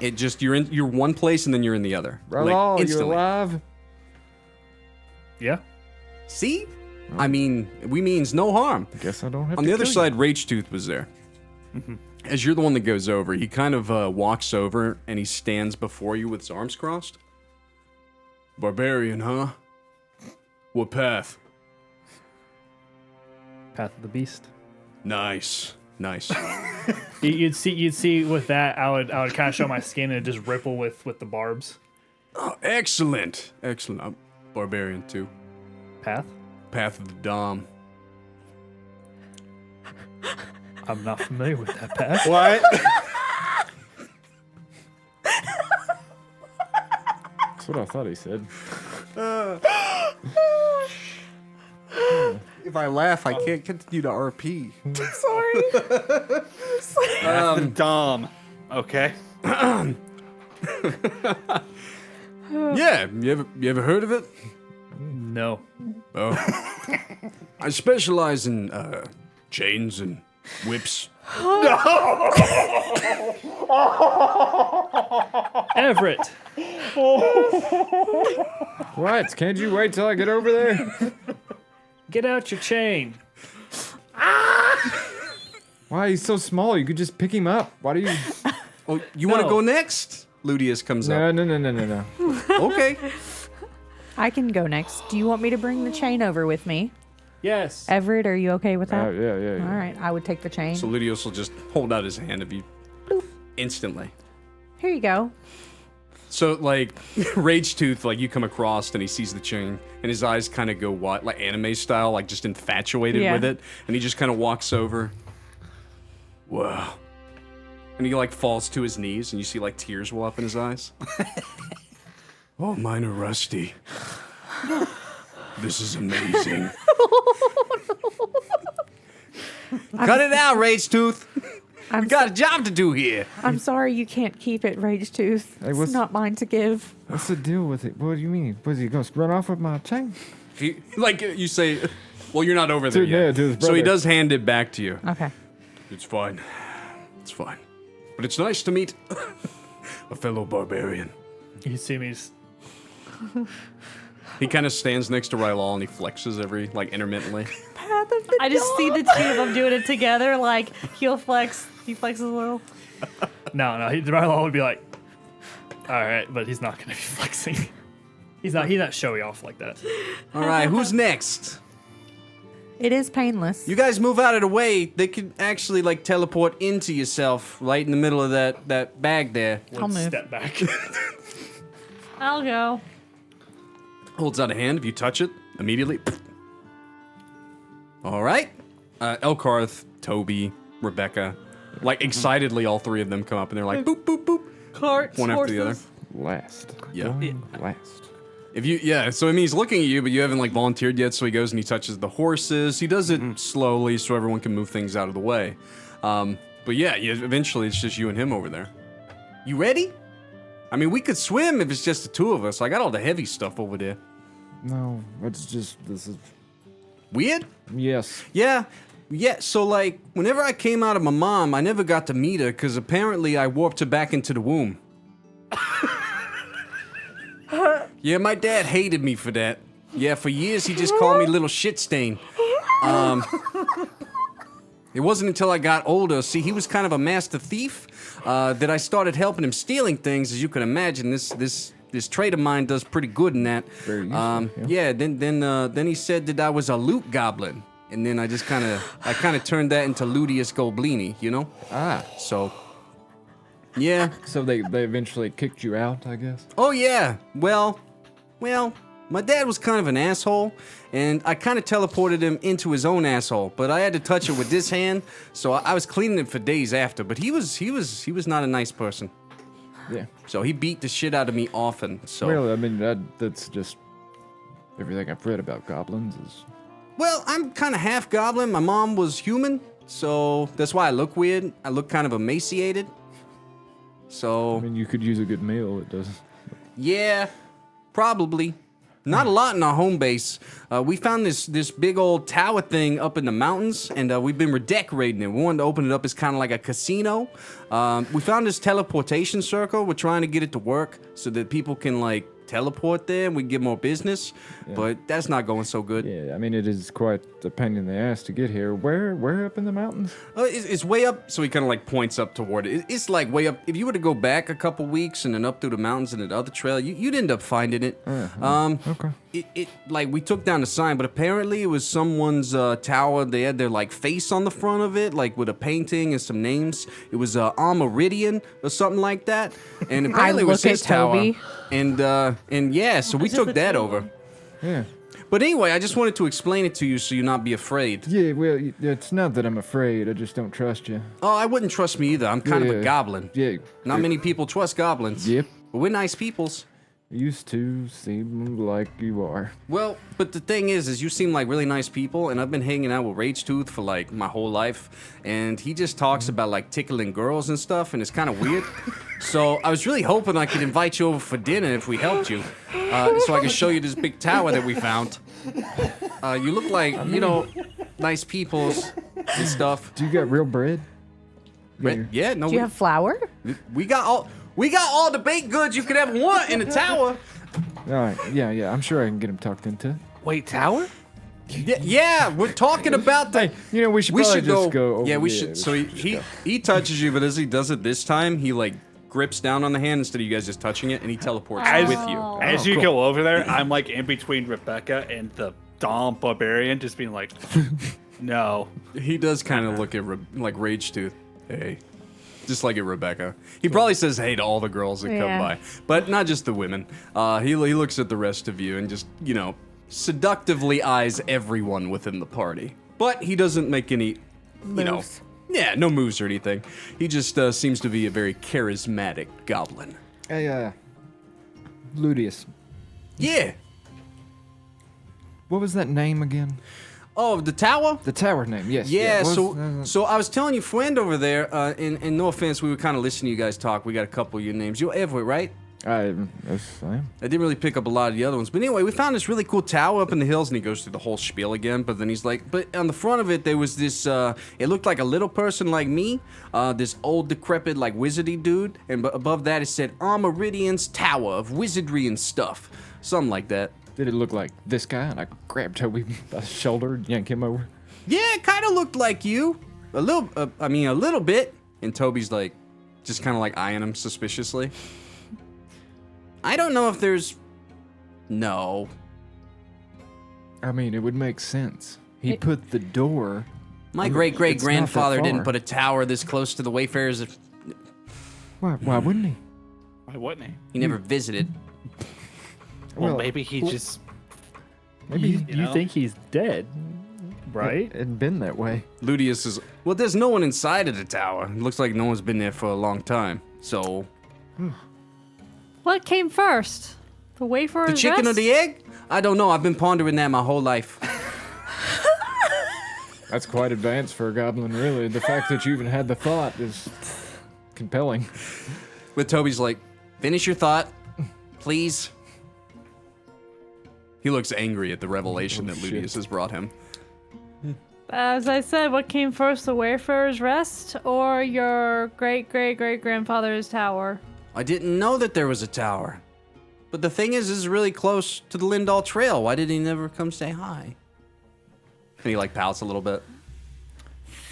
It just you're one place and then you're in the other. Rylal, you instantly. alive? Yeah. See? I mean, we means no harm. Guess I don't have On to the other kill side, Rage Tooth was there. As you're the one that goes over, he kind of walks over and he stands before you with his arms crossed. Barbarian, huh? What path? Path of the Beast. Nice. You'd see with that, I would kind of show my skin and just ripple with the barbs. Oh, excellent. I'm Barbarian too. Path? Path of the Dom. I'm not familiar with that path. What? That's what I thought he said. If I laugh, I can't continue to RP. That's the Dom. Okay. Yeah, you ever heard of it? No. Oh. I specialize in chains and whips. Everett. What? Can't you wait till I get over there? Get out your chain. Why? He's so small. You could just pick him up. Why do you... Oh, you want to No. go next? Lootius comes up. No. Okay. I can go next. Do you want me to bring the chain over with me? Yes. Everett, are you okay with that? Yeah. All right, I would take the chain. So Lootius will just hold out his hand if you instantly. Here you go. So like Rage Tooth, like you come across and he sees the chain and his eyes kind of go wide, like anime style, like just infatuated Yeah. with it, and he just kind of walks over. Wow. And he like falls to his knees and you see like tears well up in his eyes. Oh, mine are rusty. This is amazing. Cut it out, Rage Tooth. We got a job to do here. I'm sorry you can't keep it, Rage Tooth. Hey, It's what's- not mine to give. What's the deal with it? What do you mean? Was he going to run off with my chain? Like you say, well, you're not over there Yeah, yet. to his So he brother. does hand it back to you. Okay. It's fine. It's fine. But it's nice to meet a fellow barbarian. You see me. He kind of stands next to Rylal and he flexes intermittently. I just see the two of them doing it together. Like he'll flex, he flexes a little. No, Rylal would be like, all right, but he's not going to be flexing. He's not showy off like that. All right, who's next? It is painless. You guys move out of the way. They could actually teleport into yourself right in the middle of that bag there. I'll move. Step back. I'll go. Holds out a hand. If you touch it, immediately. All right. Elkarth, Toby, Rebecca. Excitedly, all three of them come up and they're like, boop, boop, boop. Carts, One after the other. Last. Yeah. Going last. So I mean, he's looking at you, but you haven't volunteered yet. So he goes and he touches the horses. He does it slowly, so everyone can move things out of the way. But yeah, eventually it's just you and him over there. You ready? I mean, we could swim if it's just the two of us. I got all the heavy stuff over there. No, it's just, this is, Weird? yes. Yeah. So whenever I came out of my mom, I never got to meet her because apparently I warped her back into the womb. Yeah, my dad hated me for that. Yeah, for years he just called me little shit stain. It wasn't until I got older, see, he was kind of a master thief, that I started helping him stealing things. As you can imagine, this trait of mine does pretty good in that. Very useful, Yeah, then he said that I was a loot goblin. And then I just kind of turned that into Lootius Golblini, you know? Ah, So, yeah. so they eventually kicked you out, I guess? Oh, yeah. Well, my dad was kind of an asshole, and I kind of teleported him into his own asshole, but I had to touch it with this hand, so I was cleaning it for days after, but he was not a nice person. Yeah. So he beat the shit out of me often, so... Well, I mean, that's just everything I've read about goblins is... Well, I'm kind of half goblin. My mom was human, so that's why I look weird. I look kind of emaciated. So... I mean, you could use a good meal, it does. Yeah, probably. Not a lot in our home base. We found this big old tower thing up in the mountains, and we've been redecorating it. We wanted to open it up as kind of like a casino. We found this teleportation circle. We're trying to get it to work so that people can teleport there and we get more business. Yeah. But that's not going so good. Yeah, I mean, it is quite a pain in the ass to get here. Where up in the mountains? It's way up, so he kind of points up toward it. It's way up. If you were to go back a couple weeks and then up through the mountains and the other trail, you'd end up finding it. Okay. We took down the sign, but apparently it was someone's tower. They had their face on the front of it, with a painting and some names. It was Armoridian or something like that, and apparently it was look his at tower. Toby. And yeah, so we took that over. Yeah. But anyway, I just wanted to explain it to you so you not be afraid. Yeah, well, it's not that I'm afraid. I just don't trust you. Oh, I wouldn't trust me either. I'm kind of a Yeah. goblin. Yeah. Not many people trust goblins. Yep. But we're nice peoples. Used to seem like you are. Well, but the thing is you seem like really nice people, and I've been hanging out with Rage Tooth for my whole life, and he just talks about tickling girls and stuff, and it's kind of weird. So I was really hoping I could invite you over for dinner if we helped you, so I could show you this big tower that we found. You look like nice peoples and stuff. Do you got real bread? Yeah, no. Do you have flour? We got all the baked goods you could ever want in the tower. All right. Yeah. I'm sure I can get him talked into. Wait, tower? Yeah, we're talking about the. Hey, we should probably just go. Over Yeah, we there. should. So Let's just he go. he touches you, but as he does it this time, he grips down on the hand instead of you guys just touching it, and he teleports with you. As you go over there, I'm in between Rebecca and the Dom barbarian, just being like, no. He does kind of look at Rage Tooth. Hey. Just like at Rebecca. He probably says hey to all the girls that come Yeah. by. But not just the women. He looks at the rest of you and just, seductively eyes everyone within the party. But he doesn't make any, Moves. no moves or anything. He just seems to be a very charismatic goblin. Hey, Lootius. Yeah. What was that name again? Oh, the tower? The tower name, yes. Yeah, what was- so I was telling your friend over there, and no offense, we were kind of listening to you guys talk. We got a couple of your names. You're Everett, right? Yes, I am. I didn't really pick up a lot of the other ones. But anyway, we found this really cool tower up in the hills, and he goes through the whole spiel again. But then he's like, but on the front of it, there was this, it looked like a little person like me, this old, decrepit, like, wizardy dude. And above that, it said, Armoridian's Tower of Wizardry and Stuff. Something like that. Did it look like this guy? And I grabbed Toby by the shoulder and yanked him over. Yeah, it kind of looked like you. A little bit. And Toby's like, just kind of like eyeing him suspiciously. I don't know if there's... No. I mean, it would make sense. He put the door... My I mean, great-great-grandfather it's not that didn't far. put a tower this close to the Wayfarers. Why wouldn't he? Why wouldn't he? He never visited. Well, maybe he just. Maybe You, You know? think he's dead, right? it had been that way. Lootius is... Well, there's no one inside of the tower. It looks like no one's been there for a long time. So... What came first? The wafer The chicken or the egg? I don't know. I've been pondering that my whole life. That's quite advanced for a goblin, really. The fact that you even had the thought is compelling. But Toby's like, finish your thought, please. He looks angry at the revelation that shit. Lootius has brought him. As I said, what came first, the Wayfarer's Rest or your great-great-great-grandfather's tower? I didn't know that there was a tower. But the thing is, this is really close to the Lindahl Trail. Why did he never come say hi? And he like pouts a little bit.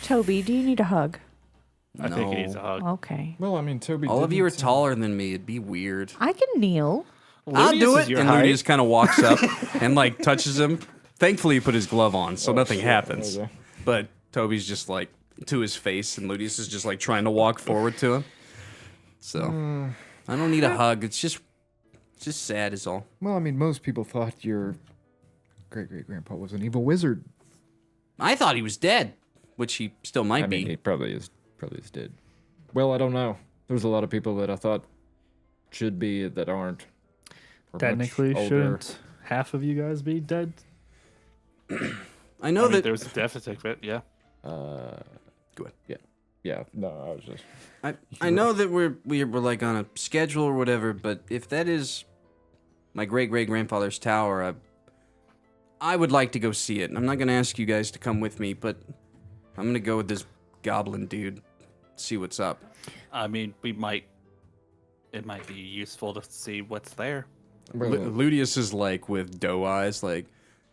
Toby, do you need a hug? I think he needs a hug. Okay. Well, I mean, Toby. All of you are didn't- taller than me. It'd be weird. I can kneel. I'll do Lootius it. is your And height. Lootius kind of walks up and like touches him. Thankfully, he put his glove on, so nothing shit. happens. Okay. But Toby's just like to his face, and Lootius is just like trying to walk forward to him. So I don't need a hug. It's just sad, is all. Well, I mean, most people thought your great-great-grandpa was an evil wizard. I thought he was dead, which he still might I mean, be. he probably is dead. Well, I don't know. There's a lot of people that I thought should be that aren't. Or much Technically, older. shouldn't half of you guys be dead? I know I mean, that. there was a deficit, but yeah. Go ahead. Yeah. No, I was just. I know that we're like on a schedule or whatever, but if that is my great-great-grandfather's tower, I would like to go see it. And I'm not gonna ask you guys to come with me, but I'm gonna go with this goblin dude, see what's up. I mean, it might be useful to see what's there. Well, Lootius is like with doe eyes, like,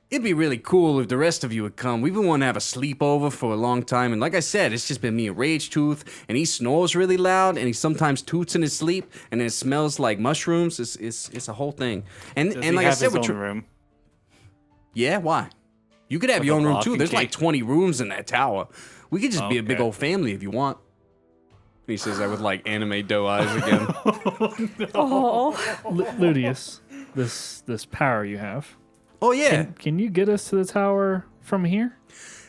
it'd be really cool if the rest of you would come. We've been wanting to have a sleepover for a long time, and like I said, it's just been me and Rage Tooth, and he snores really loud, and he sometimes toots in his sleep, and it smells like mushrooms. It's a whole thing. And Does and he like I have said, his own room? yeah, why? You could have Like your a own room lock too. and There's like key? 20 rooms in that tower. We could just be a big Okay. old family if you want. And he says that with like anime doe eyes again. Oh, Lootius, this power you have. Oh yeah. Can you get us to the tower from here?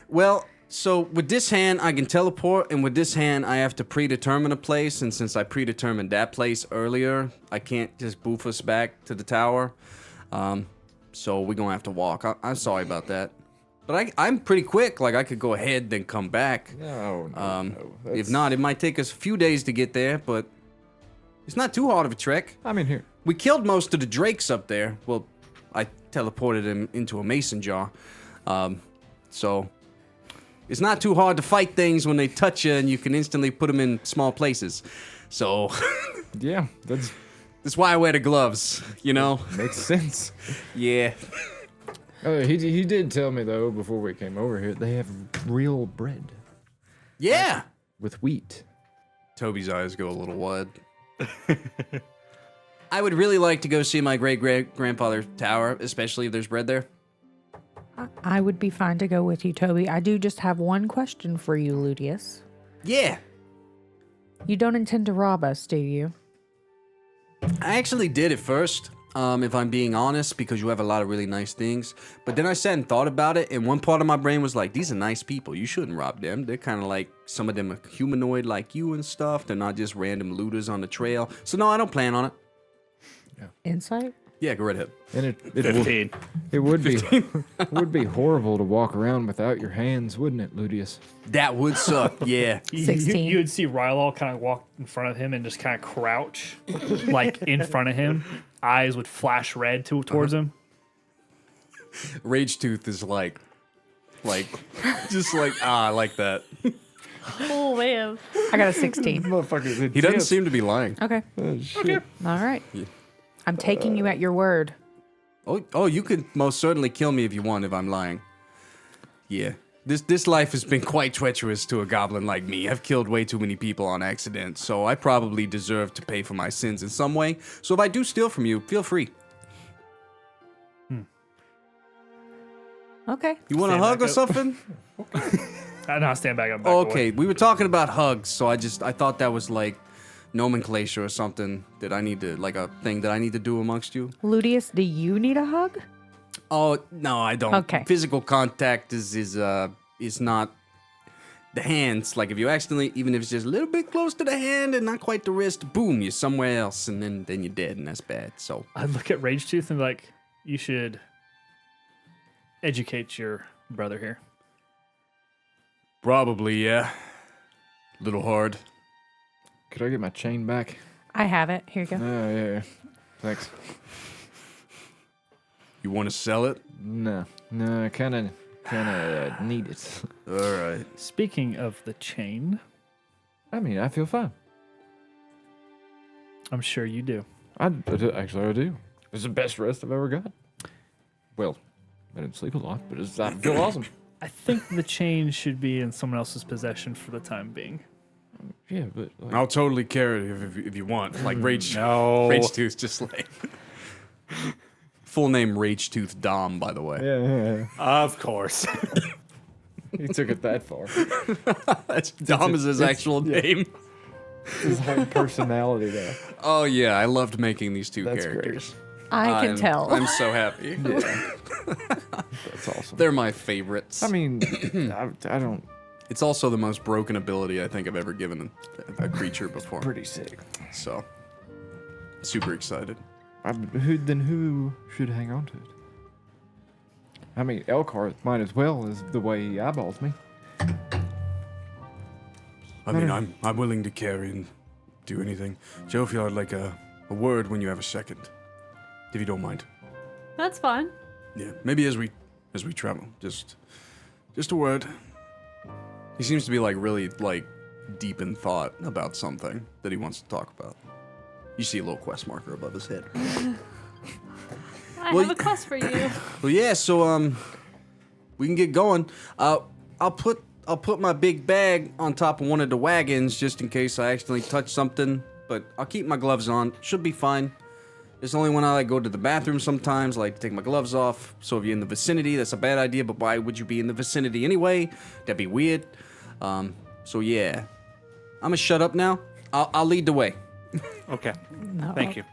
Well, so with this hand, I can teleport, and with this hand, I have to predetermine a place. And since I predetermined that place earlier, I can't just boof us back to the tower. So we're gonna have to walk. I'm sorry about that, but I'm pretty quick. Like I could go ahead, then come back. no. If That's- not, it might take us a few days to get there, but it's not too hard of a trek. I mean, here. We killed most of the drakes up there. Well, I teleported him into a mason jar. So it's not too hard to fight things when they touch you, and you can instantly put them in small places. So Yeah, that's that's why I wear the gloves, you know? makes sense. Yeah. He did tell me though before we came over here they have real bread Yeah. with wheat. Toby's eyes go a little wide. I would really like to go see my great-great-grandfather's tower, especially if there's bread there. I would be fine to go with you, Toby. I do just have one question for you, Lootius. Yeah. You don't intend to rob us, do you? I actually did at first, if I'm being honest, because you have a lot of really nice things. But then I sat and thought about it, and one part of my brain was like, these are nice people. You shouldn't rob them. They're kind of like, some of them are humanoid like you and stuff. They're not just random looters on the trail. So no, I don't plan on it. Insight? Yeah, go right ahead. And it 15. would be horrible to walk around without your hands, wouldn't it, Lootius? That would suck. Yeah. 16. You would see Rylal kind of walk in front of him and just kind of crouch, like in front of him. Eyes would flash red towards him. Rage Tooth is like, just like, I like that. Oh man. I got a 16. Motherfucker, He doesn't seem to be lying. Okay. Oh, shit. All right. Yeah. I'm taking you at your word. Oh, you could most certainly kill me if you want if I'm lying. Yeah. This life has been quite treacherous to a goblin like me. I've killed way too many people on accident, so I probably deserve to pay for my sins in some way. So if I do steal from you, feel free. Okay. You want a Stand hug back or up. something? No, stand back up. Back Oh, away. okay, we were talking about hugs, so I thought that was like nomenclature or something that I need to, like a thing that I need to do amongst you. Ludius, do you need a hug? Oh, no, I don't. Okay. Physical contact is not the hands. Like if you accidentally, even if it's just a little bit close to the hand and not quite the wrist, boom, you're somewhere else, and then you're dead, and that's bad. So I'd look at Rage Tooth and be like, you should educate your brother here. probably, yeah. Little hard. Could I get my chain back? I have it. Here you go. Oh, yeah. Thanks. You want to sell it? No, I kind of need it. All right. Speaking of the chain, I mean, I feel fine. I'm sure you do. Actually, I do. It's the best rest I've ever got. Well, I didn't sleep a lot, but I feel awesome. I think the chain should be in someone else's possession for the time being. Yeah, but like, I'll totally carry it if you want. Like Rage Tooth, just like full name Rage Tooth Dom, by the way. yeah. Of course. He took it that far. That's Dom is his actual name. His whole personality there. Oh yeah, I loved making these two That's characters. I can tell. I'm so happy. Yeah, that's awesome. They're my favorites. I mean, I don't. It's also the most broken ability I think I've ever given a creature before. Pretty sick. So, super excited. Who should hang on to it? I mean, Elcar might as well as the way he eyeballs me. I mean, I'm willing to carry and do anything. Jophiel, I'd like a word when you have a second, if you don't mind. That's fine. Yeah, maybe as we travel, just a word. He seems to be like really like deep in thought about something that he wants to talk about. You see a little quest marker above his head. I Well, have a quest for you. Well, yeah. So we can get going. I'll put my big bag on top of one of the wagons just in case I accidentally touch something. But I'll keep my gloves on. Should be fine. It's only when I like go to the bathroom sometimes, I like to take my gloves off. So if you're in the vicinity, that's a bad idea. But why would you be in the vicinity anyway? That'd be weird. So yeah, I'm gonna shut up now. I'll lead the way. Okay. No. Thank you.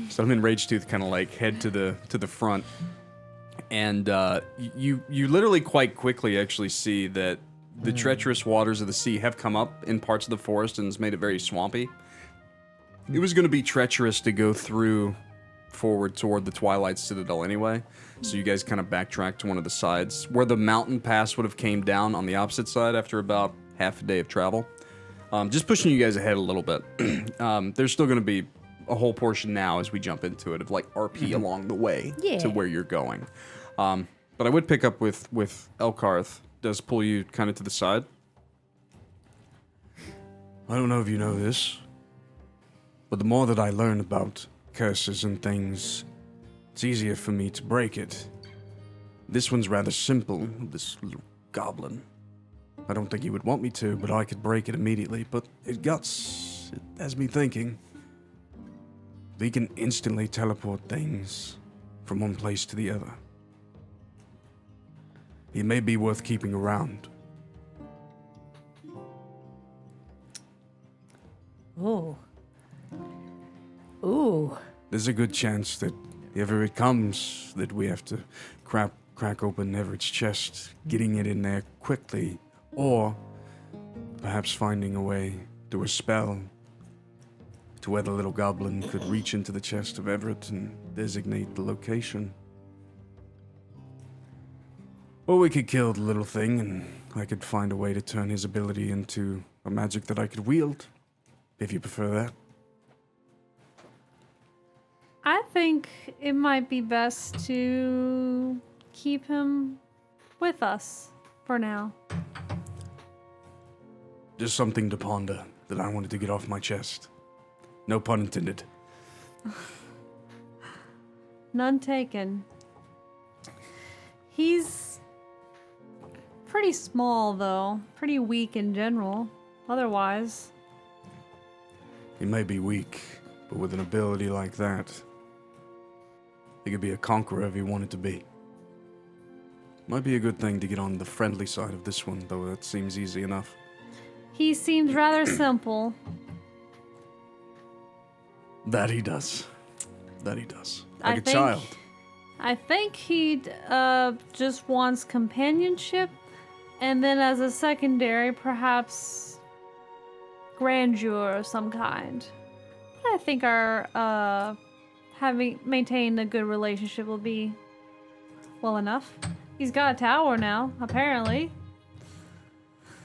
So I'm in Rage Tooth, kind of like head to the front, and you literally quite quickly actually see that the treacherous waters of the sea have come up in parts of the forest and has made it very swampy. It was going to be treacherous to go through forward toward the Twilight Citadel anyway, so you guys kind of backtrack to one of the sides where the mountain pass would have came down on the opposite side after about half a day of travel. Just pushing you guys ahead a little bit. There's still going to be a whole portion now as we jump into it of like RP along the way to where you're going. But I would pick up with Elkarth. Does pull you kind of to the side. I don't know if you know this, but the more that I learn about curses and things, it's easier for me to break it. This one's rather simple, this little goblin. I don't think you would want me to, but I could break it immediately. But it has me thinking. We can instantly teleport things from one place to the other. It may be worth keeping around. Ooh. Ooh. There's a good chance that if Everett comes, that we have to crack open Everett's chest, getting it in there quickly, or perhaps finding a way through a spell to where the little goblin could reach into the chest of Everett and designate the location. Or we could kill the little thing, and I could find a way to turn his ability into a magic that I could wield, if you prefer that. I think it might be best to keep him with us for now. Just something to ponder that I wanted to get off my chest. No pun intended. None taken. He's pretty small, though. Pretty weak in general. Otherwise. He may be weak, but with an ability like that, he could be a conqueror if he wanted to be. Might be a good thing to get on the friendly side of this one, though that seems easy enough. He seems rather simple. That he does. That he does. I Like a think- child. I think he just wants companionship, and then as a secondary, perhaps grandeur of some kind. But I think our having maintained a good relationship will be well enough. He's got a tower now, apparently.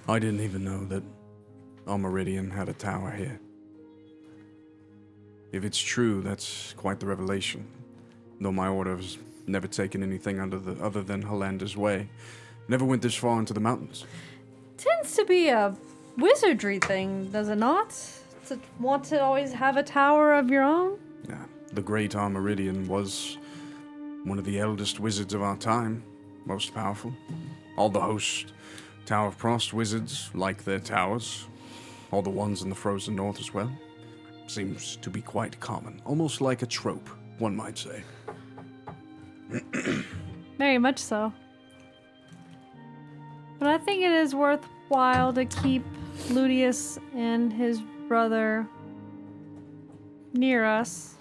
I didn't even know that Meridian had a tower here. If it's true, that's quite the revelation. Though my order has never taken anything other than Holander's way. Never went this far into the mountains. Tends to be a wizardry thing, does it not? To want to always have a tower of your own? Yeah, the great Meridian was one of the eldest wizards of our time. Most powerful. All the host Tower of Frost wizards like their towers. All the ones in the frozen north as well. Seems to be quite common. Almost like a trope, one might say. Very much so. But I think it is worthwhile to keep Lootius and his brother near us.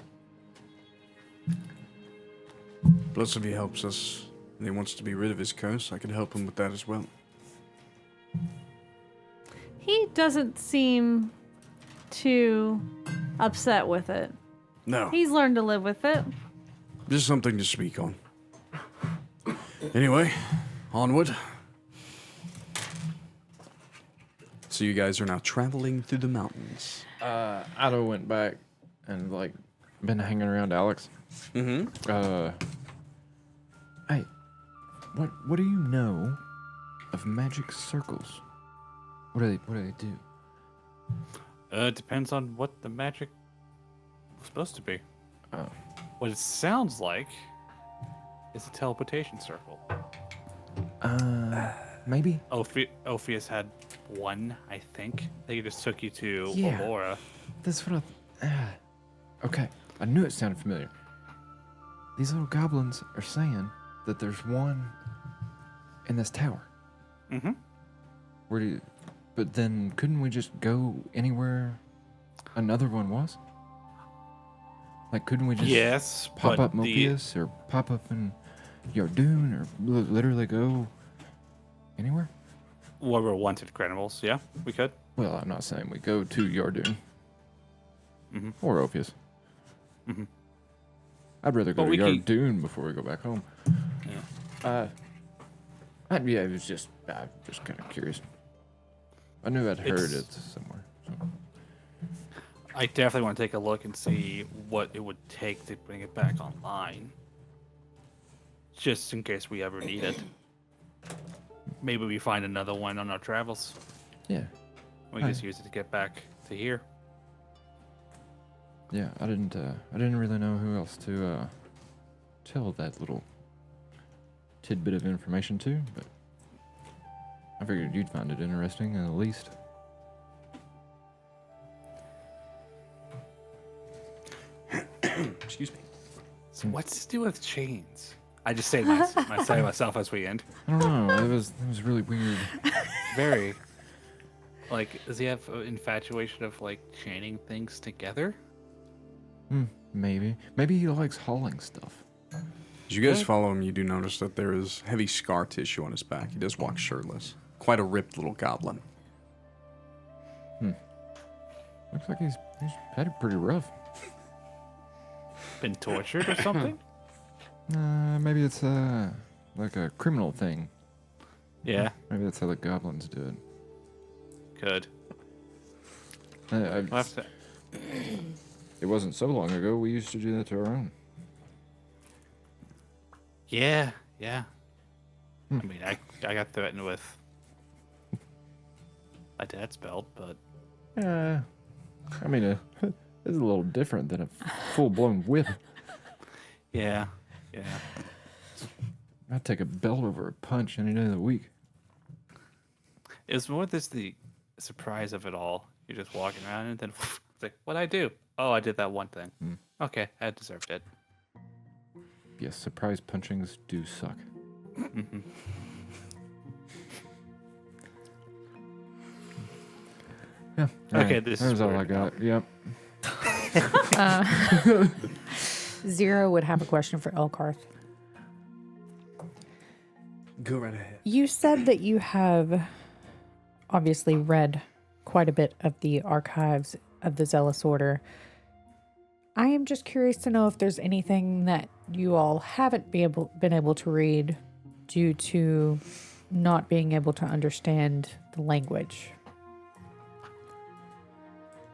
Plus, if he helps us and he wants to be rid of his curse, I could help him with that as well. He doesn't seem too upset with it. No, He's learned to live with it. just something to speak on. Anyway, onward. So you guys are now traveling through the mountains. Otto went back and like been hanging around Alex. Mm-hmm. Hey, what do you know of magic circles? What do they do? It depends on what the magic was supposed to be. Oh. What it sounds like is a teleportation circle. Maybe. Ophius had one, I think. I think it just took you to Yeah. Alora. That's what okay, I knew it sounded familiar. These little goblins are saying that there's one in this tower. Mm-hmm. Where do you... But then couldn't we just go anywhere another one was? Like, couldn't we just Yes, pop but up Mopius or pop up in Yardoon or literally go anywhere? what were wanted criminals? Yeah, we could. Well, I'm not saying we go to Yardoon Mhm. or Ophius. Mhm. I'd rather go But to we can- Yardoon before we go back home. Yeah. Yeah, it was just kind of curious. I knew I'd heard It's- it somewhere. So. I definitely want to take a look and see what it would take to bring it back online. Just in case we ever need it. Maybe we find another one on our travels. Yeah, We can just use it to get back to here. yeah. I didn't really know who else to tell that little tidbit of information to, but I figured you'd find it interesting at least. Excuse me. What's to do with chains? I just say myself as we end. I don't know. It was really weird. Very. Like, does he have an infatuation of like chaining things together? Maybe he likes hauling stuff. As you guys follow him, you do notice that there is heavy scar tissue on his back. He does walk shirtless. Quite a ripped little goblin. Looks like he's had it pretty rough. been tortured or something? Maybe it's like a criminal thing. Yeah, Maybe that's how the goblins do it. could. I- We'll have to- It wasn't so long ago. We used to do that to our own. Yeah. I mean, I got threatened with my dad's belt, but I mean, it's a little different than a full-blown whip. yeah. I'd take a belt over a punch any day of the week. It was more this the surprise of it all. You're just walking around and then it's like, what'd I do? Oh, I did that one thing. Okay, I deserved it. Yes, surprise punchings do suck. Yeah. Okay, this is There's all I weird got. Yep. Xyrra would have a question for Elkarth. Go right ahead. You said that you have obviously read quite a bit of the archives of the Zealous Order. I am just curious to know if there's anything that you all haven't been able to read due to not being able to understand the language.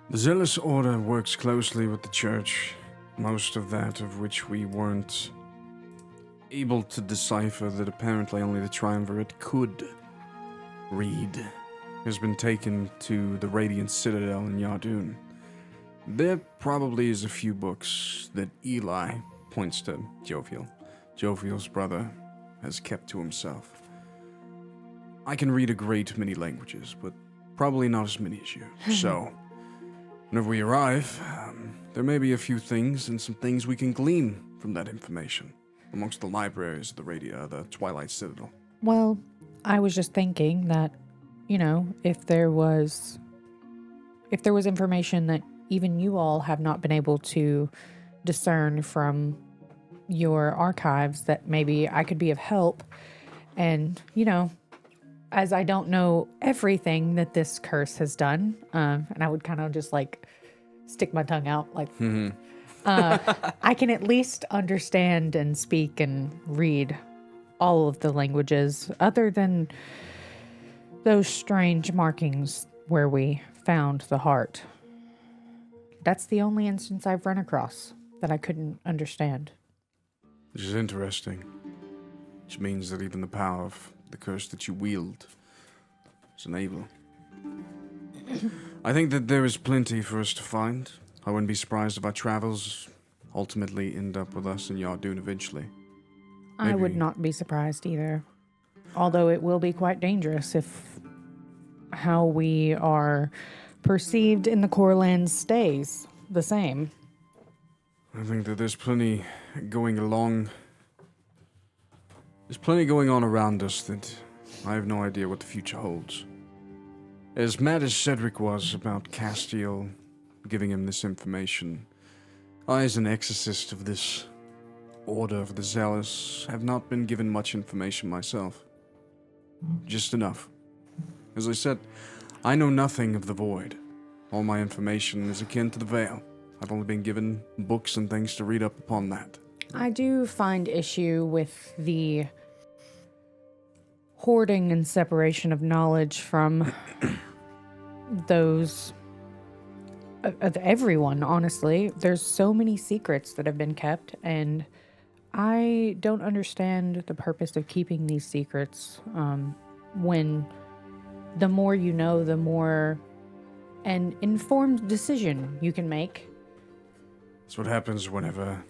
The Zealous Order works closely with the Church, most of that of which we weren't able to decipher that apparently only the Triumvirate could read, has been taken to the Radiant Citadel in Yardoon. There probably is a few books that Eli points to Jophiel. Jophiel's brother has kept to himself. I can read a great many languages, but probably not as many as you. So, whenever we arrive, there may be a few things and some things we can glean from that information amongst the libraries of the Twilight Citadel. Well, I was just thinking that, you know, if there was information that even you all have not been able to discern from your archives, that maybe I could be of help. And, you know, as I don't know everything that this curse has done, and I would kind of just like stick my tongue out like, I can at least understand and speak and read all of the languages other than those strange markings where we found the heart. That's the only instance I've run across that I couldn't understand. Which is interesting. Which means that even the power of the curse that you wield is unable. I think that there is plenty for us to find. I wouldn't be surprised if our travels ultimately end up with us in Yardoon eventually. I would Maybe- not be surprised either. Although it will be quite dangerous if how we are perceived in the Core Lands stays the same. I think that there's plenty going along. There's plenty going on around us that I have no idea what the future holds. As mad as Cedric was about Castiel giving him this information, I, as an exorcist of this Order of the Zealous, have not been given much information myself. Just enough. As I said, I know nothing of the Void. All my information is akin to the Veil. I've only been given books and things to read up upon that. I do find issue with the hoarding and separation of knowledge from those of everyone, honestly. There's so many secrets that have been kept, and I don't understand the purpose of keeping these secrets when the more you know, the more an informed decision you can make. That's what happens whenever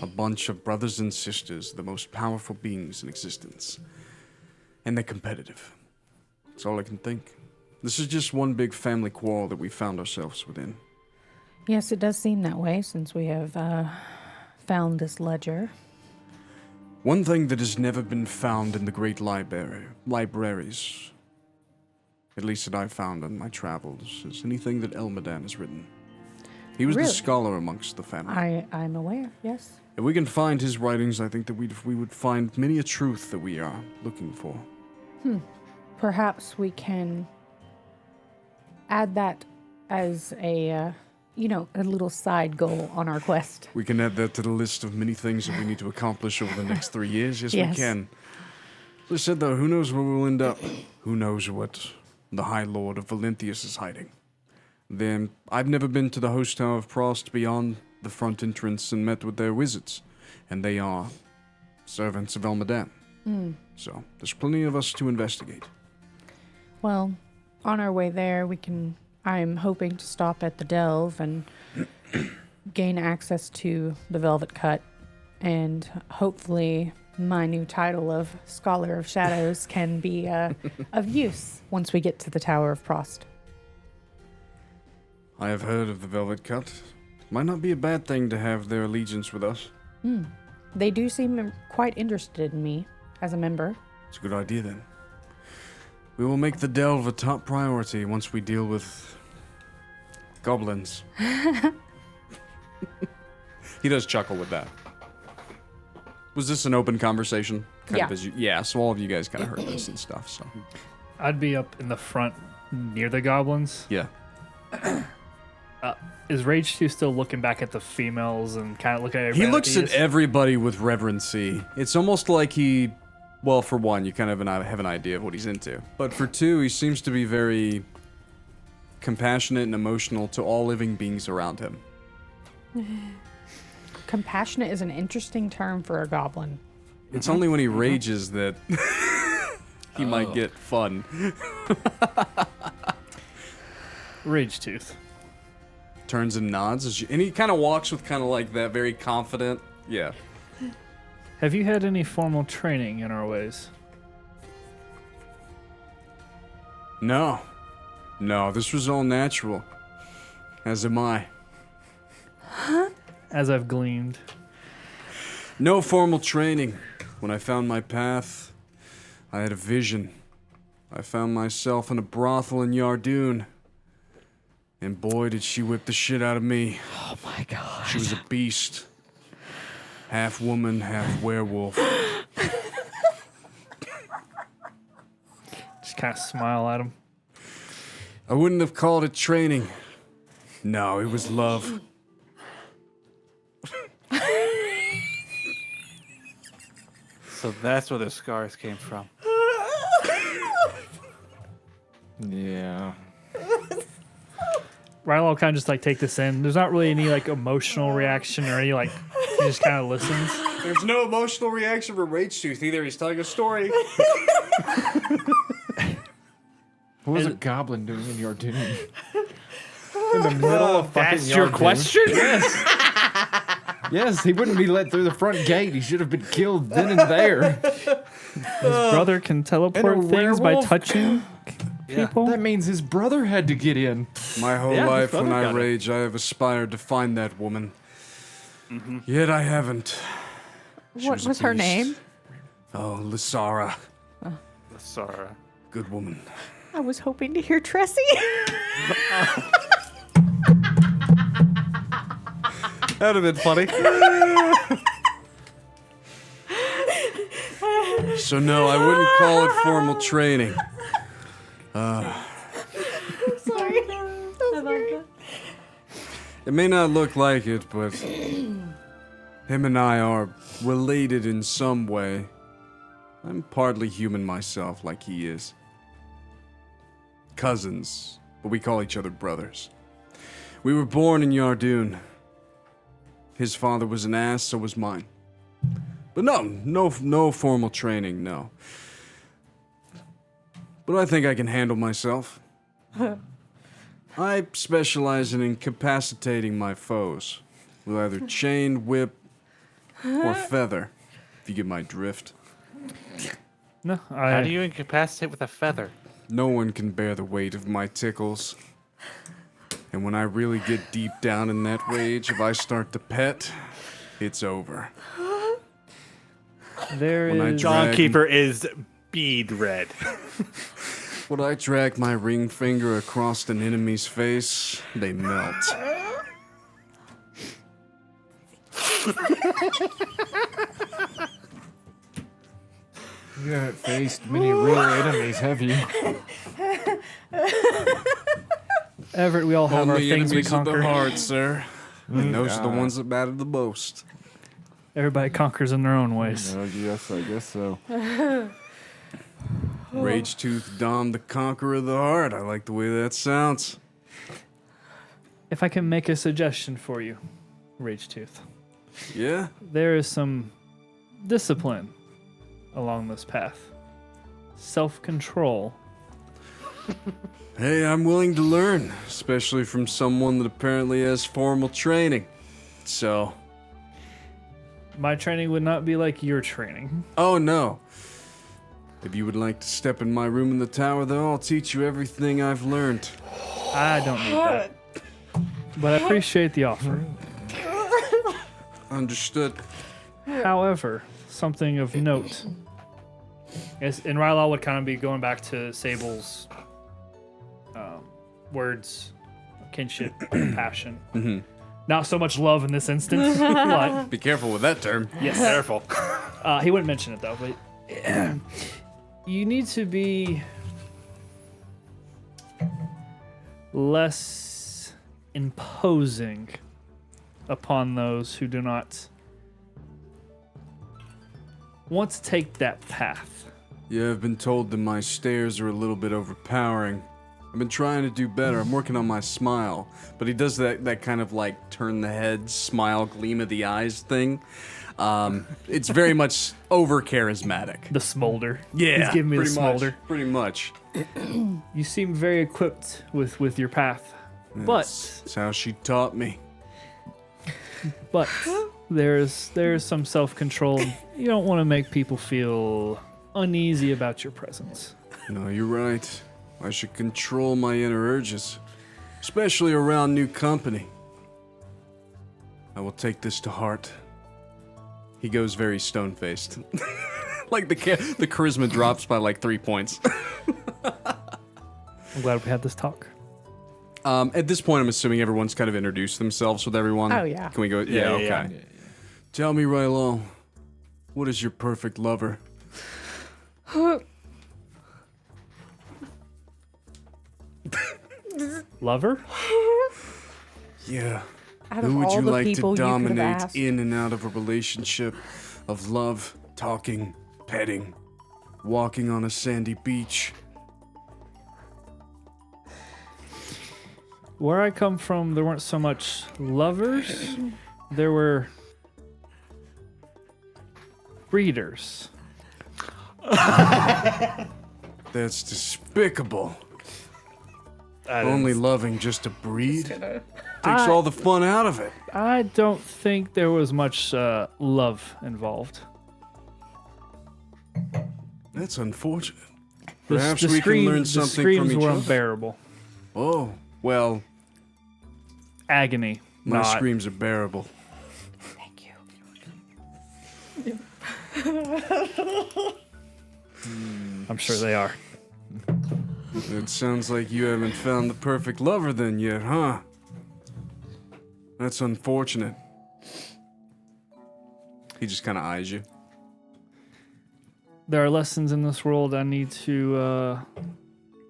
a bunch of brothers and sisters, the most powerful beings in existence, and they're competitive. That's all I can think. This is just one big family quarrel that we found ourselves within. Yes, it does seem that way since we have found this ledger. One thing that has never been found in the great libraries, at least that I've found on my travels, is anything that Elmadan has written. He was Really? the scholar amongst the family. I'm aware, yes. If we can find his writings, I think that we would find many a truth that we are looking for. Perhaps we can add that as a a little side goal on our quest. We can add that to the list of many things that we need to accomplish over the next 3 years. Yes, we Yes. can. As I said, though, who knows where we'll end up? Who knows what the High Lord of Valenthius is hiding? Then, I've never been to the host tower of Prost beyond the front entrance and met with their wizards. And they are servants of Elmadan. So, there's plenty of us to investigate. Well, on our way there, I'm hoping to stop at the Delve and gain access to the Velvet Cut. And hopefully my new title of Scholar of Shadows can be of use once we get to the Tower of Prost. I have heard of the Velvet Cut. Might not be a bad thing to have their allegiance with us. They do seem quite interested in me as a member. It's a good idea, then. We will make the delve a top priority once we deal with goblins. He does chuckle with that. Was this an open conversation? Yeah. So all of you guys kind of heard this and stuff, so. I'd be up in the front near the goblins. Yeah. Is Rage 2 still looking back at the females and kind of looking at He everybody? looks at everybody with reverency. It's almost like well, for one, you kind of have an idea of what he's into. But for two, he seems to be very compassionate and emotional to all living beings around him. Compassionate is an interesting term for a goblin. It's only when he rages that he might get fun. Rage Tooth. Turns and nods, and he kind of walks with kind of like that very confident. Yeah. Have you had any formal training in our ways? No, this was all natural. As am I. As I've gleaned. No formal training. When I found my path, I had a vision. I found myself in a brothel in Yardoon. And boy, did she whip the shit out of me. Oh my god. She was a beast. Half woman, half werewolf. Just kind of smile at him. I wouldn't have called it training. No, it was love. So that's where the scars came from. Yeah. Rylal kind of just like take this in. There's not really any like emotional reaction or any like, he just kind of listens. There's no emotional reaction from Rage Tooth either. He's telling a story. What was a goblin doing in your doom? In the middle of fucking That's your Yardoon? question? Yes, he wouldn't be let through the front gate. He should have been killed then and there. His brother can teleport And a things by werewolf? touching people. That means his brother had to get in. My whole Yeah, life his when brother I got it. rage, I have aspired to find that woman. Yet I haven't. She What a was her beast. name? Oh, Lysara. Sorry. Good woman. I was hoping to hear Tressie. That'd have been funny. So no, I wouldn't call it formal training. Sorry. It may not look like it, but him and I are related in some way. I'm partly human myself, like he is. Cousins, but we call each other brothers. We were born in Yardoon. His father was an ass, so was mine. But no formal training, no. But I think I can handle myself. I specialize in incapacitating my foes with either chain, whip, or feather, if you get my drift. No, How do you incapacitate with a feather? No one can bear the weight of my tickles. And when I really get deep down in that rage, if I start to pet, it's over. There When I is. drag- Dawnkeeper is bead red. When I drag my ring finger across an enemy's face, they melt. You haven't faced many real enemies, have you? Everett, we all have our Only things we enemies of the conquer. heart, sir. And those are the ones that matter the most. Everybody conquers in their own ways. Yes, I guess so. Rage Tooth Dom, the conqueror of the heart. I like the way that sounds. If I can make a suggestion for you, Rage Tooth, Yeah? there is some discipline along this path. Self-control. Hey, I'm willing to learn, especially from someone that apparently has formal training. So, My training would not be like your training. oh no. If you would like to step in my room in the tower, though, I'll teach you everything I've learned. I don't need that. But I appreciate the offer. Understood. However, something of note. Yes, and Rylal would kind of be going back to Sable's words, kinship, passion. Mm-hmm. Not so much love in this instance, but Be careful with that term. yes, Careful. he wouldn't mention it though. But you need to be less imposing upon those who do not want to take that path. Yeah, I've been told that my stares are a little bit overpowering. I've been trying to do better. I'm working on my smile. But he does that kind of like turn the head, smile, gleam of the eyes thing. It's very much over charismatic. The smolder. Yeah, He's giving me the pretty smolder. much. Pretty much. You seem very equipped with your path. That's how she taught me. But there's some self-control. You don't want to make people feel uneasy about your presence. No, you're right. I should control my inner urges, especially around new company. I will take this to heart. He goes very stone-faced. Like the charisma drops by like 3 points. I'm glad we had this talk. At this point, I'm assuming everyone's kind of introduced themselves with everyone. Oh, yeah. Can we go? Yeah, Okay. yeah. Tell me, Rylal, what is your perfect lover? Lover? Yeah. Out Who of would all you the like to people you could have dominate asked. in and out of a relationship of love, talking, petting, walking on a sandy beach? Where I come from, there weren't so much lovers. There were breeders. That's despicable. I Only didn't- loving just to breed takes I- all the fun out of it. I don't think there was much love involved. That's unfortunate. The- Perhaps the we scream- can learn the something screams from each were other. unbearable. Oh, well, Agony. my not. screams are bearable. Thank you. I'm sure they are. It sounds like you haven't found the perfect lover then yet, huh? That's unfortunate. He just kind of eyes you. There are lessons in this world I need to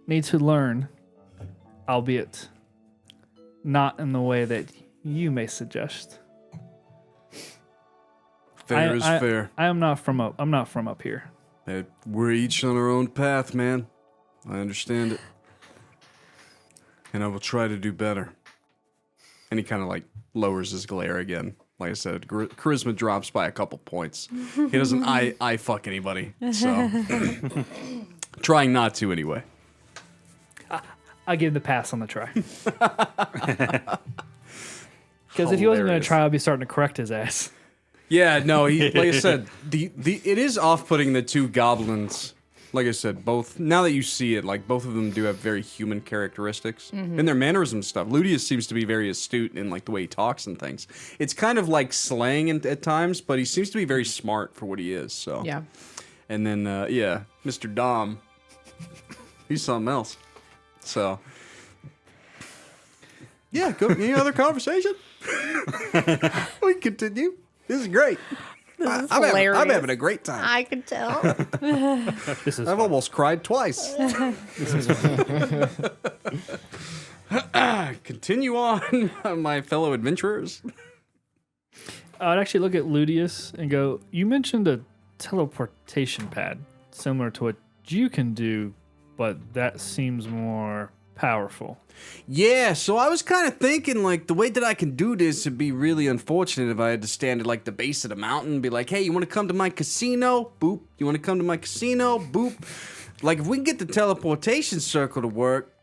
learn, albeit not in the way that you may suggest. Fair is fair. I'm not from up here. We're each on our own path, man. I understand it. And I will try to do better. And he kind of like lowers his glare again. Like I said, charisma drops by a couple points. He doesn't eye fuck anybody. So trying not to anyway. I give him the pass on the try. Because if he wasn't going to Hilarious. try, I'd be starting to correct his ass. Yeah, no, like I said, it is off-putting the two goblins. Like I said, both, now that you see it, like both of them do have very human characteristics. And their mannerism stuff. Lootius seems to be very astute in like the way he talks and things. It's kind of like slang at times, but he seems to be very smart for what he is, so. Yeah. And then, yeah, Mr. Dom, he's something else. So. Yeah, any other conversation? We can continue. This is great. This is I'm hilarious. having a great time. I can tell. This is I've almost cried twice. Continue on, my fellow adventurers. I'd actually look at Lootius and go, you mentioned a teleportation pad similar to what you can do, but that seems more powerful. Yeah, so I was kind of thinking, like, the way that I can do this would be really unfortunate if I had to stand at, like, the base of the mountain and be like, hey, you want to come to my casino? Boop. You want to come to my casino? Boop. Like, if we can get the teleportation circle to work,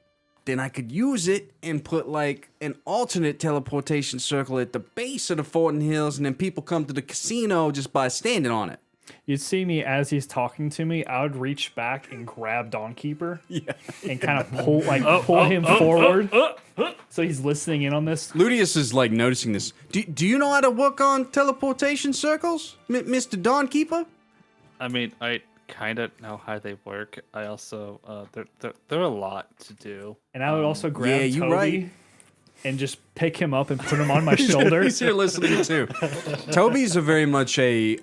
then I could use it and put, like, an alternate teleportation circle at the base of the Fortin Hills, and then people come to the casino just by standing on it. You'd see me as he's talking to me. I would reach back and grab Dawnkeeper, and kind of pull him forward, so he's listening in on this. Lootius is like noticing this. Do you know how to work on teleportation circles, Mr. Dawnkeeper? I mean, I kind of know how they work. I also, they're a lot to do. And I would also grab you Toby right. and just pick him up and put him on my shoulder. He's here listening too. Toby's a very much a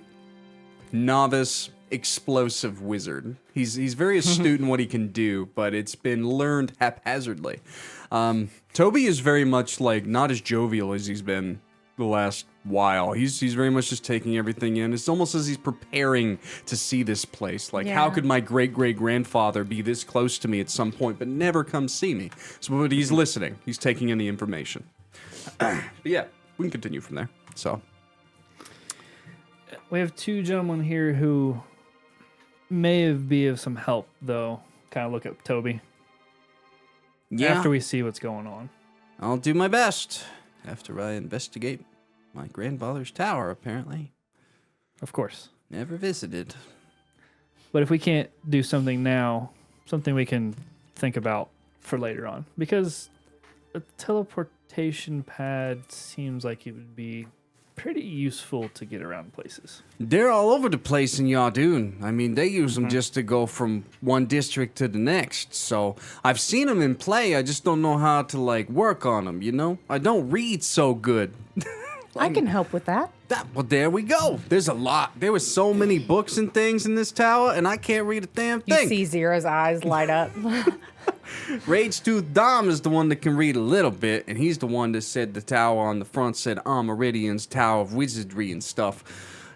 novice explosive wizard. He's very astute in what he can do, but it's been learned haphazardly. Toby is very much like not as jovial as he's been the last while. He's very much just taking everything in. It's almost as he's preparing to see this place. Like, how could my great-great-grandfather be this close to me at some point but never come see me? So, but he's listening. He's taking in the information. But yeah, we can continue from there. So, We have two gentlemen here who may be of some help, though. Kind of look at Toby. yeah, After we see what's going on. I'll do my best after I investigate my grandfather's tower, apparently. Of course. Never visited. But if we can't do something now, something we can think about for later on. Because a teleportation pad seems like it would be pretty useful to get around places. They're all over the place in Yardoon. I mean, they use them just to go from one district to the next. So I've seen them in play. I just don't know how to, like, work on them, you know? I don't read so good. I can help with that. Well, there we go. There's a lot. There were so many books and things in this tower, and I can't read a damn You thing. see Xyrra's eyes light up. Rage-Tooth Dom is the one that can read a little bit, and he's the one that said the tower on the front said Meridian's Tower of Wizardry and stuff.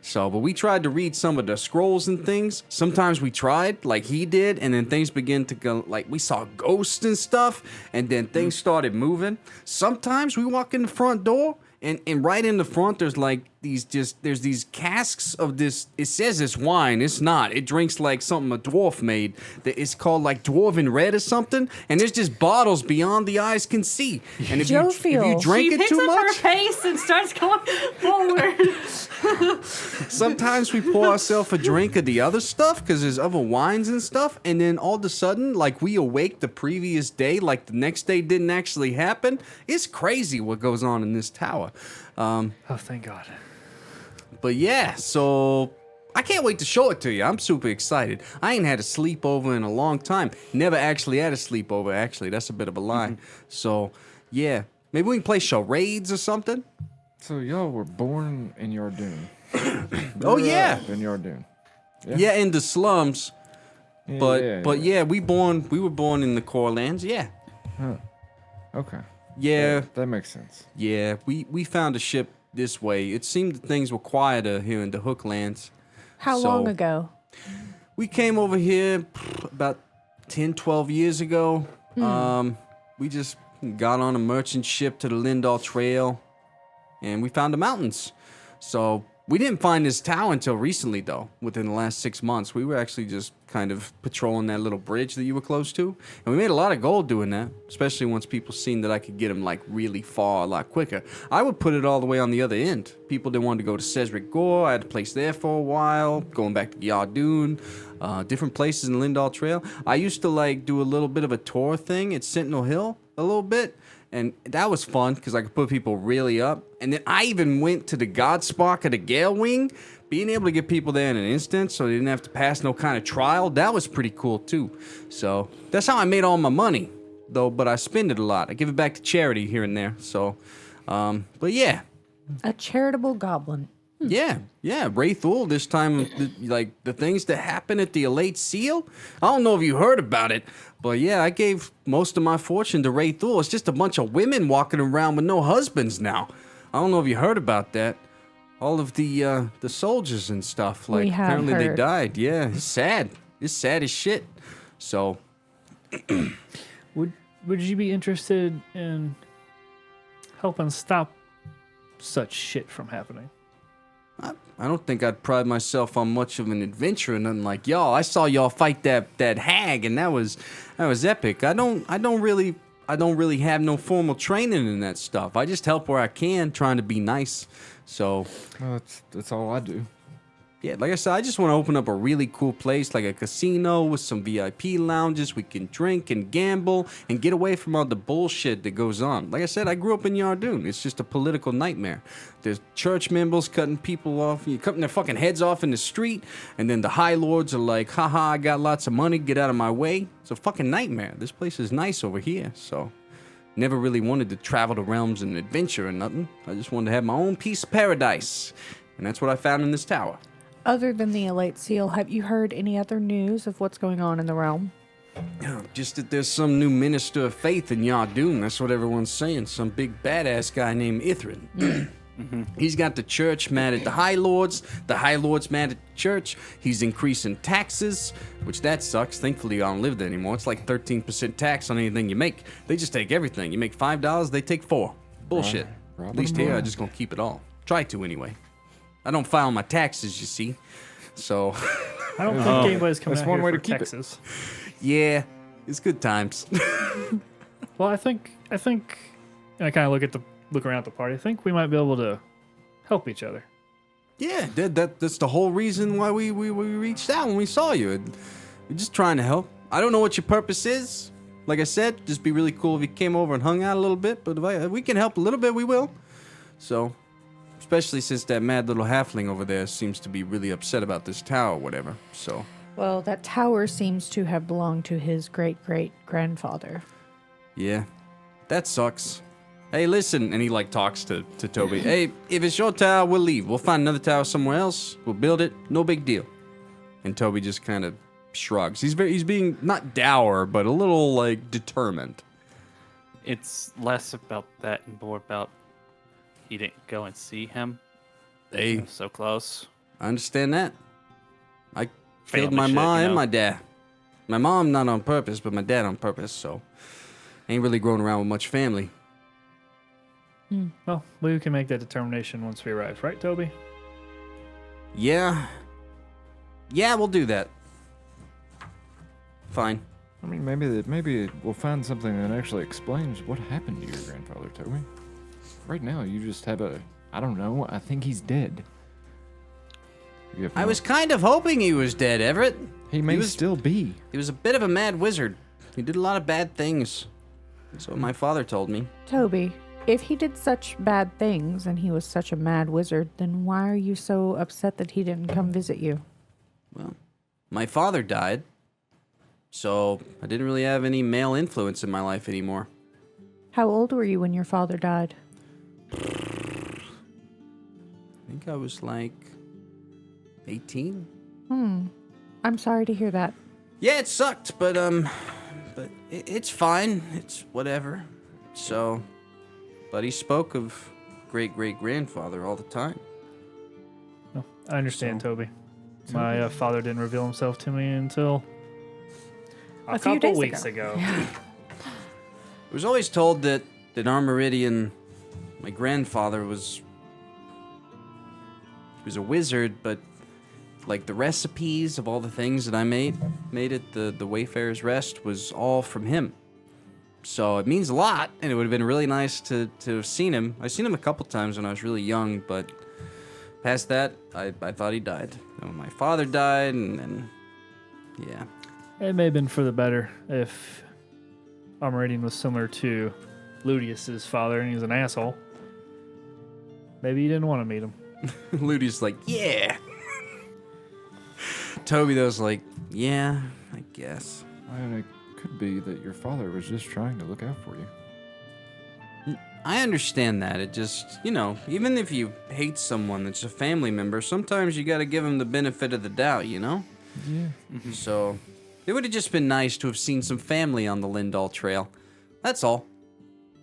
So, but we tried to read some of the scrolls and things. Sometimes we tried, like he did, and then things began to go, like we saw ghosts and stuff, and then things started moving. Sometimes we walk in the front door, and right in the front, there's like there's these casks of this, it says it's wine, it's not. It drinks like something a dwarf made. It's called like Dwarven Red or something, and there's just bottles beyond the eyes can see. And if you Jophiel. drink She it picks too up much, her pace and starts going forward. sometimes we pour ourselves a drink of the other stuff because there's other wines and stuff, and then all of a sudden, like we awake the previous day, like the next day didn't actually happen. It's crazy what goes on in this tower. Oh, thank God. But yeah, so I can't wait to show it to you. I'm super excited. I ain't had a sleepover in a long time. Never actually had a sleepover, actually. That's a bit of a lie. So, yeah. Maybe we can play charades or something? So y'all were born in Yardoon. Oh, yeah. In Yardoon. Yeah, in the slums. But yeah. we were born in the core lands. Yeah. Huh. Okay. Yeah. That makes sense. Yeah. We found a ship this way. It seemed that things were quieter here in the Hooklands. How long ago? We came over here about 10, 12 years ago. We just got on a merchant ship to the Lindall Trail, and we found the mountains. So we didn't find this tower until recently, though. Within the last 6 months, we were actually just kind of patrolling that little bridge that you were close to, and we made a lot of gold doing that. Especially once people seen that I could get them like really far a lot quicker. I would put it all the way on the other end. People that wanted to go to Cedric Gore, I had a place there for a while. Going back to Yardoon, different places in Lindall Trail. I used to like do a little bit of a tour thing at Sentinel Hill a little bit. And that was fun because I could put people really up. And then I even went to the Godspark of the Gale Wing. Being able to get people there in an instant so they didn't have to pass no kind of trial, that was pretty cool too. So that's how I made all my money, though, but I spend it a lot. I give it back to charity here and there. So, but yeah. A charitable goblin. Yeah, Raythul, this time, like, the things that happened at the Elate Seal? I don't know if you heard about it, but yeah, I gave most of my fortune to Raythul. It's just a bunch of women walking around with no husbands now. I don't know if you heard about that. All of the soldiers and stuff, like, We have apparently they heard. died. Yeah, it's sad. It's sad as shit. So, Would you be interested in helping stop such shit from happening? I don't think I'd pride myself on much of an adventure or nothing like y'all. I saw y'all fight that hag, and that was epic. I don't really have no formal training in that stuff. I just help where I can, trying to be nice. So, Well, that's all I do. yeah, like I said, I just want to open up a really cool place, like a casino with some VIP lounges. We can drink and gamble and get away from all the bullshit that goes on. Like I said, I grew up in Yardoon. It's just a political nightmare. There's church members cutting people off, cutting their fucking heads off in the street, and then the high lords are like, haha, I got lots of money, get out of my way. It's a fucking nightmare. This place is nice over here, so never really wanted to travel the realms and adventure or nothing. I just wanted to have my own piece of paradise, and that's what I found in this tower. Other than the Elate Seal, have you heard any other news of what's going on in the realm? Just that there's some new minister of faith in Yardoon. That's what everyone's saying. Some big badass guy named Ithrin. He's got the church mad at the High Lords. The High Lords mad at the church. He's increasing taxes, which that sucks. Thankfully, I don't live there anymore. It's like 13% tax on anything you make. They just take everything. You make $5, they take $4. Bullshit. Right. At least here, I just gonna keep it all. Try to anyway. I don't file my taxes, you see. So, I don't think anybody's coming That's out one here way for to keep it. Texas. yeah, it's good times. Well, I think, and I kind of look around at the party. I think we might be able to help each other. Yeah, that's the whole reason why we reached out when we saw you. We're just trying to help. I don't know what your purpose is. Like I said, just be really cool if you came over and hung out a little bit. But if we can help a little bit, we will. So, especially since that mad little halfling over there seems to be really upset about this tower or whatever. So, Well, that tower seems to have belonged to his great-great-grandfather. yeah, that sucks. Hey, listen, and he like talks to Toby. Hey, if it's your tower, we'll leave. We'll find another tower somewhere else. We'll build it. No big deal. And Toby just kind of shrugs. He's being not dour, but a little like determined. It's less about that and more about he didn't go and see him. Hey, So close. I understand that. I killed Family my shit, mom you and know? my dad. My mom not on purpose, but my dad on purpose. So, ain't really growing around with much family. Well, we can make that determination once we arrive, right, Toby? Yeah, we'll do that. Fine. I mean, maybe we'll find something that actually explains what happened to your grandfather, Toby. Right now, you just have I don't know, I think he's dead. You have I no- was kind of hoping he was dead, Everett. He may was- still be. He was a bit of a mad wizard. He did a lot of bad things. That's what my father told me. Toby, if he did such bad things and he was such a mad wizard, then why are you so upset that he didn't come visit you? Well, my father died, so I didn't really have any male influence in my life anymore. How old were you when your father died? I think I was like 18. I'm sorry to hear that. Yeah, it sucked, but it's fine. It's whatever. So, but he spoke of great-great-grandfather all the time. No, I understand, Toby. My father didn't reveal himself to me until a few couple days weeks ago. ago. I was always told that Armoridian, my grandfather, was a wizard, but like the recipes of all the things that I made at the Wayfarer's Rest was all from him. So it means a lot, and it would have been really nice to have seen him. I've seen him a couple times when I was really young, but past that, I thought he died. And when my father died, and then, yeah. It may have been for the better if Armoridian was similar to Lootius's father and he was an asshole. Maybe you didn't want to meet him. Lootius like, yeah. Toby, though, was like, yeah, I guess. I mean, it could be that your father was just trying to look out for you. I understand that. It just, even if you hate someone that's a family member, sometimes you gotta give them the benefit of the doubt, Yeah. So, it would have just been nice to have seen some family on the Lindahl Trail. That's all.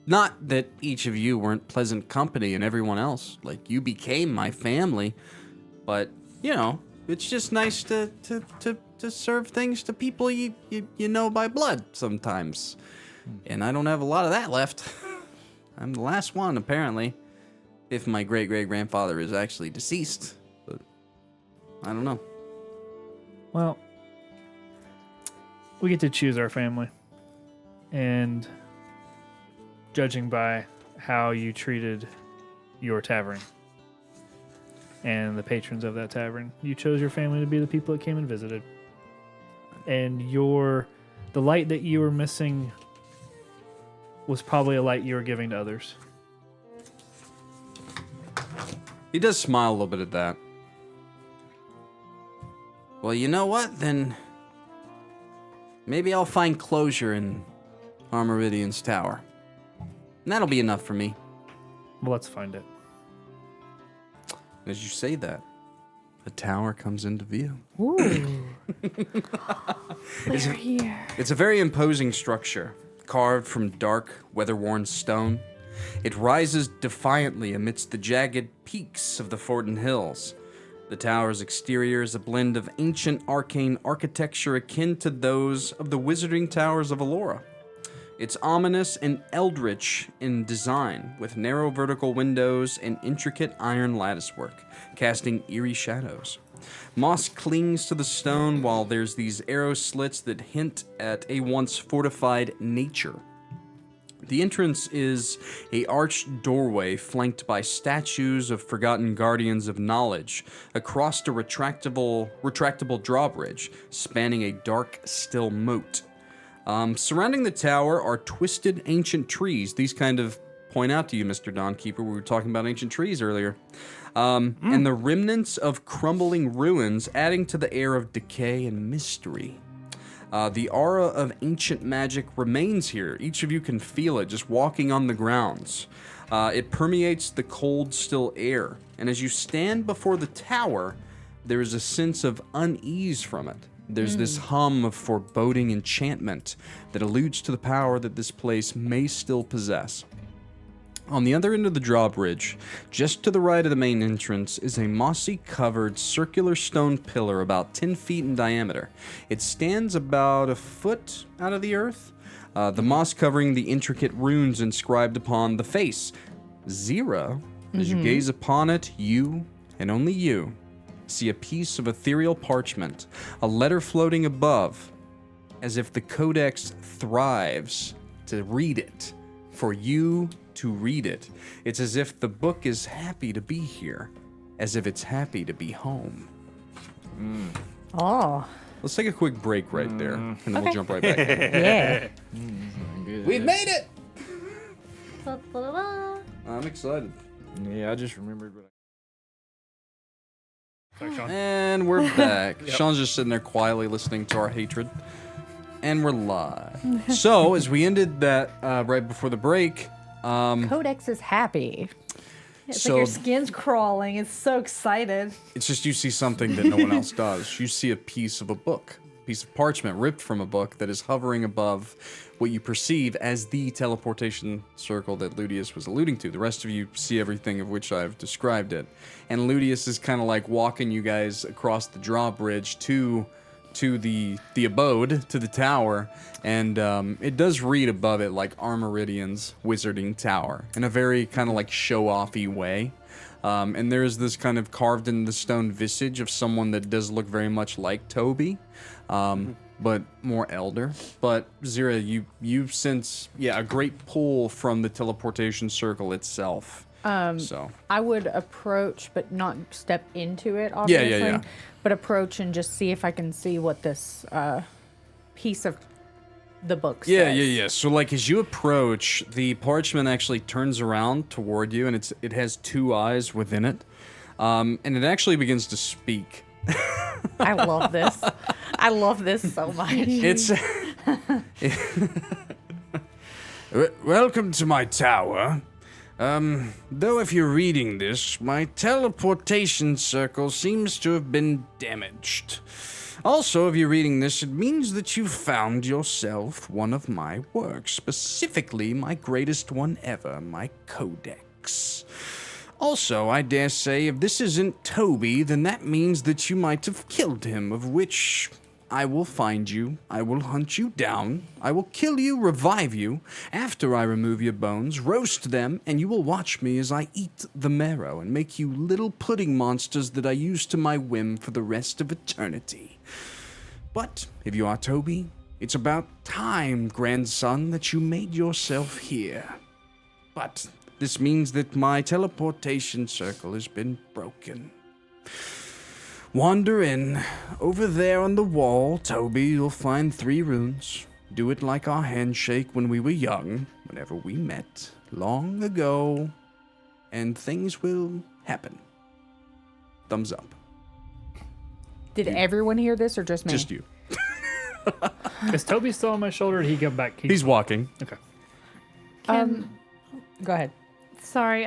Not that each of you weren't pleasant company and everyone else. Like, you became my family. But, it's just nice to serve things to people you know by blood sometimes. And I don't have a lot of that left. I'm the last one, apparently. If my great-great-grandfather is actually deceased. But I don't know. Well, we get to choose our family. And judging by how you treated your tavern and the patrons of that tavern, you chose your family to be the people that came and visited. And the light that you were missing was probably a light you were giving to others. He does smile a little bit at that. Well, you know what? Then maybe I'll find closure in Armoridian's tower. And that'll be enough for me. Well, let's find it. As you say that, a tower comes into view. Ooh. We're here. It's a very imposing structure, carved from dark, weather-worn stone. It rises defiantly amidst the jagged peaks of the Fortin Hills. The tower's exterior is a blend of ancient arcane architecture akin to those of the wizarding towers of Alora. It's ominous and eldritch in design, with narrow vertical windows and intricate iron latticework, casting eerie shadows. Moss clings to the stone while there's these arrow slits that hint at a once fortified nature. The entrance is a arched doorway flanked by statues of forgotten guardians of knowledge across a retractable drawbridge spanning a dark, still moat. Surrounding the tower are twisted ancient trees. These kind of point out to you, Mr. Dawnkeeper. We were talking about ancient trees earlier. And the remnants of crumbling ruins adding to the air of decay and mystery. The aura of ancient magic remains here. Each of you can feel it just walking on the grounds. It permeates the cold, still air. And as you stand before the tower, there is a sense of unease from it. There's this hum of foreboding enchantment that alludes to the power that this place may still possess. On the other end of the drawbridge, just to the right of the main entrance, is a mossy-covered circular stone pillar about 10 feet in diameter. It stands about a foot out of the earth, the moss covering the intricate runes inscribed upon the face. Xyrra, as you gaze upon it, you, and only you, see a piece of ethereal parchment, a letter floating above, as if the codex thrives to read it, for you to read it. It's as if the book is happy to be here, as if it's happy to be home. Oh, Let's take a quick break right there, and then we'll jump right back. yeah. We've made it! Da-da-da-da. I'm excited. Yeah, I just remembered what Sorry, Shawn. And we're back. Shawn's just sitting there quietly listening to our hatred. And we're live. So, as we ended that right before the break, Codex is happy. It's So- like your skin's crawling. It's so excited. it's just you see something that no one else does. You see a piece of a book, a piece of parchment ripped from a book that is hovering above what you perceive as the teleportation circle that Lootius was alluding to. The rest of you see everything of which I've described it. And Lootius is kind of like walking you guys across the drawbridge to the abode, to the tower, and it does read above it like Armoridian's Wizarding Tower in a very kind of like show-offy way. And there's this kind of carved in the stone visage of someone that does look very much like Toby, but more elder. But Xyrra, you sense, a great pull from the teleportation circle itself. So I would approach, but not step into it, obviously. yeah. But approach and just see if I can see what this piece of the book says. Yeah. So, like, as you approach, the parchment actually turns around toward you, and it has two eyes within it, and it actually begins to speak. I love this. I love this so much. It's welcome to my tower. Though if you're reading this, my teleportation circle seems to have been damaged. Also, if you're reading this, it means that you found yourself one of my works, specifically my greatest one ever, my codex. Also, I dare say, if this isn't Toby, then that means that you might have killed him, of which I will find you, I will hunt you down, I will kill you, revive you, after I remove your bones, roast them, and you will watch me as I eat the marrow and make you little pudding monsters that I use to my whim for the rest of eternity. But if you are Toby, it's about time, grandson, that you made yourself here. But this means that my teleportation circle has been broken. Wander in. Over there on the wall, Toby, you'll find 3 runes. Do it like our handshake when we were young, whenever we met, long ago. And things will happen. Thumbs up. Did everyone hear this or just me? Just you. Is Toby still on my shoulder? Or did he go back? He's walking. Okay. Go ahead. Sorry,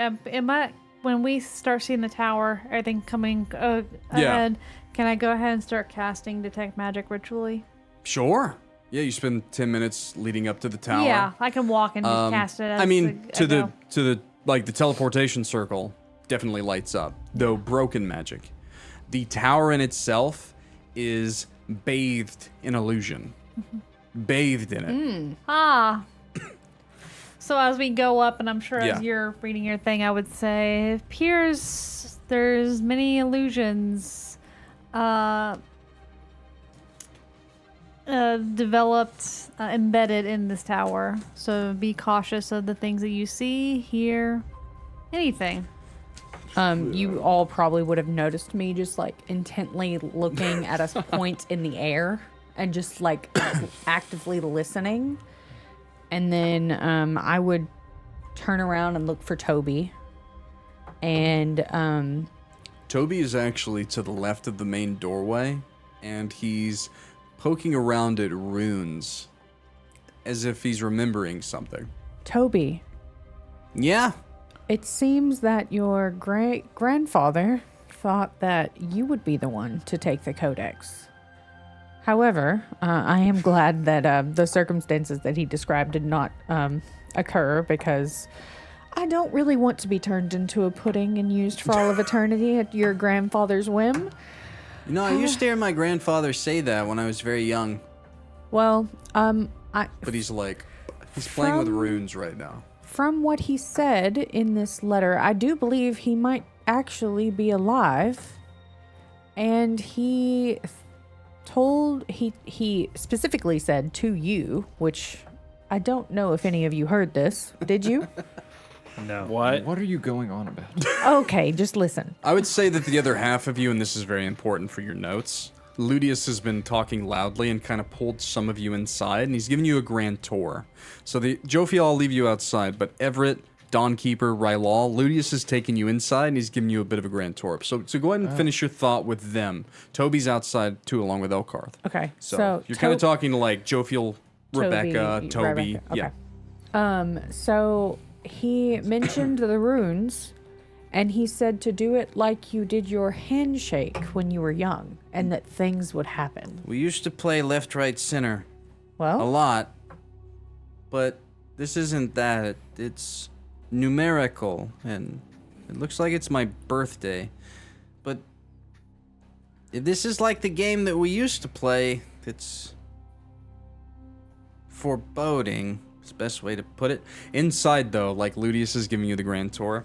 when we start seeing the tower, everything coming ahead, can I go ahead and start casting Detect Magic ritually? Sure. Yeah, you spend 10 minutes leading up to the tower. Yeah, I can walk and just cast it. As the teleportation circle definitely lights up, though broken magic. The tower in itself is bathed in illusion. Bathed in it. So as we go up, and I'm sure Yeah. as you're reading your thing, I would say, it appears there's many illusions developed, embedded in this tower. So be cautious of the things that you see, hear, anything. You all probably would have noticed me just like intently looking at a point in the air and just like actively listening. And then I would turn around and look for Toby. And Toby is actually to the left of the main doorway, and he's poking around at runes as if he's remembering something. Toby, Yeah? it seems that your great-grandfather thought that you would be the one to take the codex. However, I am glad that the circumstances that he described did not occur, because I don't really want to be turned into a pudding and used for all of eternity at your grandfather's whim. You know, I used to hear my grandfather say that when I was very young. Well, But he's playing with From- runes right now. from what he said in this letter, I do believe he might actually be alive. And he specifically said to you, which I don't know if any of you heard this. Did you? No. What? What are you going on about? Okay, just listen. I would say that the other half of you, and this is very important for your notes, Lootius has been talking loudly and kind of pulled some of you inside, and he's giving you a grand tour. So Jophiel, I'll leave you outside, but Everett, Dawnkeeper, Rylal, Lootius has taken you inside, and he's giving you a bit of a grand tour. So go ahead and finish your thought with them. Toby's outside, too, along with Elkarth. Okay, So you're kind of talking to, like, Jophiel, Rebecca, Toby. Rebecca, okay. Yeah. So he mentioned the runes, and he said to do it like you did your handshake when you were young, and that things would happen. We used to play left, right, center a Well, lot, but this isn't that. It's numerical, and it looks like it's my birthday. But if this is like the game that we used to play, it's foreboding. It's the best way to put it. Inside, though, like Lootius is giving you the grand tour.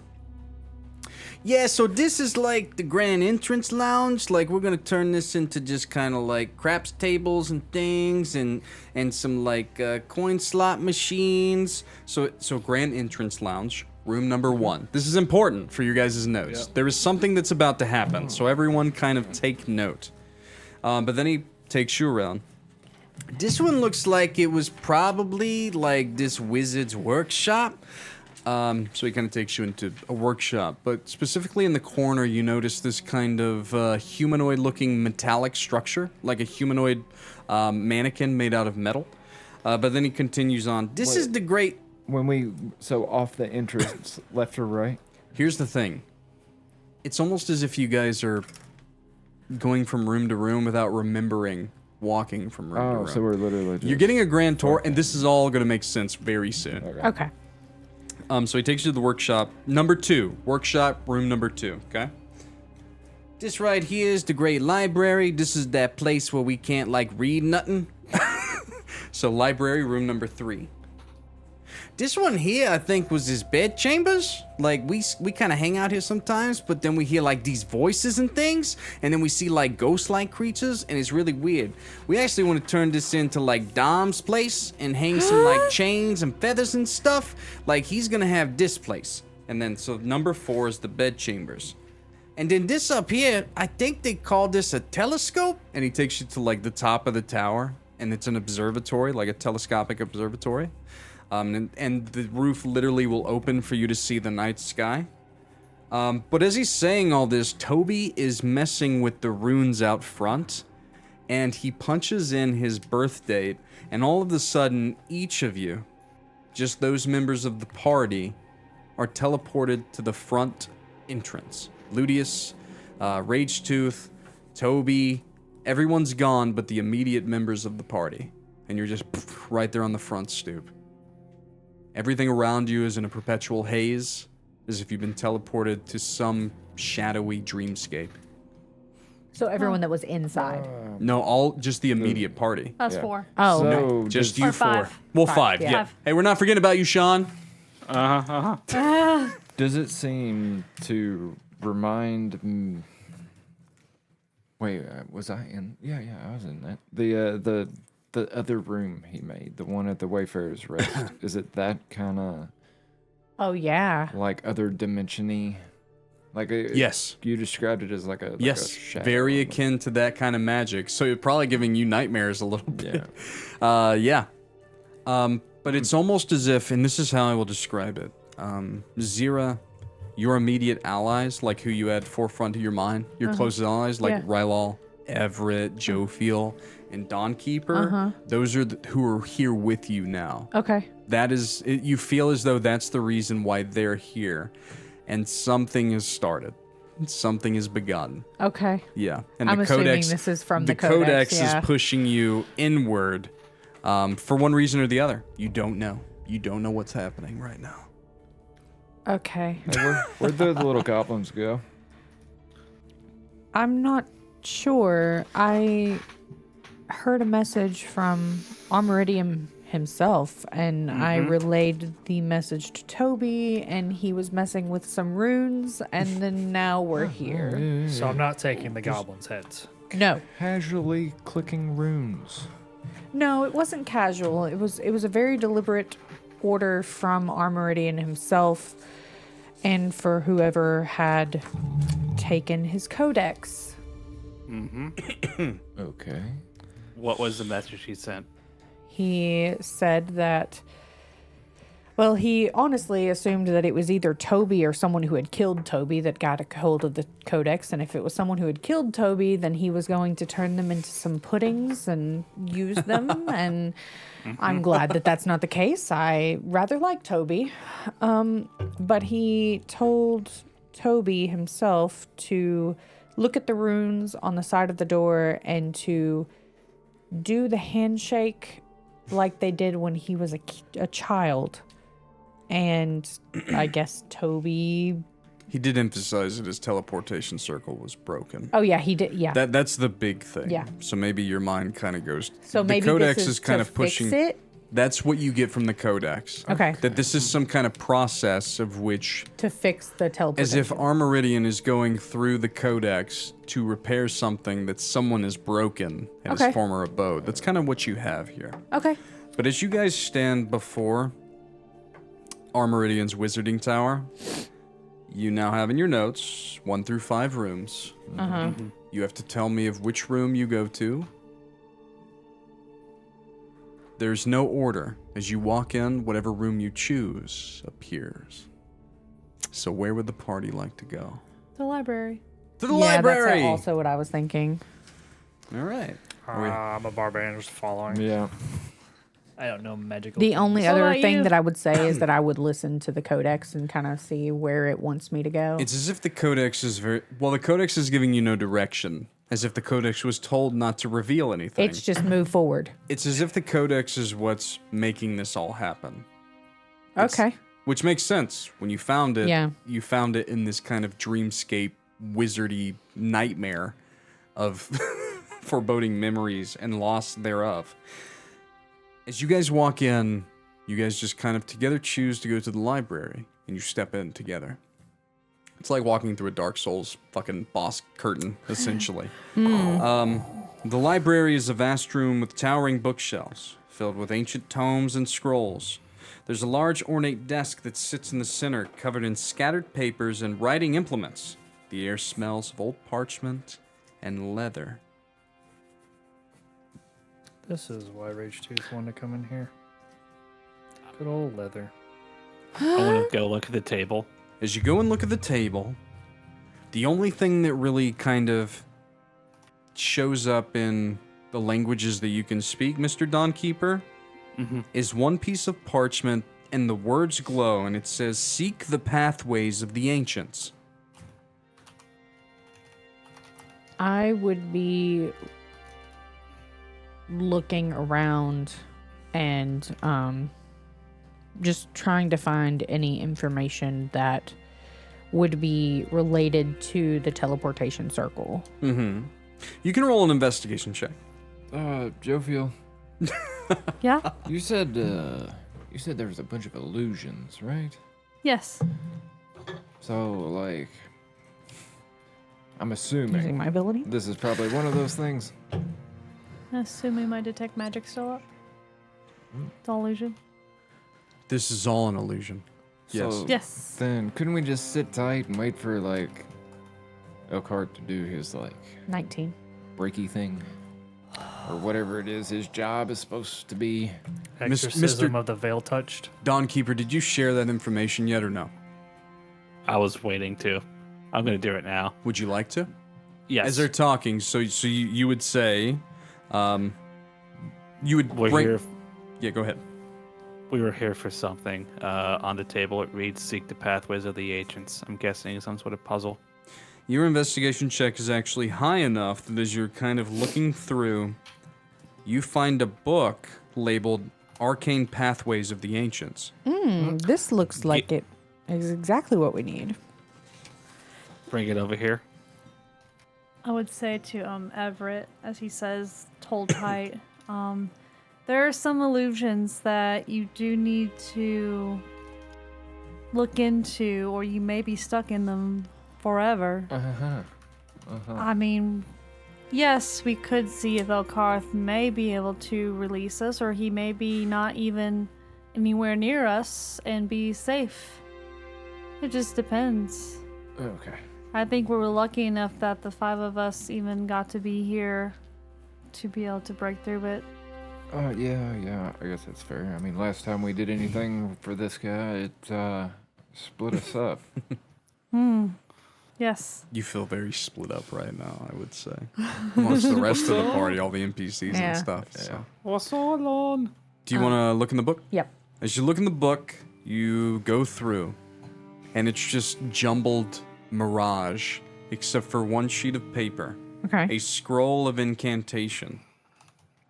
Yeah, so this is like the grand entrance lounge. Like, we're gonna turn this into just kind of like craps tables and things, and some like coin slot machines. So grand entrance lounge, room number 1. This is important for your guys' notes. Yep. There is something that's about to happen, so everyone kind of take note. But then he takes you around. This one looks like it was probably like this wizard's workshop. So he kind of takes you into a workshop, but specifically in the corner, you notice this kind of humanoid-looking metallic structure, like a humanoid mannequin made out of metal. But then he continues on. This is the great So off the entrance, left or right? Here's the thing. It's almost as if you guys are going from room to room without remembering walking from room to room. So we're literally just... You're getting a grand tour, and this is all going to make sense very soon. Okay. So he takes you to the workshop number 2. Workshop room number 2, okay? This right here is the great library. This is that place where we can't, like, read nothing. So library room number 3. This one here, I think, was his bed chambers. Like, we kind of hang out here sometimes, but then we hear, like, these voices and things, and then we see, like, ghost-like creatures, and it's really weird. We actually want to turn this into, like, Dom's place and hang some, like, chains and feathers and stuff. Like, he's gonna have this place. And then, so number 4 is the bed chambers. And then this up here, I think they call this a telescope. And he takes you to, like, the top of the tower, and it's an observatory, like a telescopic observatory. And the roof literally will open for you to see the night sky. But as he's saying all this, Toby is messing with the runes out front, and he punches in his birth date, and all of a sudden, each of you, just those members of the party, are teleported to the front entrance. Lootius, Ragetooth, Toby, everyone's gone but the immediate members of the party. And you're just right there on the front stoop. Everything around you is in a perpetual haze, as if you've been teleported to some shadowy dreamscape. So everyone that was inside. No, just the immediate party. Us 4. Oh, So okay. Just Or you 4. 5. Well, 5, 5, yeah. yeah. 5. Hey, we're not forgetting about you, Shawn. Does it seem to remind... Wait, was I in... Yeah, I was in that. The other room he made, the one at the Wayfarer's Rest, is it that kind of... Oh, yeah. Like other dimension-y? Like Yes. You described it as like a Yes, shadow. very akin to that kind of magic. So you're probably giving you nightmares a little bit. Yeah. Yeah. But it's almost as if, and this is how I will describe it. Xyrra, your immediate allies, like who you had forefront of your mind, your closest allies, like Yeah. Rylal, Everett, Jophiel, and Dawnkeeper, those are who are here with you now. Okay. That is, you feel as though that's the reason why they're here. And something has started. Something has begun. Okay. Yeah. And I'm the assuming codex, this is from the the codex, yeah. is pushing you inward for one reason or the other. You don't know. You don't know what's happening right now. Okay. Hey, where'd the little goblins go? I'm not sure. I heard a message from Armoridium himself, and I relayed the message to Toby, and he was messing with some runes, and then now we're here. So I'm not taking the goblins' heads. No. Casually clicking runes. No, it wasn't casual. It was a very deliberate order from Armoridian himself, and for whoever had taken his codex. Okay. What was the message he sent? He said that, well, he honestly assumed that it was either Toby or someone who had killed Toby that got a hold of the codex. And if it was someone who had killed Toby, then he was going to turn them into some puddings and use them. And I'm glad that that's not the case. I rather like Toby. But he told Toby himself to look at the runes on the side of the door and to do the handshake like they did when he was a child. And I guess Toby... He did emphasize that his teleportation circle was broken. Oh, yeah, he did. Yeah. That's the big thing. Yeah. So maybe your mind kind of goes... So maybe the codex this is kind to of pushing... fix it? That's what you get from the codex. Okay. That this is some kind of process of which... To fix the teleportation. As if Armoridian is going through the codex to repair something that someone has broken in Okay. his former abode. That's kind of what you have here. Okay. But as you guys stand before Armoridian's wizarding tower, you now have in your notes 1 through 5 rooms. You have to tell me of which room you go to. There's no order. As you walk in, whatever room you choose appears. So where would the party like to go? The library. To the Yeah, library! that's also what I was thinking. All right. I'm a barbarian just following. Yeah. I don't know magical. The things. only What other about thing you? that I would say is that I would listen to the codex and kind of see where it wants me to go. It's as if the codex is the codex is giving you no direction, as if the codex was told not to reveal anything. It's just move forward. It's as if the codex is what's making this all happen. It's- Okay. Which makes sense. When you found it, Yeah. you found it in this kind of dreamscape, wizardy nightmare of foreboding memories and loss thereof. As you guys walk in, you guys just kind of together choose to go to the library, and you step in together. It's like walking through a Dark Souls fucking boss curtain, essentially. The library is a vast room with towering bookshelves, filled with ancient tomes and scrolls. There's a large ornate desk that sits in the center, covered in scattered papers and writing implements. The air smells of old parchment and leather. This is why Rage 2's wanted to come in here. Good old leather. I want to go look at the table. As you go and look at the table, the only thing that really kind of shows up in the languages that you can speak, Mr. Dawnkeeper, is one piece of parchment, and the words glow, and it says, "Seek the pathways of the ancients." I would be looking around and just trying to find any information that would be related to the teleportation circle. Mm-hmm. You can roll an investigation check. Jophiel, Yeah? you said there was a bunch of illusions, right? Yes. So, like, I'm Using assuming my ability. this is probably one of those things. Assuming my detect magic still up. It's all illusion. This is all an illusion. Yes. So Yes. then, couldn't we just sit tight and wait for, like, Elkhart to do his, like, 19. breaky thing? Or whatever it is his job is supposed to be. Exorcism of the Veil Touched. Dawnkeeper, did you share that information yet or no? I was waiting to. I'm going to do it now. Would you like to? Yes. As they're talking, so you would say, you would We're bring... here. Yeah, go ahead. We were here for something. On the table, it reads, "Seek the pathways of the ancients." I'm guessing some sort of puzzle. Your investigation check is actually high enough that as you're kind of looking through, you find a book labeled Arcane Pathways of the Ancients. This looks like it is exactly what we need. Bring it over here. I would say to Everett, as he says, hold tight. There are some illusions that you do need to look into, or you may be stuck in them forever. I mean, yes, we could see if Elkarth may be able to release us, or he may be not even anywhere near us and be safe. It just depends. Okay. I think we were lucky enough that the 5 of us even got to be here to be able to break through it. Yeah, I guess that's fair. I mean, last time we did anything for this guy, it split us up. Yes. You feel very split up right now, I would say. Amongst the rest of the party, all the NPCs Yeah. and stuff. So. What's all on? Do you want to look in the book? Yep. As you look in the book, you go through, and it's just jumbled mirage, except for one sheet of paper, Okay. a scroll of incantation,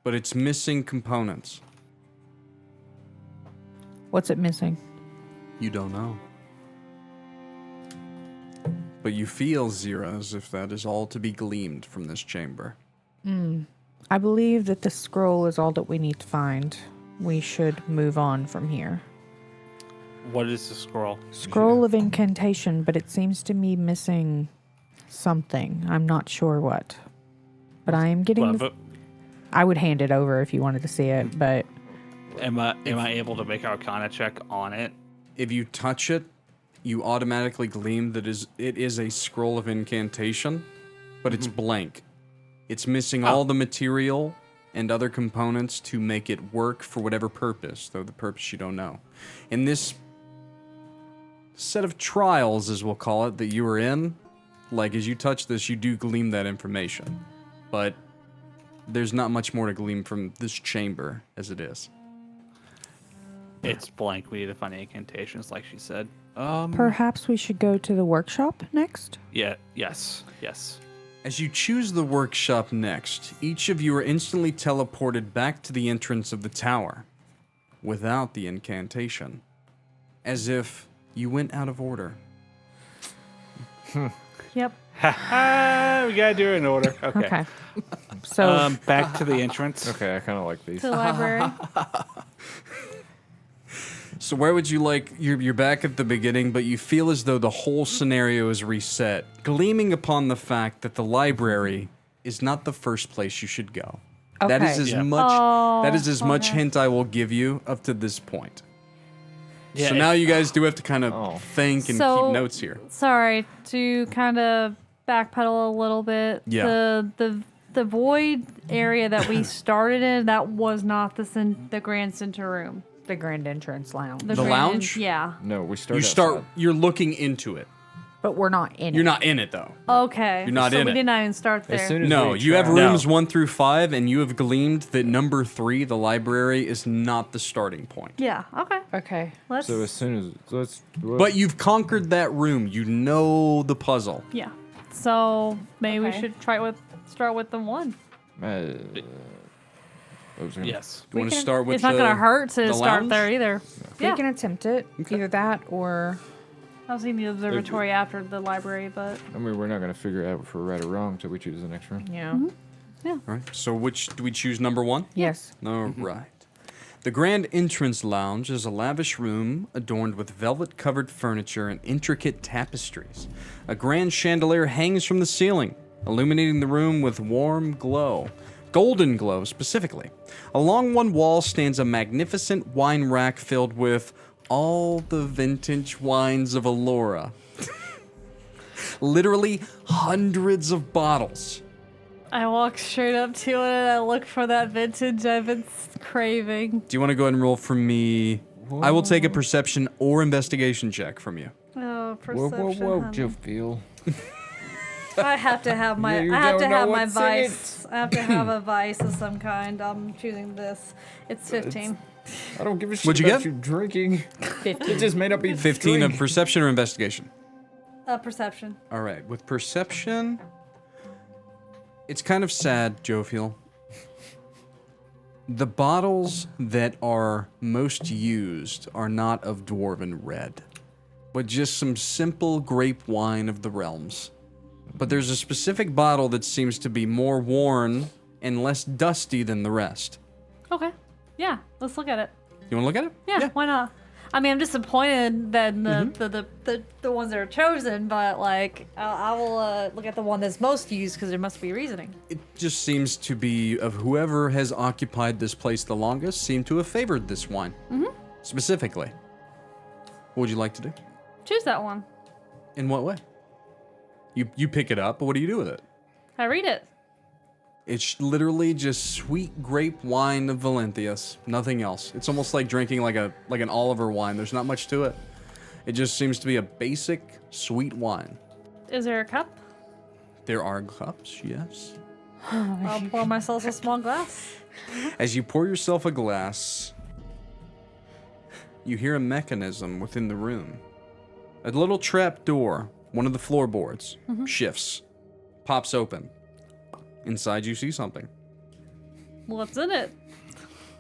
but it's missing components. What's it missing? You don't know. But you feel, Xyrra, as if that is all to be gleamed from this chamber. I believe that the scroll is all that we need to find. We should move on from here. What is the scroll? Scroll of incantation, but it seems to me missing something. I'm not sure what. But I am getting... Well, but I would hand it over if you wanted to see it, but... am I able to make Arcana check on it? If you touch it, you automatically gleam that it is a scroll of incantation, but it's blank. It's missing all the material and other components to make it work for whatever purpose, though the purpose you don't know. In this set of trials, as we'll call it, that you are in, like as you touch this, you do gleam that information. But there's not much more to glean from this chamber as it is. It's blank. We need to find incantations, like she said. Perhaps we should go to the workshop next? Yeah. Yes. Yes. As you choose the workshop next, each of you are instantly teleported back to the entrance of the tower without the incantation, as if you went out of order. Yep. We gotta do it in order. Okay. Okay. So, Back to the entrance. Okay, I kind of like these. To the library. So where would you like, you're back at the beginning, but you feel as though the whole scenario is reset, gleaming upon the fact that the library is not the first place you should go. That is Okay. as Yeah. much Okay. hint I will give you up to this point. Yeah, So if- now you guys do have to kind of Oh. think and So- keep notes here. Sorry, to kind of backpedal a little bit. Yeah. The void area that we started in, that was not the Grand Center room. the grand entrance lounge. The Grand- lounge? Yeah. No, we start. You're looking into it. But we're not in You're it. not in it though. Okay. You're not so in we it. did not even start there. As soon as No, we you have travel- rooms 1 through 5, and you have gleamed that number 3, the library, is not the starting point. Yeah. Okay. Okay. Let's. So as soon as let's. But you've conquered that room. You know the puzzle. Yeah. So maybe Okay. we should start with the one. What was I gonna- Yes. You want to can- start with It's not the, gonna hurt to the start lounge? there either. We Yeah. can attempt it. Either that or I was in the observatory after the library, but I mean, we're not gonna figure out if we're right or wrong until we choose the next room. yeah. All right. So which do we choose? Number 1. Yes. All right. The Grand Entrance Lounge is a lavish room adorned with velvet-covered furniture and intricate tapestries. A grand chandelier hangs from the ceiling, illuminating the room with warm glow. Golden glow, specifically. Along one wall stands a magnificent wine rack filled with all the vintage wines of Alora. Literally hundreds of bottles. I walk straight up to it and I look for that vintage I've been craving. Do you want to go ahead and roll for me? I will take a perception or investigation check from you. Oh, Whoa, perception. whoa, whoa, honey. Jophiel. I have to have my. Yeah, you I have to don't know have my what's in vice. I have to have a vice of some kind. I'm choosing this. It's 15. I don't give a shit What'd you about get? you drinking. 15. It just may not be 15 of drink. perception or investigation. Perception. All right, with perception, it's kind of sad, Jophiel. The bottles that are most used are not of dwarven red, but just some simple grape wine of the realms. But there's a specific bottle that seems to be more worn and less dusty than the rest. Okay. Yeah. Let's look at it. You want to look at it? Yeah. Why not? I mean, I'm disappointed that the ones that are chosen, but like I will look at the one that's most used because there must be reasoning. It just seems to be of whoever has occupied this place the longest seem to have favored this wine. Specifically. What would you like to do? Choose that one. In what way? You pick it up, but what do you do with it? I read it. It's literally just sweet grape wine of Valenthius. Nothing else. It's almost like drinking like an Oliver wine. There's not much to it. It just seems to be a basic sweet wine. Is there a cup? There are cups, yes. I'll pour myself a small glass. As you pour yourself a glass, you hear a mechanism within the room. A little trap door, one of the floorboards, shifts, pops open. Inside you see something. What's in it?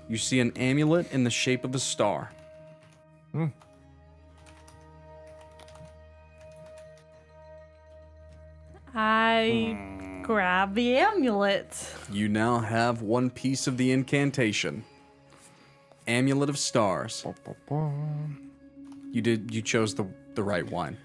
You see an amulet in the shape of a star. I grab the amulet. You now have one piece of the incantation. Amulet of Stars. You chose the right wine.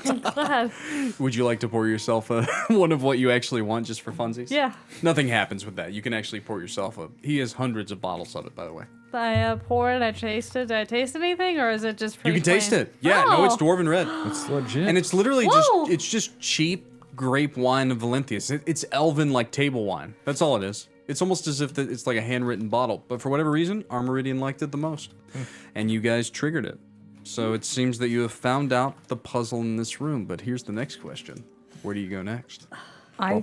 Glad. Would you like to pour yourself one of what you actually want just for funsies? Yeah. Nothing happens with that. You can actually pour yourself a. He has hundreds of bottles of it, by the way. I pour it, I taste it. Did I taste anything, or is it just You pretty can taste plain? it. Yeah, no, it's Oh. dwarven red. It's legit. And it's literally Whoa. just cheap grape wine of Valenthius. It's elven like table wine. That's all it is. It's almost as if it's like a handwritten bottle. But for whatever reason, Armoridian liked it the most. And you guys triggered it. So it seems that you have found out the puzzle in this room. But here's the next question. Where do you go next? I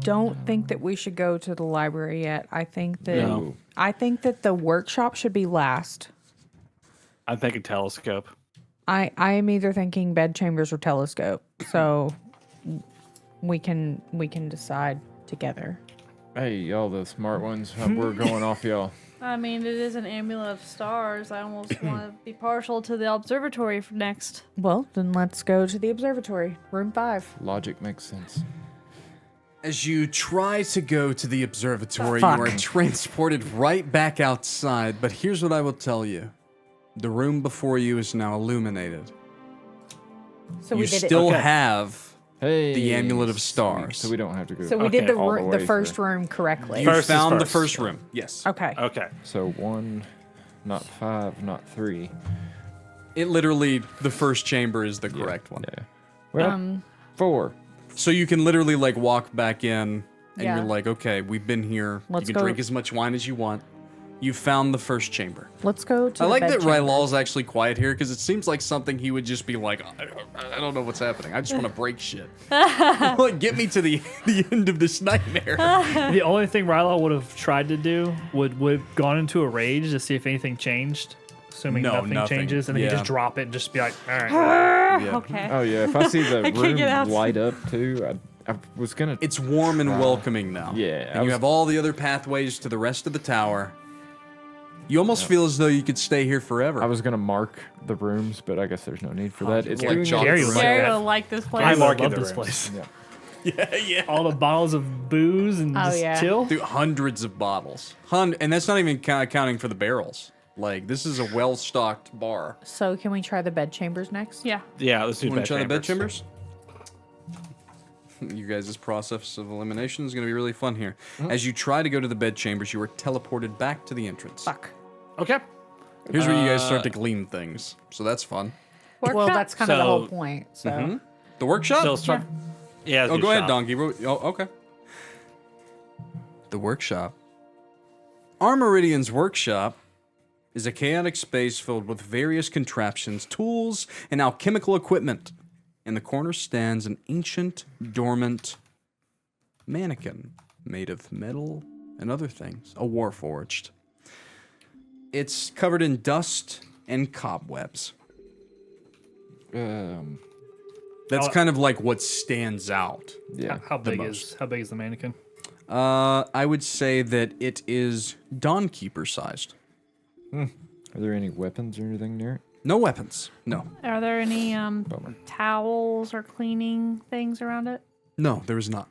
don't think that we should go to the library yet. I think that No. I think that the workshop should be last. I'm thinking telescope. I am either thinking bed chambers or telescope. So we can decide together. Hey, y'all, the smart ones. We're going off, y'all. I mean, it is an amulet of stars. I almost want to be partial to the observatory for next. Well, then let's go to the observatory, room 5. Logic makes sense. As you try to go to the observatory, Fuck. you are transported right back outside. But here's what I will tell you. The room before you is now illuminated. So you we did still it. have Hey, the Amulet of sweet. Stars. So we don't have to go. So we Okay, did all the the way first through. room correctly. You First is found the first. first room. Yes. Okay. Okay. So 1, not 5, not 3. It literally, the first chamber is the correct one. Yeah. Well, 4. So you can literally like walk back in and Yeah. you're like, okay, we've been here. Let's you can go. drink as much wine as you want. You found the first chamber. Let's go to I the like bed that chamber. Rylal's actually quiet here because it seems like something he would just be like, I don't know what's happening. I just want to break shit. Like, get me to the end of this nightmare. The only thing Rylal would have tried to do would have gone into a rage to see if anything changed, assuming No, nothing, nothing. changes, and then Yeah. you just drop it and just be like, all right. Yeah. Okay. Oh yeah, if I see the I can't get out. room light up too, I was gonna. It's warm and welcoming now. Yeah, I And you was- have all the other pathways to the rest of the tower. You almost feel as though you could stay here forever. I was gonna mark the rooms, but I guess there's no need for that. It's like doing John Gary Gary would like Gary that. will like this I place. I mark love in the this rooms. place. yeah. All the bottles of booze and Oh, just yeah. chill. Dude, hundreds of bottles. And that's not even counting for the barrels. Like, this is a well-stocked bar. So can we try the bed chambers next? Yeah. Yeah, let's do You want bed to try the bed chambers. chambers? You guys' process of elimination is going to be really fun here. As you try to go to the bed chambers, you are teleported back to the entrance. Fuck. Okay. Here's where you guys start to glean things. So that's fun. Well, Workshop? that's kind of the whole So- point. So The workshop? So let's try. Yeah. let's Oh, do go ahead, shop. Donkey. Oh, okay. The workshop. Our Meridian's workshop is a chaotic space filled with various contraptions, tools, and alchemical equipment. In the corner stands an ancient, dormant mannequin made of metal and other things, a warforged. It's covered in dust and cobwebs. That's Oh. kind of like what stands out. Yeah. How the big most. is the mannequin? I would say that it is Dawnkeeper sized. Are there any weapons or anything near it? No weapons. No. Are there any Bummer. towels or cleaning things around it? No, there is not.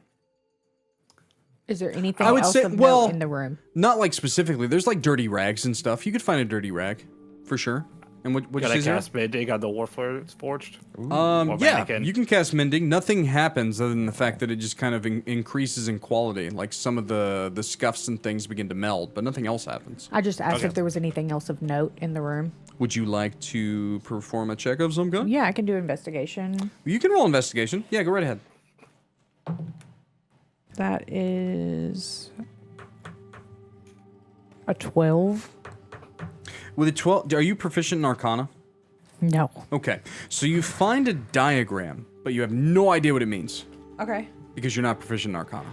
is there anything I would else say- of well- note in the room? Not like specifically. There's like dirty rags and stuff. You could find a dirty rag, for sure. And what you Got say, a Zero? cast mending. Got the war forged. Yeah, mannequin. you can cast mending. Nothing happens other than the fact that it just kind of increases in quality. Like some of the scuffs and things begin to meld, but nothing else happens. I just asked Okay. if there was anything else of note in the room. Would you like to perform a check of some kind? Yeah, I can do investigation. You can roll investigation. Yeah, go right ahead. That is a 12. With a 12, are you proficient in Arcana? No. Okay, so you find a diagram, but you have no idea what it means Okay. because you're not proficient in Arcana.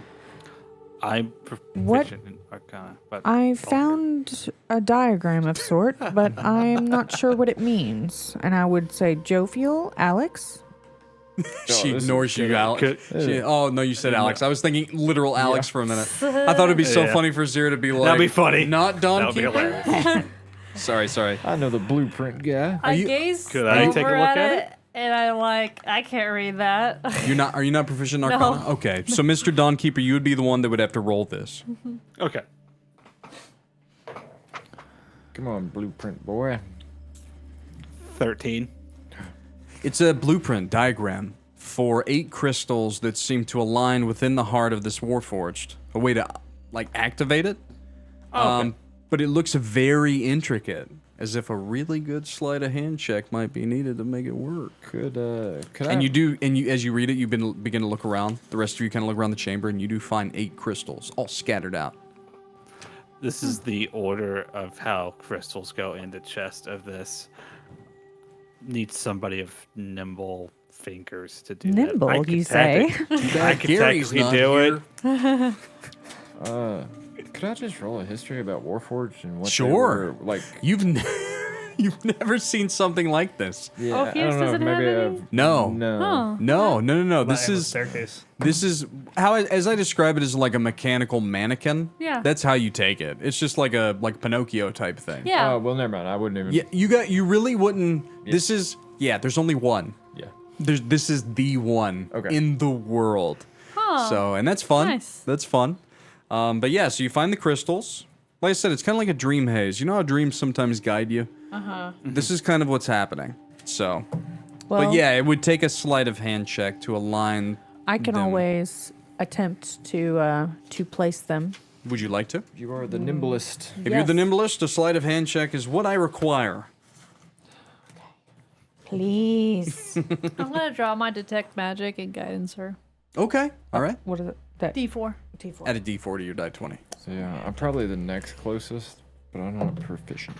I'm What? proficient in Arcana, but I found a diagram of sort, but I am not sure what it means. And I would say Jophiel, Alex. She this is ignores you, shit. Alex. Could- Oh no, you said Alex. I was thinking literal Alex for a minute. I thought it'd be so Yeah. funny for Zero to be like, That'd be funny. Not that would be Dawnkeeper. hilarious. Sorry. I know the blueprint guy. I you- gazed Could I over take a look at it? and I'm like, I can't read that. Are you not proficient in No. Arcana? Okay, so Mr. Dawnkeeper, you would be the one that would have to roll this. Okay. Come on, blueprint boy. 13. It's a blueprint diagram for 8 crystals that seem to align within the heart of this Warforged. A way to like activate it. Oh, okay. But it looks very intricate, as if a really good sleight of hand check might be needed to make it work. Could I? And as you read it, you begin to look around. The rest of you kind of look around the chamber, and you do find 8 crystals, all scattered out. This is the order of how crystals go in the chest of this. Needs somebody of nimble fingers to do that. Nimble, I could you say? I could Gary's technically not do here. it. Could I just roll a history about Warforged and what they Sure. were, like? You've You've never seen something like this. Yeah, Orpheus I don't know. doesn't Maybe have any? No. No. Oh. No. That This endless is staircase. this is how as I describe it as like a mechanical mannequin. Yeah. That's how you take it. It's just like a Pinocchio type thing. Yeah. Oh, well, never mind. I wouldn't even. Yeah, you really wouldn't. This is there's only one. Yeah. This is the one Okay. in the world. Huh. So, and that's fun. Nice. That's fun. But yeah, so you find the crystals. Like I said, it's kind of like a dream haze. You know how dreams sometimes guide you? Uh-huh. This is kind of what's happening. So, Well, but yeah, it would take a sleight of hand check to align. I can them. always attempt to place them. Would you like to? You are the nimblest. If you're the nimblest, a sleight of hand check is what I require. Please. I'm gonna draw my detect magic and guidance her. Okay. All right. What is it? That D4. D4. Add a d4 to your die 20. So yeah, I'm probably the next closest, but I'm not proficient.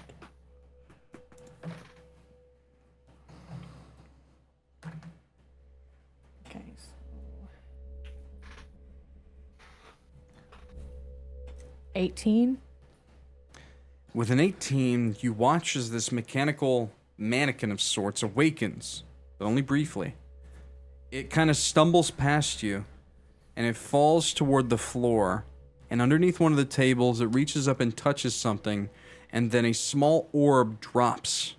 Okay. 18. With an 18, you watch as this mechanical mannequin of sorts awakens, but only briefly. It kind of stumbles past you, and it falls toward the floor, and underneath one of the tables, it reaches up and touches something, and then a small orb drops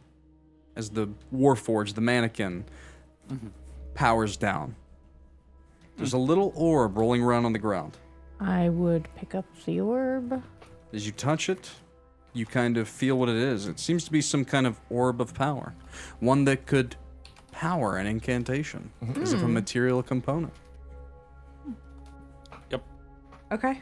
as the Warforged, the mannequin, powers down. There's a little orb rolling around on the ground. I would pick up the orb. As you touch it, you kind of feel what it is. It seems to be some kind of orb of power. One that could power an incantation, as if a material component. Okay.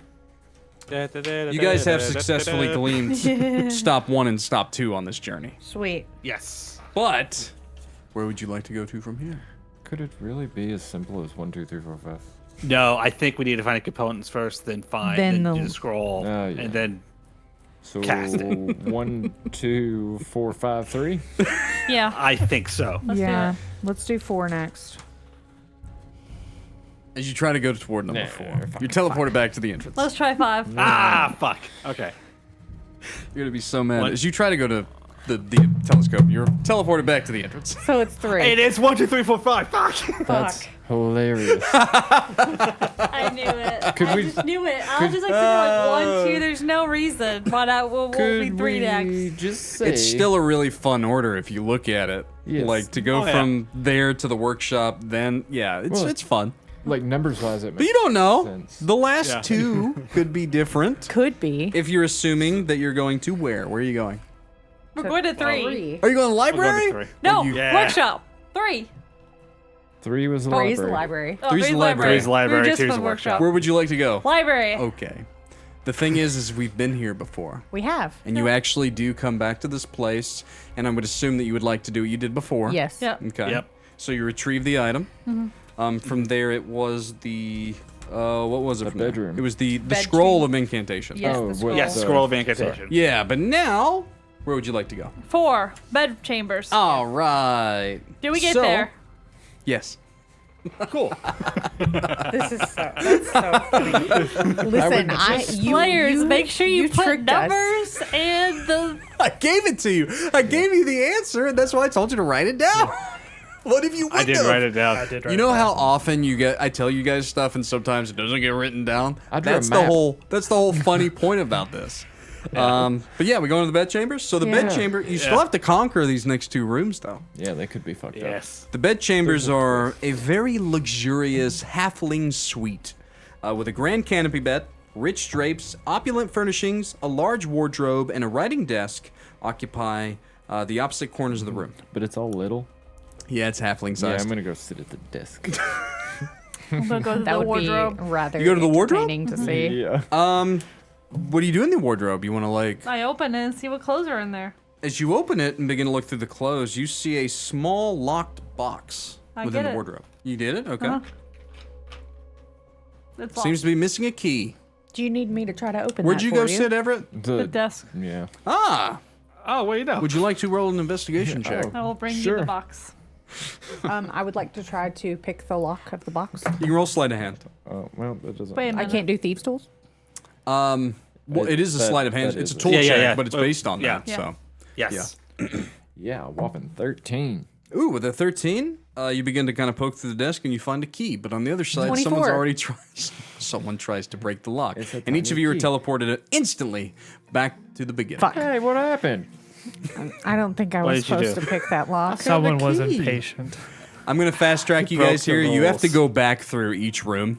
You guys have successfully gleaned stop 1 and stop 2 on this journey. Sweet. Yes. But, where would you like to go to from here? Could it really be as simple as 1, 2, 3, 4, 5? No, I think we need to find the components first, then find, Then then do the- the scroll, Yeah. and then So Cast. 1, 2, 4, 5, 3. Yeah. I think so. Let's do yeah. it. Let's do 4 next. As you try to go toward number Nah, 4, fuck you're teleported back to the entrance. Let's try 5. Ah, fuck. Okay. You're gonna be so mad. What? As you try to go to the telescope, you're teleported back to the entrance. So it's 3. It is 1, 2, 3, 4, 5. Fuck. That's hilarious. I knew it. Could I we- just knew it. I was just like, sitting like 1, 2. There's no reason why that won't be Could 3 we next. just say It's still a really fun order if you look at it. Yes. Like to go Oh, yeah. from there to the workshop, then it's Well, it's fun. like numbers wise it But makes you don't know. sense. The last Yeah. 2 could be different. Could be. If you're assuming that you're going to where? Where are you going? We're going to 3. Are you going to the I'm library? going to 3. No, Yeah. workshop. 3. 3 was the 3 library. is the library. Oh, 3's three's the library. Three's the library, We were just 2's for the workshop. Where would you like to go? Library. Okay. The thing is we've been here before. We have. And you actually do come back to this place, and I would assume that you would like to do what you did before. Yes. Yep. Okay. Yep. So you retrieve the item. From there, it was the what was it? The from there? bedroom. It was the Bed scroll chamber. of incantation. Yes, Oh, the what- scroll. Yes, scroll of incantation. Yeah, but now, where would you like to go? 4. Bed chambers. All right. Do we get So- there? Yes. Cool. This is that's so funny. Listen, Players, make sure you put tricked us. numbers and the. I gave it to you. I gave you the answer, and that's why I told you to write it down. What if you I did would've? write it down. I did write You know it how down. often I tell you guys stuff and sometimes it doesn't get written down? I drew a That's the map. whole funny point about this. But yeah, we go into the bed chambers. So the bed Yeah. chamber, you still Yeah. have to conquer these next 2 rooms though. Yeah, they could be fucked up. Yes. The bed chambers are a very luxurious halfling suite with a grand canopy bed, rich drapes, opulent furnishings, a large wardrobe, and a writing desk occupy the opposite corners of the room. But it's all little. Yeah, it's halfling Yeah, sized. I'm gonna go sit at the desk. I'm gonna go to That the would wardrobe. be rather You go to the wardrobe? entertaining to see. yeah. What do you do in the wardrobe? You want to like... I open it and see what clothes are in there. As you open it and begin to look through the clothes, you see a small locked box I within get the it. wardrobe. You did it? Okay. Uh-huh. It's locked. Seems to be missing a key. Do you need me to try to open Where'd that you for go you? sit, Everett? the desk. Yeah. Ah! Oh, what do you know? Would you like to roll an investigation check? I will bring you Sure. the box. I would like to try to pick the lock of the box. You can roll sleight of hand. Oh well, that doesn't. Wait a I minute. can't do thieves' tools. Well, it is a That- sleight of hand. that It's a is tool Yeah, check, yeah. but it's Well, based on yeah. that. Yeah. So Yes. Yeah, a whopping 13. Ooh, with a 13, you begin to kind of poke through the desk and you find a key. But on the other side, 24. someone tries to break the lock. It's a And each of tiny you are key. teleported instantly back to the beginning. Fuck. Hey, what happened? I don't think I What was did you supposed do? to pick that lock. Someone was key. impatient. I'm going to fast track you broke guys the here. You have to rules. go back through each room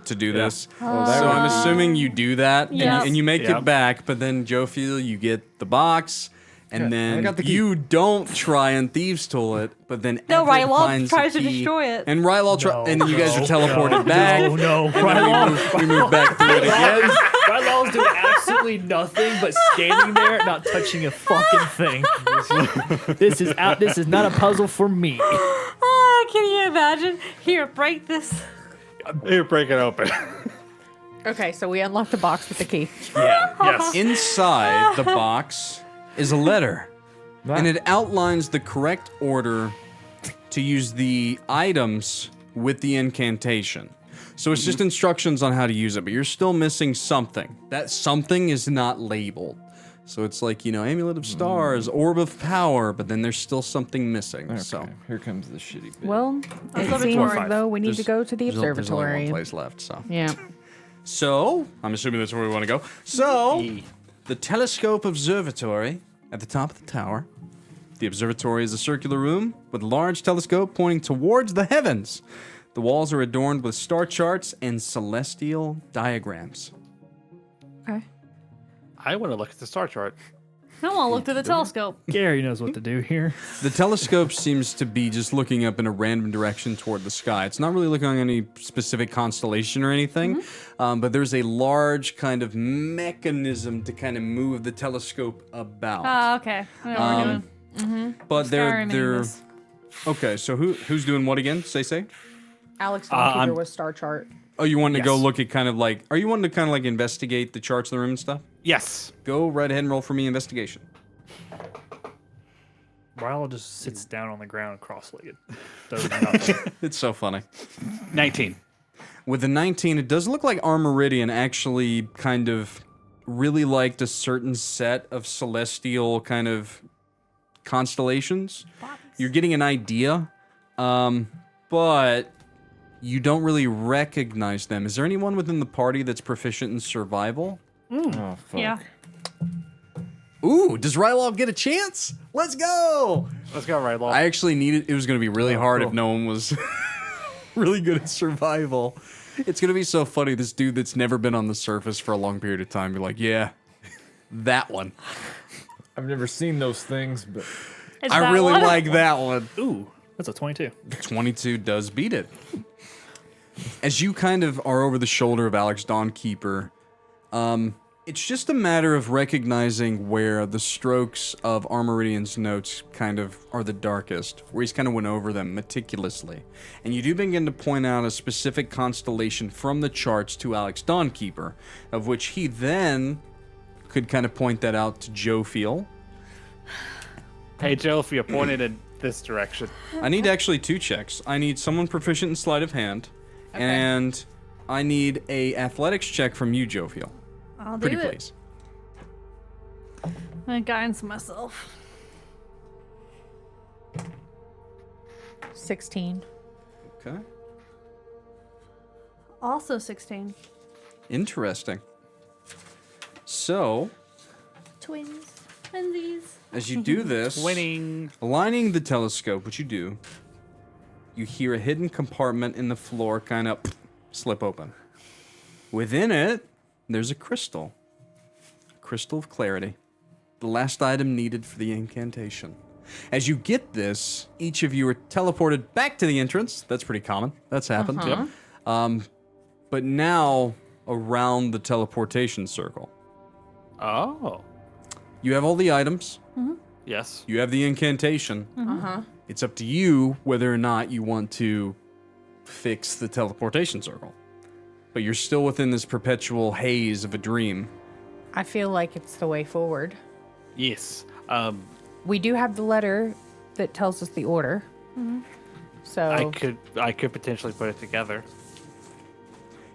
to do this. Oh, So I'm assuming you do that Yep. and you make Yep. it back, but then Jophiel, you get the box. And Yeah, I then got the key. you don't try and thieves tool it, but then No, Everett Rylal finds tries the to key, destroy it. and Rylal and then you guys are teleported no, back. No, And then we move back through it again. Rylal's doing absolutely nothing but standing there, not touching a fucking thing. This is not a puzzle for me. Ah, can you imagine? Here, break this. Here, break it open. Okay, so we unlocked the box with the key. Yes. Inside the box is a letter, and it outlines the correct order to use the items with the incantation. So it's just instructions on how to use it, but you're still missing something. That something is not labeled. So it's like, Amulet of Stars, Orb of Power, but then there's still something missing. Okay, So here comes the shitty bit. Well, it seems Observatory. as though we need to there's- go to the there's only observatory. one place left, so. Yeah. So, I'm assuming that's where we want to go. So, the telescope observatory at the top of the tower. The observatory is a circular room with a large telescope pointing towards the heavens. The walls are adorned with star charts and celestial diagrams. Okay. I want to look at the star chart. I want to look through the telescope. Gary knows what to do here. The telescope seems to be just looking up in a random direction toward the sky. It's not really looking at any specific constellation or anything, but there's a large kind of mechanism to kind of move the telescope about. Ah, okay. I know what we're doing. But they're Skyrim-ing this. okay. So who's doing what again? Say. Alex I'm- Donkey was star chart. Oh, you wanted to go Yes. look at kind of like? Are you wanting to kind of like investigate the charts in the room and stuff? Yes. Go right ahead and roll for me investigation. Rylal just sits down on the ground cross-legged. Does nothing. It's so funny. 19. With the 19, it does look like Armoridian actually kind of really liked a certain set of celestial kind of constellations. You're getting an idea, but you don't really recognize them. Is there anyone within the party that's proficient in survival? Oh, fuck. Yeah. Ooh, does Rylal get a chance? Let's go! Let's go, Rylal. I actually needed. It was going to be really hard if no one was really good at survival. It's going to be so funny. This dude that's never been on the surface for a long period of time be like, yeah, that one. I've never seen those things, but It's I that really one. like that one. Ooh, that's a 22. 22 does beat it. As you kind of are over the shoulder of Alex Dawnkeeper, it's just a matter of recognizing where the strokes of Armoridian's notes kind of are the darkest, where he's kind of went over them meticulously. And you do begin to point out a specific constellation from the charts to Alex Dawnkeeper, of which he then could kind of point that out to Jophiel. Hey, Joe, if you pointed in this direction. I need actually 2 checks. I need someone proficient in sleight of hand, and I need a athletics check from you, Jophiel. I'll do Pretty it. please. I'm gonna guidance myself. 16. Okay. Also 16. Interesting. So, Twins. Twinsies. as you do this, Winning. aligning the telescope, what you do, you hear a hidden compartment in the floor kind of slip open. Within it, there's a crystal. A crystal of clarity. The last item needed for the incantation. As you get this, each of you are teleported back to the entrance. That's pretty common. That's happened. Yep. But now around the teleportation circle. Oh. You have all the items. Yes. You have the incantation. It's up to you whether or not you want to fix the teleportation circle. But you're still within this perpetual haze of a dream. I feel like it's the way forward. Yes. We do have the letter that tells us the order. So I could potentially put it together.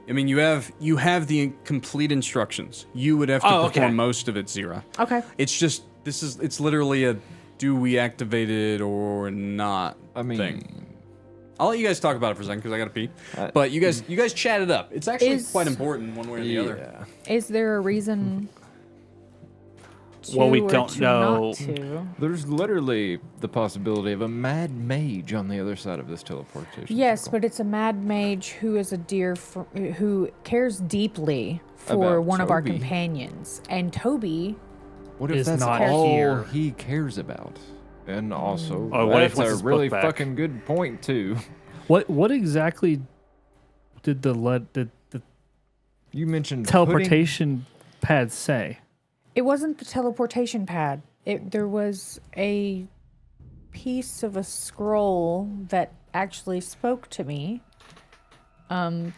I mean, you have the complete instructions. You would have to Oh, okay. perform most of it, Xyrra. okay. It's just it's literally do we activate it or not? I mean, thing. I'll let you guys talk about it for a second because I gotta pee. I- But you guys chat it up. It's actually Is- quite important one way or the other. yeah. Is there a reason? Well, we to or don't to know. Not to? There's literally the possibility of a mad mage on the other side of this teleportation. Yes, circle. but it's a mad mage who is a who cares deeply for About one of our Toby. companions, and Toby. What if is that's not all here. he cares about? And also, Oh, what if that's what's a his book really back? fucking good point too. What exactly did the You mentioned teleportation pad say? It wasn't the teleportation pad. There was a piece of a scroll that actually spoke to me,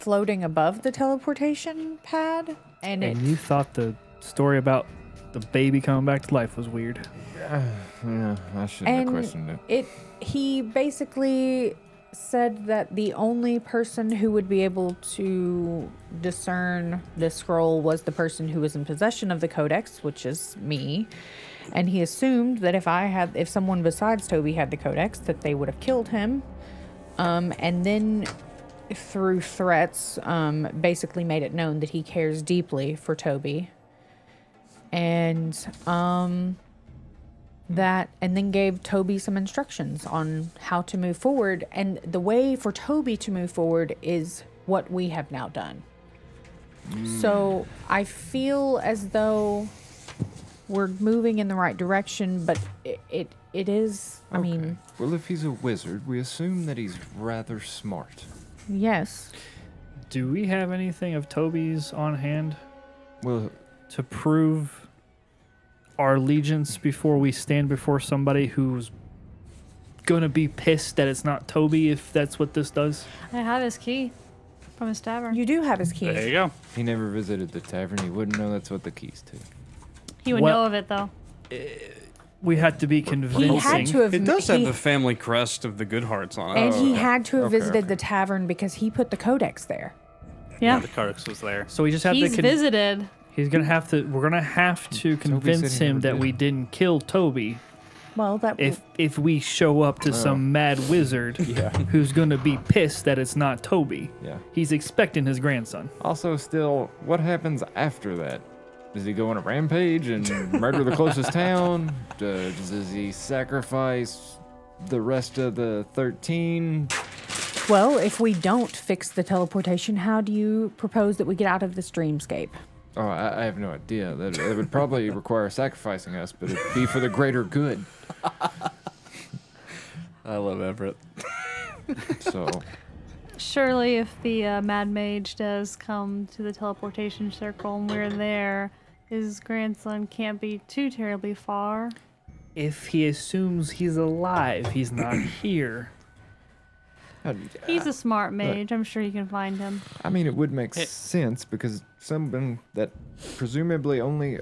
floating above the teleportation pad, and it. And you thought the story about the baby coming back to life was weird. Yeah, I shouldn't have And questioned it. he basically said that the only person who would be able to discern the scroll was the person who was in possession of the codex, which is me. And he assumed that if someone besides Toby had the codex, that they would have killed him. And then through threats, basically made it known that he cares deeply for Toby. And and then gave Toby some instructions on how to move forward. And the way for Toby to move forward is what we have now done. So I feel as though we're moving in the right direction, but it is, I mean, Well, if he's a wizard, we assume that he's rather smart. yes. Do we have anything of Toby's on hand Well, to prove our allegiance before we stand before somebody who's gonna be pissed that it's not Toby if that's what this does? I have his key from his tavern. You do have his key. There you go. he never visited the tavern. He wouldn't know that's what the key's to. He would Well- know of it though. We had to be convincing. He had to have. It does have he- the family crest of the Goodhearts on it. and he had to have Okay, visited okay. the tavern because he put the codex there. Yeah. The codex was there. So we just have He's to. visited. He's gonna have to. We're gonna have to said convince he him never that did. we didn't kill Toby. Well, that If we show up to some mad wizard Yeah. who's gonna be pissed that it's not Toby, Yeah. he's expecting his grandson. Also, still, what happens after that? Does he go on a rampage and murder the closest town? Does he sacrifice the rest of the 13? Well, if we don't fix the teleportation, how do you propose that we get out of this dreamscape? Oh, I have no idea. That would probably require sacrificing us, but it'd be for the greater good. I love Everett. So, Surely, if the Mad Mage does come to the teleportation circle and we're there, his grandson can't be too terribly far. If he assumes he's alive, he's not here. He's a smart mage. I'm sure you can find him. I mean, it would make sense because someone that presumably only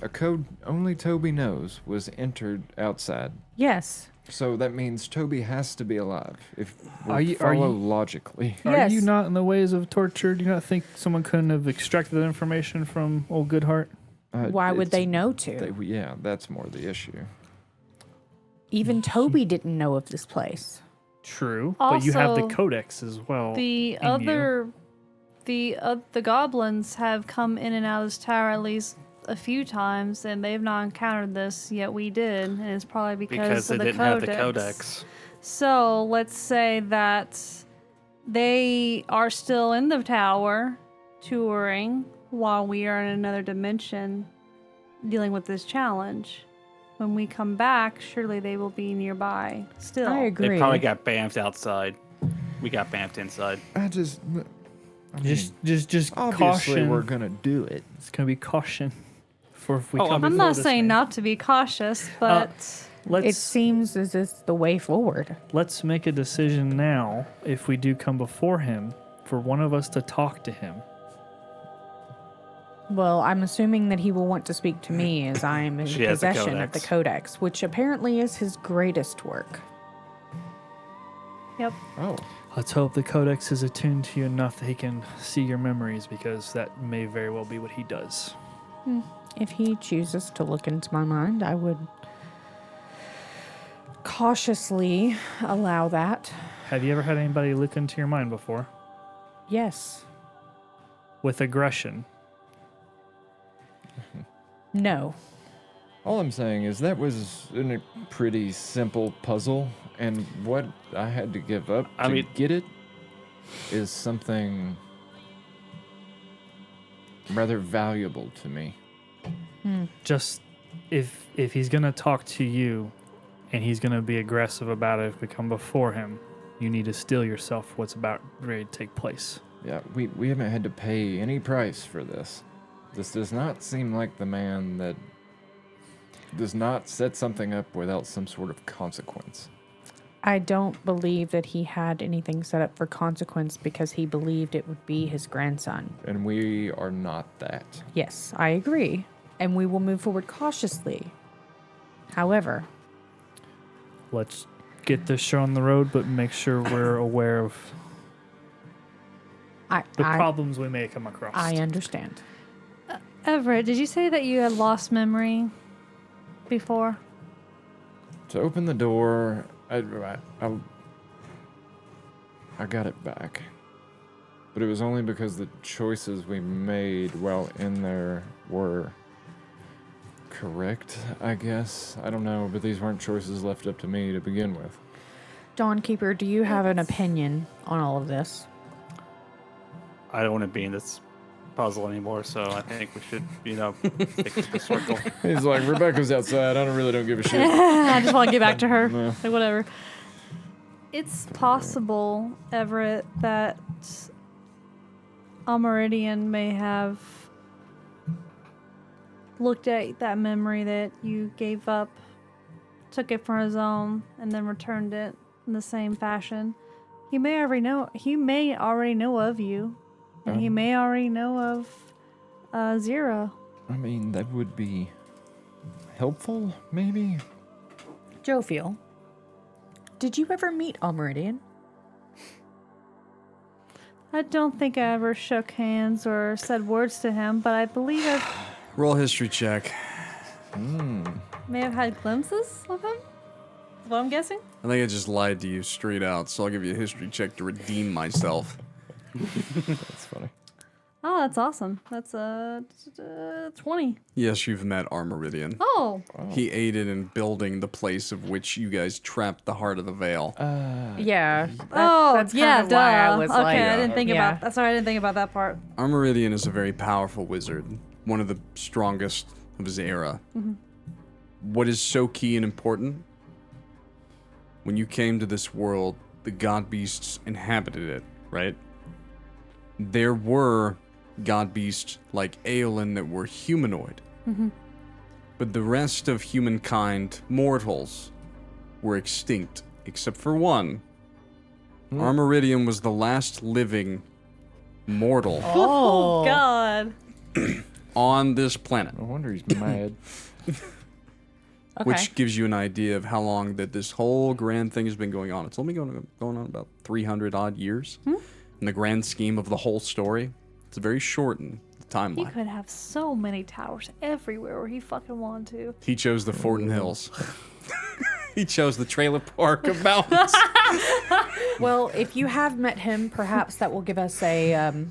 Toby knows was entered outside. Yes. So that means Toby has to be alive. If we Are you- follow logically. Are Yes. you not in the ways of torture? Do you not think someone couldn't have extracted that information from old Goodheart? Why would they it's- know to? Yeah, that's more the issue. Even Toby didn't know of this place. True, but you have the Also, codex as well. The in other, the goblins have come in and out of this tower at least a few times, and they've not encountered this yet. We did, and it's probably Because they of the didn't codex. have the codex. So let's say that they are still in the tower, touring, while we are in another dimension, dealing with this challenge. When we come back, surely they will be nearby. Still, I agree. They probably got bamfed outside. We got bamfed inside. Just just obviously caution. we're gonna do it. It's gonna be caution for if we Oh, come. I'm before not this saying man. not to be cautious, but It Let's seems as if the way forward. let's make a decision now. If we do come before him, for one of us to talk to him. Well, I'm assuming that he will want to speak to me as I am in She has the possession of the codex, which apparently is his greatest work. yep. Oh, Let's hope the codex is attuned to you enough that he can see your memories, because that may very well be what he does. If he chooses to look into my mind, I would cautiously allow that. Have you ever had anybody look into your mind before? Yes. With aggression? No. All I'm saying is that was a pretty simple puzzle, and what I had to give up to get it is something rather valuable to me. Just if he's gonna talk to you and he's gonna be aggressive about it if we come before him, you need to steel yourself for what's about ready to take place. Yeah, we haven't had to pay any price for this. This does not seem like the man that does not set something up without some sort of consequence. I don't believe that he had anything set up for consequence because he believed it would be his grandson. And we are not that. Yes, I agree. And we will move forward cautiously. However, Let's get this show on the road, but make sure we're aware of I problems we may come across. I understand. Everett, did you say that you had lost memory before? To open the door, I got it back. But it was only because the choices we made while in there were correct, I guess. I don't know, but these weren't choices left up to me to begin with. Dawnkeeper, do you have an opinion on all of this? I don't want to be in this puzzle anymore, so I think we should, stick to the circle. He's like, Rebecca's outside. I really don't give a shit. I just want to get back to her. No. Like, whatever. It's possible, Everett, that Almeridian may have looked at that memory that you gave up, took it for his own, and then returned it in the same fashion. He may already know of you, and he may already know of Xyrra. I mean, that would be helpful, maybe? Jophiel, did you ever meet Almeridian? I don't think I ever shook hands or said words to him, but I believe I Roll history check. may have had glimpses of him. Is what I'm guessing. I think I just lied to you straight out, so I'll give you a history check to redeem myself. That's funny. Oh, that's awesome. That's 20. Yes, you've met Armoridian. Oh, He aided in building the place of which you guys trapped the heart of the Veil. Yeah. that's kind of why I was okay, like, I didn't think yeah. about that. Sorry, I didn't think about that part. Armoridian is a very powerful wizard, one of the strongest of his era. What is so key and important? When you came to this world, the god beasts inhabited it, right? There were god beasts like Aeolin that were humanoid. But the rest of humankind, mortals, were extinct, except for one. Armoridian was the last living mortal Oh, God. on this planet. No wonder he's mad. Okay. Which gives you an idea of how long that this whole grand thing has been going on. It's only going on about 300 odd years. In the grand scheme of the whole story, it's very short in the He timeline. could have so many towers everywhere where he fucking wanted to. He chose the Fortin Hills. He chose the trailer park of mountains. Well, if you have met him, perhaps that will give us a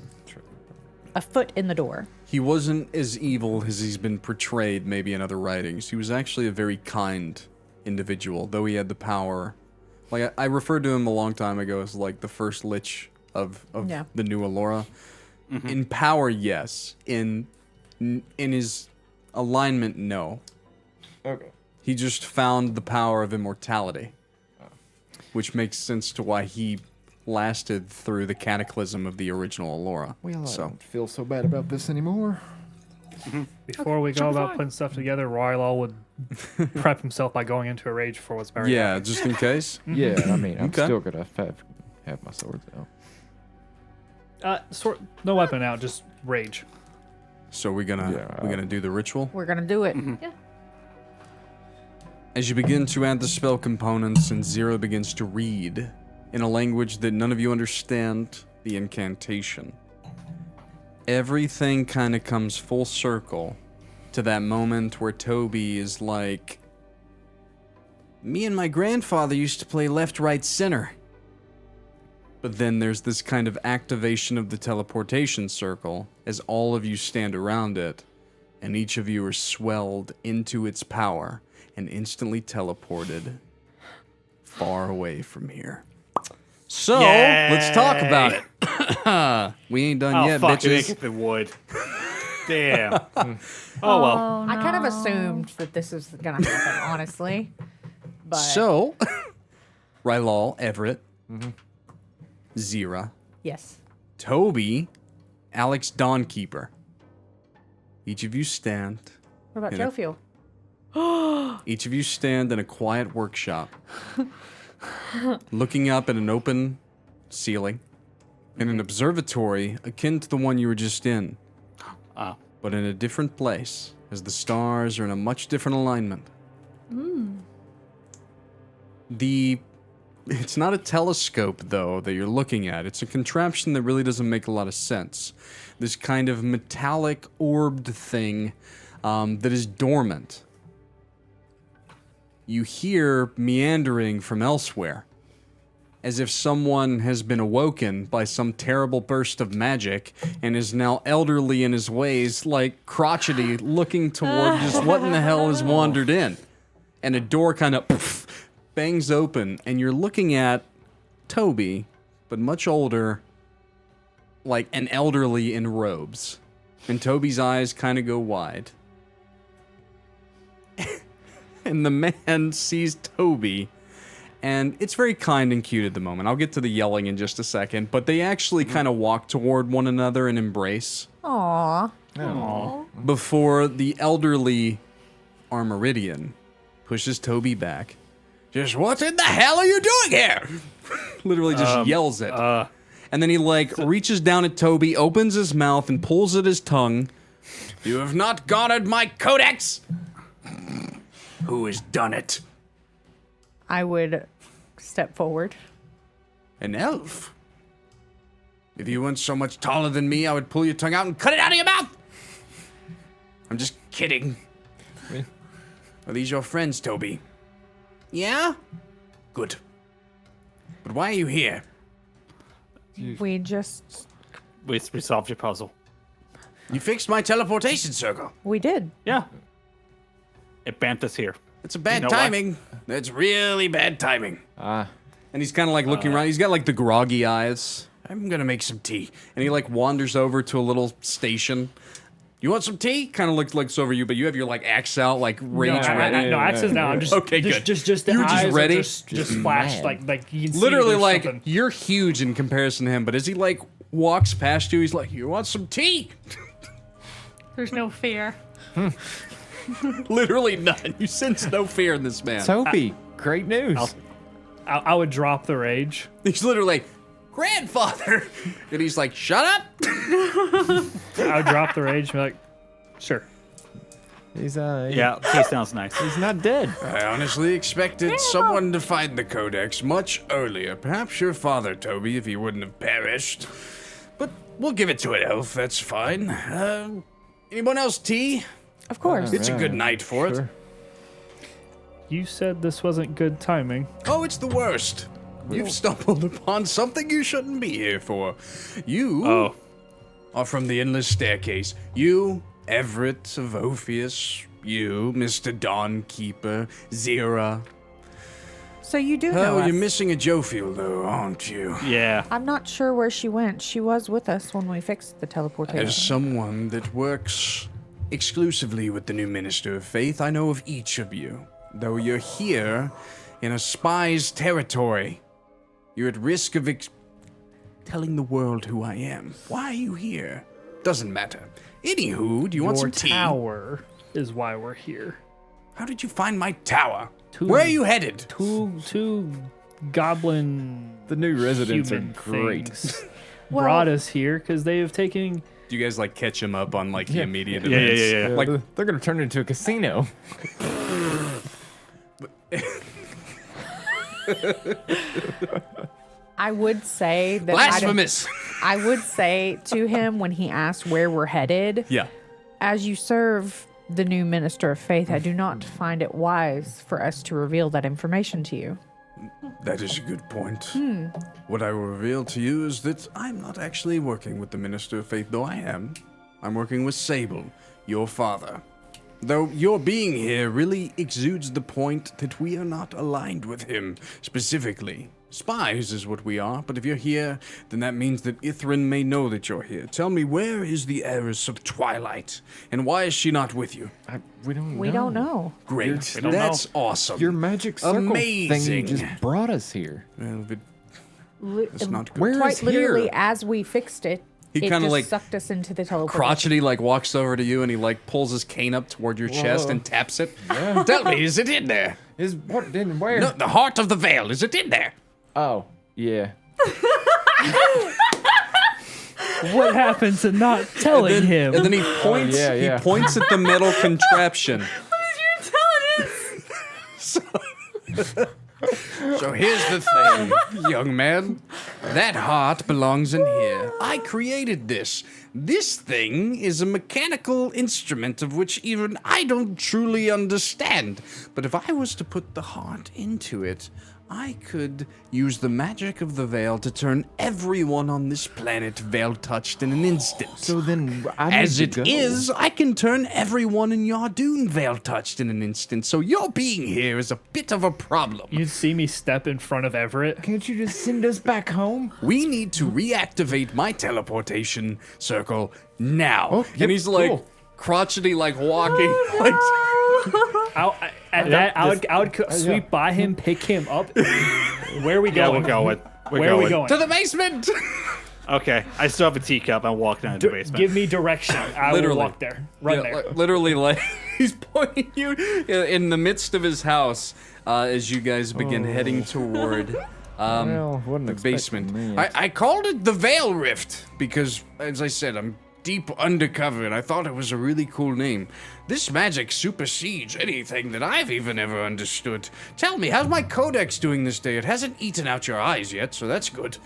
foot in the door. He wasn't as evil as he's been portrayed maybe in other writings. He was actually a very kind individual, though he had the power. Like, I referred to him a long time ago as like the first lich of Yeah. the new Alora. In power, yes. In his alignment, no. Okay. He just found the power of immortality, which makes sense to why he lasted through the cataclysm of the original Alora. Well, I So don't feel so bad about this anymore. Before we go about putting stuff together, Rylal would prep himself by going into a rage for what's buried. yeah, just in case. Yeah, I mean, I'm Okay. still gonna have my swords out. No weapon out, just rage. So we're gonna do the ritual. We're going to do it. Yeah. As you begin to add the spell components and Xyrra begins to read in a language that none of you understand the incantation, everything kind of comes full circle to that moment where Toby is like, Me and my grandfather used to play left, right, center. But then there's this kind of activation of the teleportation circle as all of you stand around it, and each of you are swelled into its power and instantly teleported far away from here. So, let's talk about it. We ain't done yet, fuck, bitches. it would. Damn. Oh, well. I kind of assumed that this was going to happen, honestly. But So, Rylal, Everett, Xyrra, yes. Toby, Alex Dawnkeeper. Each of you stand. What about Yeah. Jophiel? Each of you stand in a quiet workshop, looking up at an open ceiling in an observatory akin to the one you were just in, but in a different place, as the stars are in a much different alignment. It's not a telescope, though, that you're looking at. It's a contraption that really doesn't make a lot of sense. This kind of metallic orbed thing that is dormant. You hear meandering from elsewhere, as if someone has been awoken by some terrible burst of magic and is now elderly in his ways, like crotchety, looking toward just what in the hell has wandered in. And a door kind of bangs open, and you're looking at Toby, but much older, like an elderly in robes. And Toby's eyes kind of go wide. And the man sees Toby, and it's very kind and cute at the moment. I'll get to the yelling in just a second, but they actually kind of walk toward one another and embrace Aww. before the elderly Armoridian pushes Toby back. Just what in the hell are you doing here? Literally just yells it. And then he reaches down at Toby, opens his mouth, and pulls at his tongue. You have not guarded my codex. Who has done it? I would step forward. An elf. If you weren't so much taller than me, I would pull your tongue out and cut it out of your mouth. I'm just kidding. Are these your friends, Toby? Yeah? Good. But why are you here? We just... We solved your puzzle. You fixed my teleportation circle. We did. Yeah. It bent us here. It's a bad You know what? timing. That's really bad timing. Ah, And he's kind of looking around. He's got the groggy eyes. I'm gonna make some tea. And he wanders over to a little station. You want some tea? Kind of looks over you, but you have your axe out, rage ready. No, axe is now. I'm just Okay, good. Just the You were just eyes are ready? Just flashed like you can see Literally, there's something. you're huge in comparison to him, but as he walks past you, he's like, "You want some tea?" There's no fear. Literally none. You sense no fear in this man. Toby, great news. I would drop the rage. He's literally like, "Grandfather," and he's like, "Shut up." I would drop the rage and be like, sure. He's Yeah, tea sounds nice. he's not dead. I honestly expected someone to find the codex much earlier. Perhaps your father, Toby, if he wouldn't have perished. But we'll give it to an elf. That's fine. Anyone else tea? Of course. It's a good night for it. Sure. You said this wasn't good timing. Oh, it's the worst. You've stumbled upon something you shouldn't be here for. You are from the Endless Staircase. You, Everett of Ophius. You, Mr. Dawnkeeper. Xyrra. So you do know Oh, us. you're missing a Jophiel, though, aren't you? Yeah. I'm not sure where she went. She was with us when we fixed the teleportation. As someone that works exclusively with the new Minister of Faith, I know of each of you. Though you're here in a spy's territory, you're at risk of telling the world who I am. Why are you here? Doesn't matter. Anywho, do you want Your some tea? tower is why we're here. How did you find my tower? Where are you headed? Two goblin The new residents are human great. things Well- brought us here because they have taken. Do you guys catch him up on the immediate Yeah, events? yeah. Like they're gonna turn it into a casino. I would say that Blasphemous! I would say to him when he asked where we're headed, Yeah. as you serve the new minister of faith, I do not find it wise for us to reveal that information to you. That is a good point. What I will reveal to you is that I'm not actually working with the Minister of Faith, though I am. I'm working with Sable, your father. Though your being here really exudes the point that we are not aligned with him specifically. Spies is what we are, but if you're here, then that means that Ithrin may know that you're here. Tell me, where is the heiress of Twilight, and why is she not with you? We don't know. We don't know. Great, don't that's awesome. Your magic circle Amazing. thing just brought us here. Well, if it- Li- That's not good. Where Quite is literally, here? as we fixed it, He it kinda just like sucked us into the teleportation. crotchety like walks over to you and he like pulls his cane up toward your chest and taps it. Tell me, is it in there? Is what didn't where? No, the heart of the veil, is it in there? Oh, yeah. What happened to not telling him? And then he points. yeah. He points at the metal contraption. So here's the thing, young man. That heart belongs in here. I created this. This thing is a mechanical instrument of which even I don't truly understand. But if I was to put the heart into it, I could use the magic of the veil to turn everyone on this planet veil-touched in an instant. So then I need As to it go. is, I can turn everyone in Yardoon veil-touched in an instant, so your being here is a bit of a problem. You'd see me step in front of Everett. Can't you just send us back home? We need to reactivate my teleportation circle now. Oh, yep, and he's like, cool. crotchety, like walking, like... I would sweep by him, pick him up. Where are we Yeah, going? we're going. Where are we going? To the basement! Okay, I still have a teacup. I'm walking down to the basement. Give me direction. I Literally. will walk there. Run Yeah, there. literally, like, he's pointing you in the midst of his house as you guys begin heading toward Well, wasn't the expecting basement. that. I called it the Veil Rift because, as I said, I'm deep undercover and I thought it was a really cool name. This magic supersedes anything that I've even ever understood. Tell me, how's my codex doing this day? It hasn't eaten out your eyes yet, so that's good.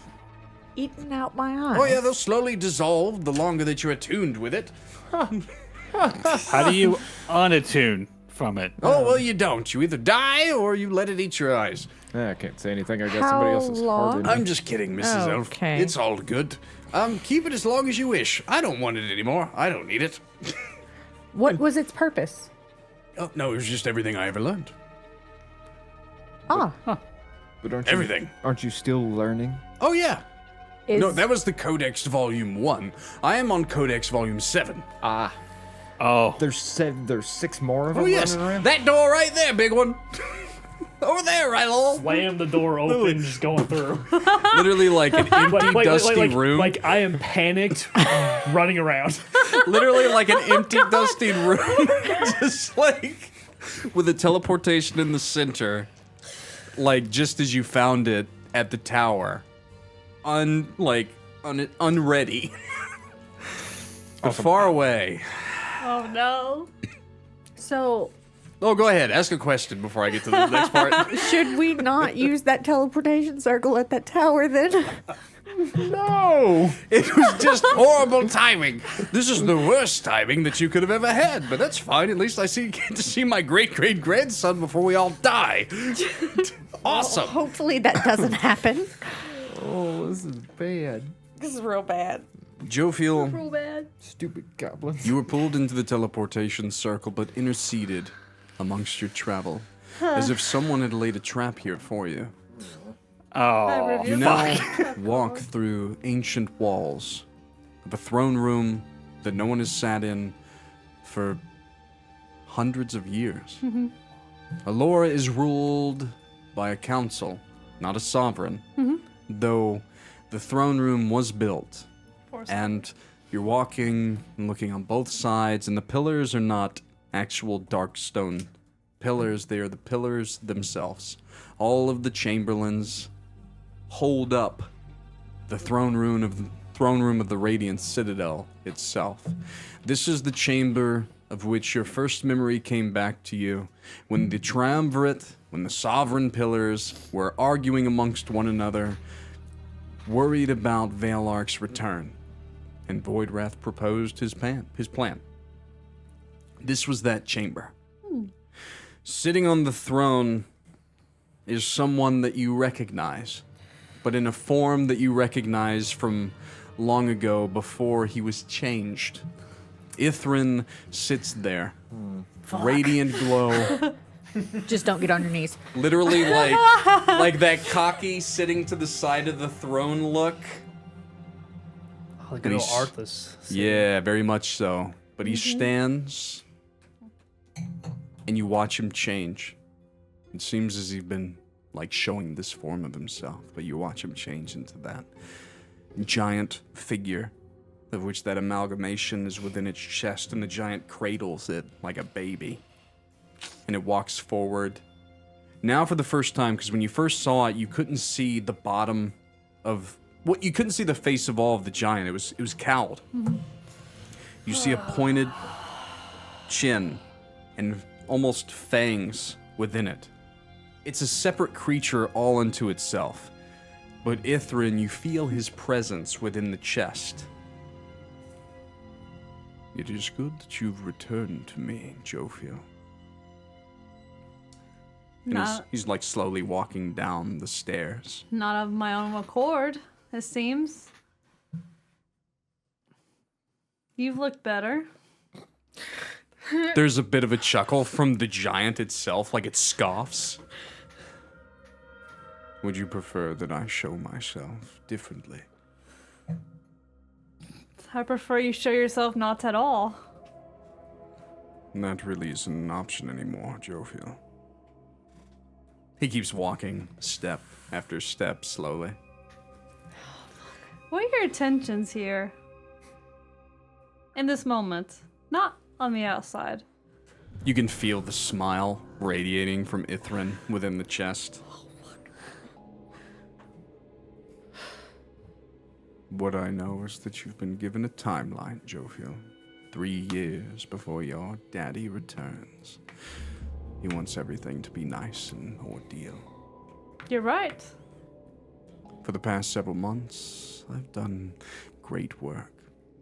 Eating out my eyes. Oh yeah, they'll slowly dissolve the longer that you're attuned with it. How do you unattune from it? Oh, well, you don't. You either die or you let it eat your eyes. I can't say anything. I got How somebody else's long? heart in I'm me. just kidding, Mrs. Elf. Okay. It's all good. Keep it as long as you wish. I don't want it anymore. I don't need it. What was its purpose? Oh, no, it was just everything I ever learned. Ah, But aren't you, Everything. Aren't you still learning? Oh, yeah. is No, that was the Codex Volume 1. I am on Codex Volume 7. Ah, Oh, there's 6 more of them Oh, yes. running around. That door right there, big one. Over there, Rylal. Slam the door open, just going through. Literally like an empty, dusty room. Like I am panicked, running around. Literally like an empty, dusty room. Just like with a teleportation in the center. Like just as you found it at the tower. Unready. But far away. Oh no. so. Oh, go ahead. Ask a question before I get to the next part. Should we not use that teleportation circle at that tower then? No! It was just horrible timing. This is the worst timing that you could have ever had, but that's fine. At least I get to see my great-great-grandson before we all die. Awesome. Hopefully that doesn't happen. Oh, this is bad. This is real bad. Jophiel, Real bad. Stupid goblins. you were pulled into the teleportation circle, but interceded amongst your travel, as if someone had laid a trap here for you. oh, You now walk through ancient walls of a throne room that no one has sat in for hundreds of years. Alora is ruled by a council, not a sovereign, though the throne room was built. And you're walking and looking on both sides, and the pillars are not actual dark stone pillars, they are the pillars themselves. All of the chamberlains hold up the throne room of the Radiant Citadel itself. This is the chamber of which your first memory came back to you when the triumvirate, when the sovereign pillars were arguing amongst one another, worried about Valark's return, and Voidwrath proposed his plan. This was that chamber. Sitting on the throne is someone that you recognize, but in a form that you recognize from long ago before he was changed. Ithrin sits there, radiant glow, Just don't get on your knees. literally like that cocky sitting to the side of the throne look. Oh, the good old he's- Arthas. Yeah, very much so. But he stands, and you watch him change. It seems as he's been like showing this form of himself, but you watch him change into that giant figure, of which that amalgamation is within its chest, and the giant cradles it like a baby. And it walks forward. Now for the first time, because when you first saw it, you couldn't see the bottom of what you couldn't see the face of all of the giant. It was cowled. You see a pointed chin and almost fangs within it. It's a separate creature all unto itself. But Ithrin, you feel his presence within the chest. It is good that you've returned to me, Jophiel. And he's like slowly walking down the stairs. Not of my own accord, it seems. You've looked better. There's a bit of a chuckle from the giant itself, like it scoffs. Would you prefer that I show myself differently? I prefer you show yourself not at all. That really isn't an option anymore, Jophiel. He keeps walking, step after step, slowly. What are your intentions here? In this moment, not on the outside. You can feel the smile radiating from Ithrin within the chest. What I know is that you've been given a timeline, Jophiel. 3 years before your daddy returns. He wants everything to be nice and ordeal. You're right. For the past several months, I've done great work.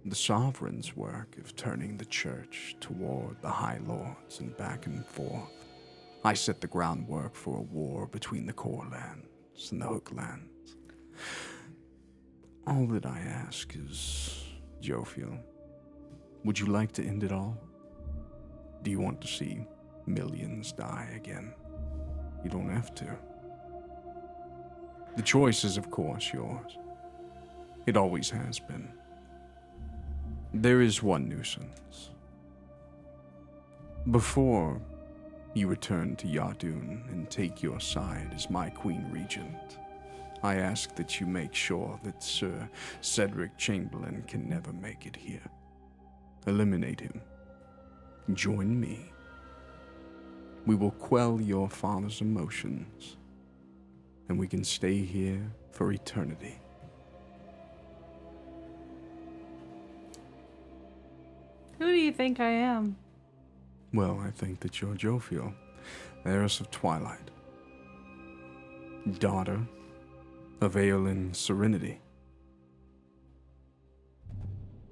The Sovereign's work of turning the church toward the High Lords and back and forth. I set the groundwork for a war between the Core Lands and the Hook Lands. All that I ask is, Jophiel, would you like to end it all? Do you want to see millions die again? You don't have to. The choice is, of course, yours. It always has been. There is one nuisance. Before you return to Yardun and take your side as my Queen Regent, I ask that you make sure that Sir Cedric Chamberlain can never make it here. Eliminate him. Join me. We will quell your father's emotions, and we can stay here for eternity. Who do you think I am? Well, I think that you're Jophiel, heiress of Twilight, daughter of Aeolin Serenity,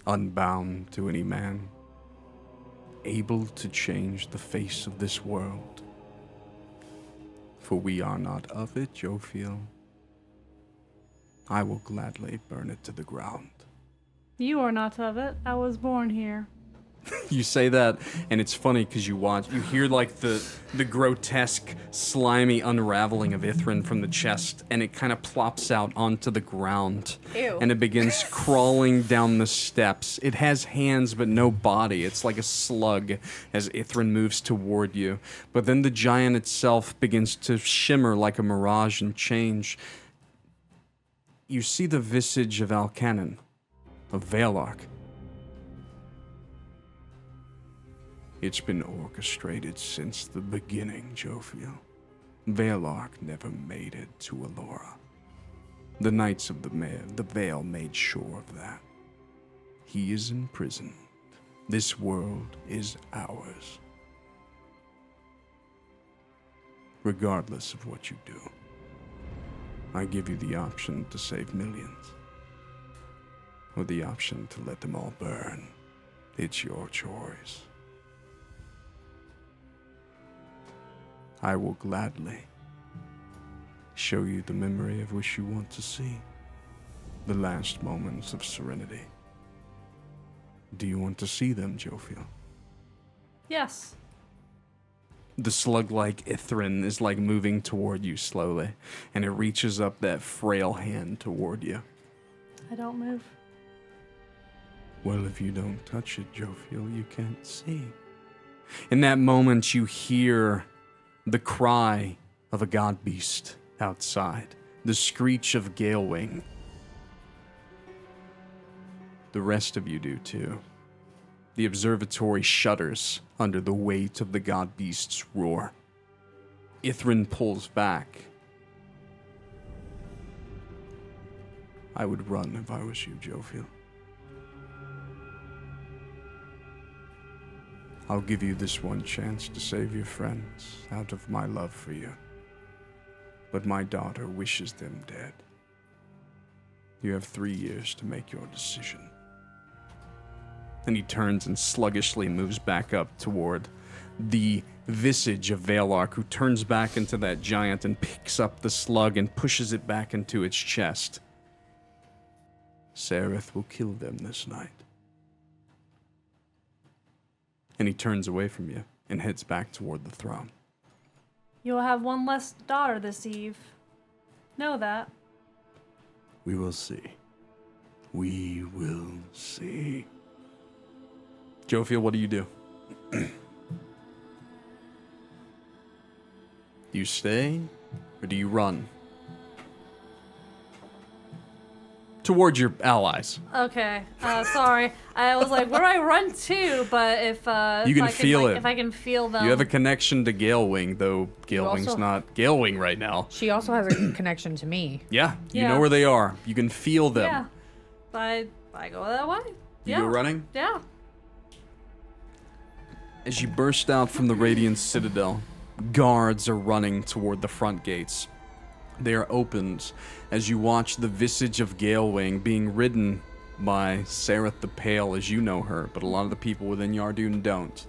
unbound to any man, able to change the face of this world. For we are not of it, Jophiel. I will gladly burn it to the ground. You are not of it. I was born here. You say that, and it's funny because you hear like the grotesque, slimy unraveling of Ithrin from the chest, and it kind of plops out onto the ground. Ew. And it begins crawling down the steps. It has hands but no body. It's like a slug as Ithrin moves toward you. But then the giant itself begins to shimmer like a mirage and change. You see the visage of Alcanon, of Valark. It's been orchestrated since the beginning, Jophiel. Valark never made it to Alora. The Knights of the Vale made sure of that. He is imprisoned. This world is ours. Regardless of what you do, I give you the option to save millions, or the option to let them all burn. It's your choice. I will gladly show you the memory of which you want to see. The last moments of serenity. Do you want to see them, Jophiel? Yes. The slug-like Ithrin is like moving toward you slowly, and it reaches up that frail hand toward you. I don't move. Well, if you don't touch it, Jophiel, you can't see. In that moment, you hear the cry of a god beast outside, the screech of Galewing. The rest of you do too. The observatory shudders under the weight of the god beast's roar. Ithrin pulls back. I would run if I was you, Jophiel. I'll give you this one chance to save your friends out of my love for you. But my daughter wishes them dead. You have 3 years to make your decision. And he turns and sluggishly moves back up toward the visage of Valark, who turns back into that giant and picks up the slug and pushes it back into its chest. Sareth will kill them this night. And he turns away from you and heads back toward the throne. You'll have one less daughter this eve. Know that. We will see. We will see. Jophiel, what do you do? Do you stay or do you run? Towards your allies. Okay. Sorry. I was like, where do I run to? But if You can I feel it. If I can feel them. You have a connection to Galewing, though Galewing's also- not Galewing right now. She also has a connection to me. Yeah, you Yeah. know where they are. You can feel them. Yeah. I go that way. You Yeah. go running? Yeah. As you burst out from the Radiant Citadel, guards are running toward the front gates. They are opened as you watch the visage of Galewing being ridden by Sareth the Pale, as you know her, but a lot of the people within Yardoon don't.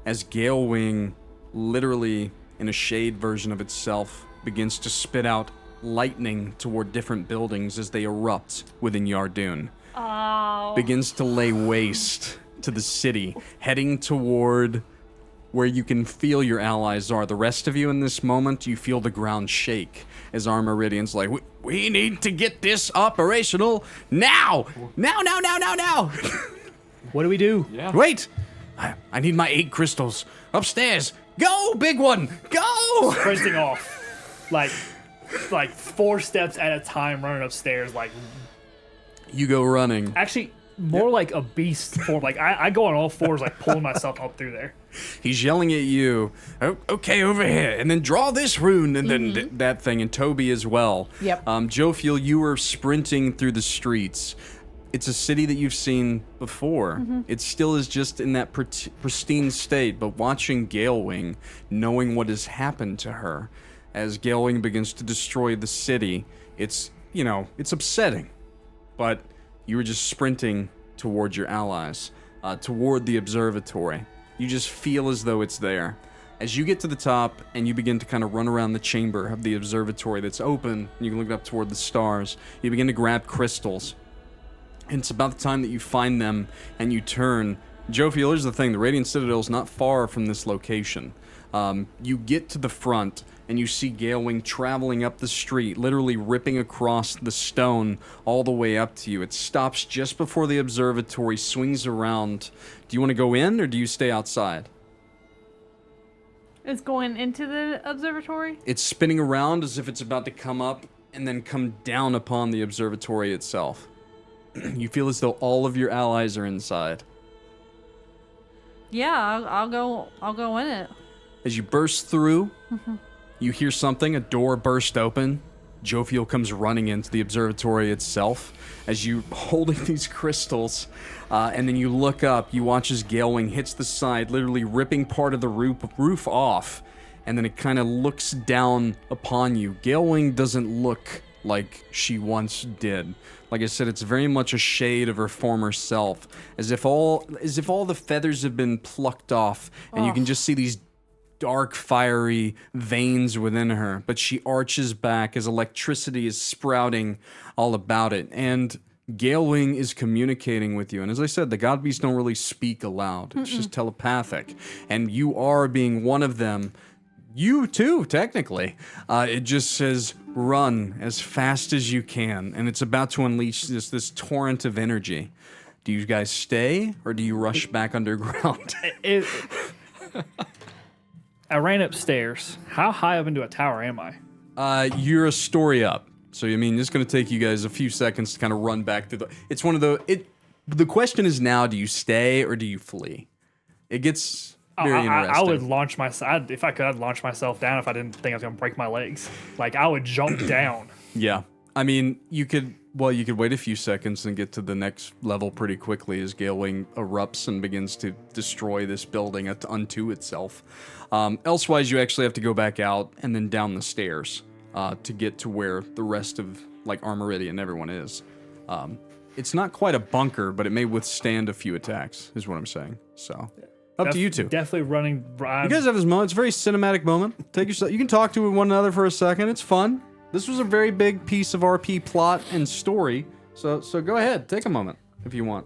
As Galewing, literally in a shade version of itself, begins to spit out lightning toward different buildings as they erupt within Yardoon. Oh. Begins to lay waste to the city, heading toward where you can feel your allies are. The rest of you in this moment, you feel the ground shake as Armoridian's like, we need to get this operational now! Now! What do we do? Yeah. Wait! I need my 8 crystals. Upstairs! Go, big one! Go! Sprinting off. Like 4 steps at a time, running upstairs. Like, You go running. actually, more like a beast form. Like, I go on all fours, like, pulling myself up through there. He's yelling at you, okay, over here, and then draw this rune, and then that thing, and Toby as well. Yep. Jophiel, you were sprinting through the streets. It's a city that you've seen before. It still is just in that pristine state, but watching Galewing, knowing what has happened to her, as Galewing begins to destroy the city, it's upsetting. But you were just sprinting towards your allies, toward the observatory. You just feel as though it's there. As you get to the top and you begin to kind of run around the chamber of the observatory that's open, and you can look up toward the stars, you begin to grab crystals. And it's about the time that you find them and you turn. Jophiel, here's the thing, the Radiant Citadel is not far from this location. You get to the front and you see Galewing traveling up the street, literally ripping across the stone all the way up to you. It stops just before the observatory, swings around. Do you want to go in or do you stay outside? It's going into the observatory. It's spinning around as if it's about to come up and then come down upon the observatory itself. You feel as though all of your allies are inside. Yeah, I'll go in it. As you burst through, you hear something, a door burst open. Jophiel comes running into the observatory itself as you holding these crystals, and then you look up, you watch as Galewing hits the side, literally ripping part of the roof off, and then it kind of looks down upon you. Galewing doesn't look like she once did. Like I said, it's very much a shade of her former self, as if all the feathers have been plucked off, and you can just see these dark, fiery veins within her, but she arches back as electricity is sprouting all about it. And Galewing is communicating with you. And as I said, the God Beasts don't really speak aloud. It's just telepathic. And you are being one of them. You too, technically. It just says, run as fast as you can. And it's about to unleash this torrent of energy. Do you guys stay, or do you rush back underground? I ran upstairs. How high up into a tower am I? You're a story up. So, I mean, it's going to take you guys a few seconds to kind of run back through the... It's one of the... The question is now, do you stay or do you flee? It gets very interesting. I would launch myself... If I could, I'd launch myself down if I didn't think I was going to break my legs. Like, I would jump down. Yeah. I mean, you could wait a few seconds and get to the next level pretty quickly as Galewing erupts and begins to destroy this building unto itself. Elsewise, you actually have to go back out and then down the stairs to get to where the rest of, like, Armoridia and everyone is. It's not quite a bunker, but it may withstand a few attacks, is what I'm saying. So, up to you two. Definitely running... You guys have this moment. It's a very cinematic moment. Take yourself. You can talk to one another for a second. It's fun. This was a very big piece of RP plot and story. So go ahead. Take a moment if you want.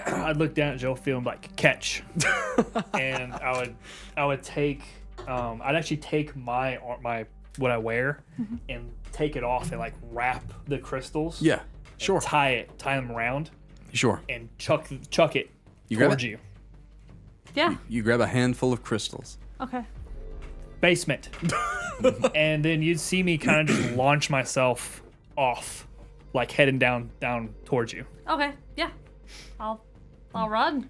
I'd look down at Jophiel and be like, catch. And I would take... I'd actually take my what I wear and take it off and, like, wrap the crystals. Yeah, sure. Tie them around. Sure. And chuck it grab towards it? you. Yeah. You grab a handful of crystals. Okay. Basement. And then you'd see me kind of just launch myself off, like heading down towards you. Okay. Yeah. I'll run.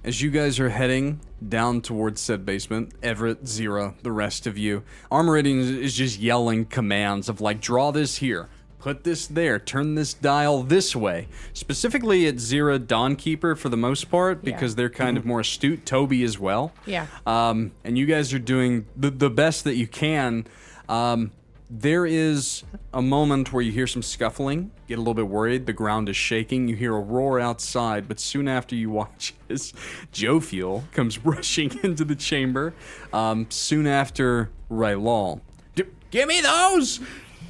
As you guys are heading down towards said basement, Everett, Xyrra, the rest of you, Armoridian is just yelling commands of, like, draw this here, put this there, turn this dial this way. Specifically at Xyrra, Dawnkeeper for the most part, because they're kind of more astute. Toby as well. Yeah. And you guys are doing the best that you can. There is a moment where you hear some scuffling, get a little bit worried, the ground is shaking, you hear a roar outside, but soon after you watch as Jophiel comes rushing into the chamber, soon after Rylal. Give me those!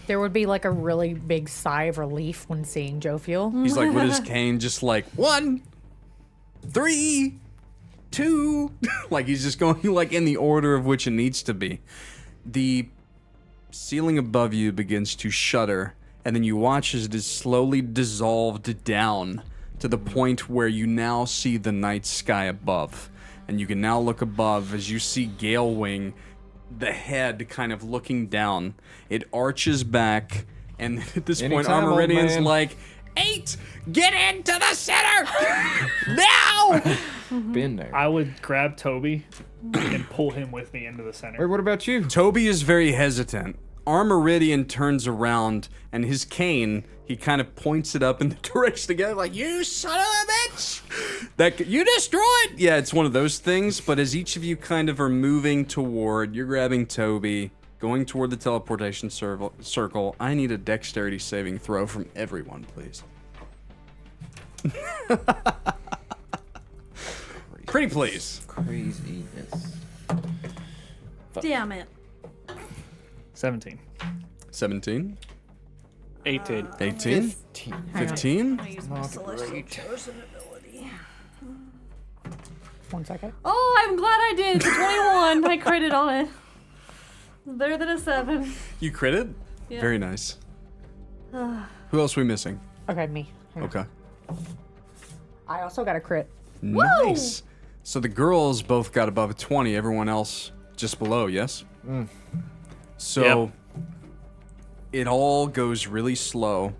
There would be like a really big sigh of relief when seeing Jophiel. He's like with his cane, just like 1, 3, 2, like he's just going like in the order of which it needs to be. The ceiling above you begins to shudder, and then you watch as it is slowly dissolved down to the point where you now see the night sky above. And you can now look above as you see Galewing, the head kind of looking down. It arches back, and at this point, Anytime, old Armoridian's man. like, 8, get into the center! Now! Been there. I would grab Toby and pull him with me into the center. Wait, what about you? Toby is very hesitant. Armoridian turns around, and his cane, he kind of points it up in the direction together, like, you son of a bitch! You destroyed! Yeah, it's one of those things, but as each of you kind of are moving toward, you're grabbing Toby, going toward the teleportation circle, I need a dexterity saving throw from everyone, please. Pretty please. Craziness. Damn it. 17. 17, 18. 18, 15. I use my celestial chosen ability. 1 second. Oh, I'm glad I did. It's a 21. I critted on it. It's better than a 7. You critted? Yeah. Very nice. Who else are we missing? Okay, me. Hang on. Okay. I also got a crit. Nice. So the girls both got above a 20, everyone else just below, yes? So it all goes really slow,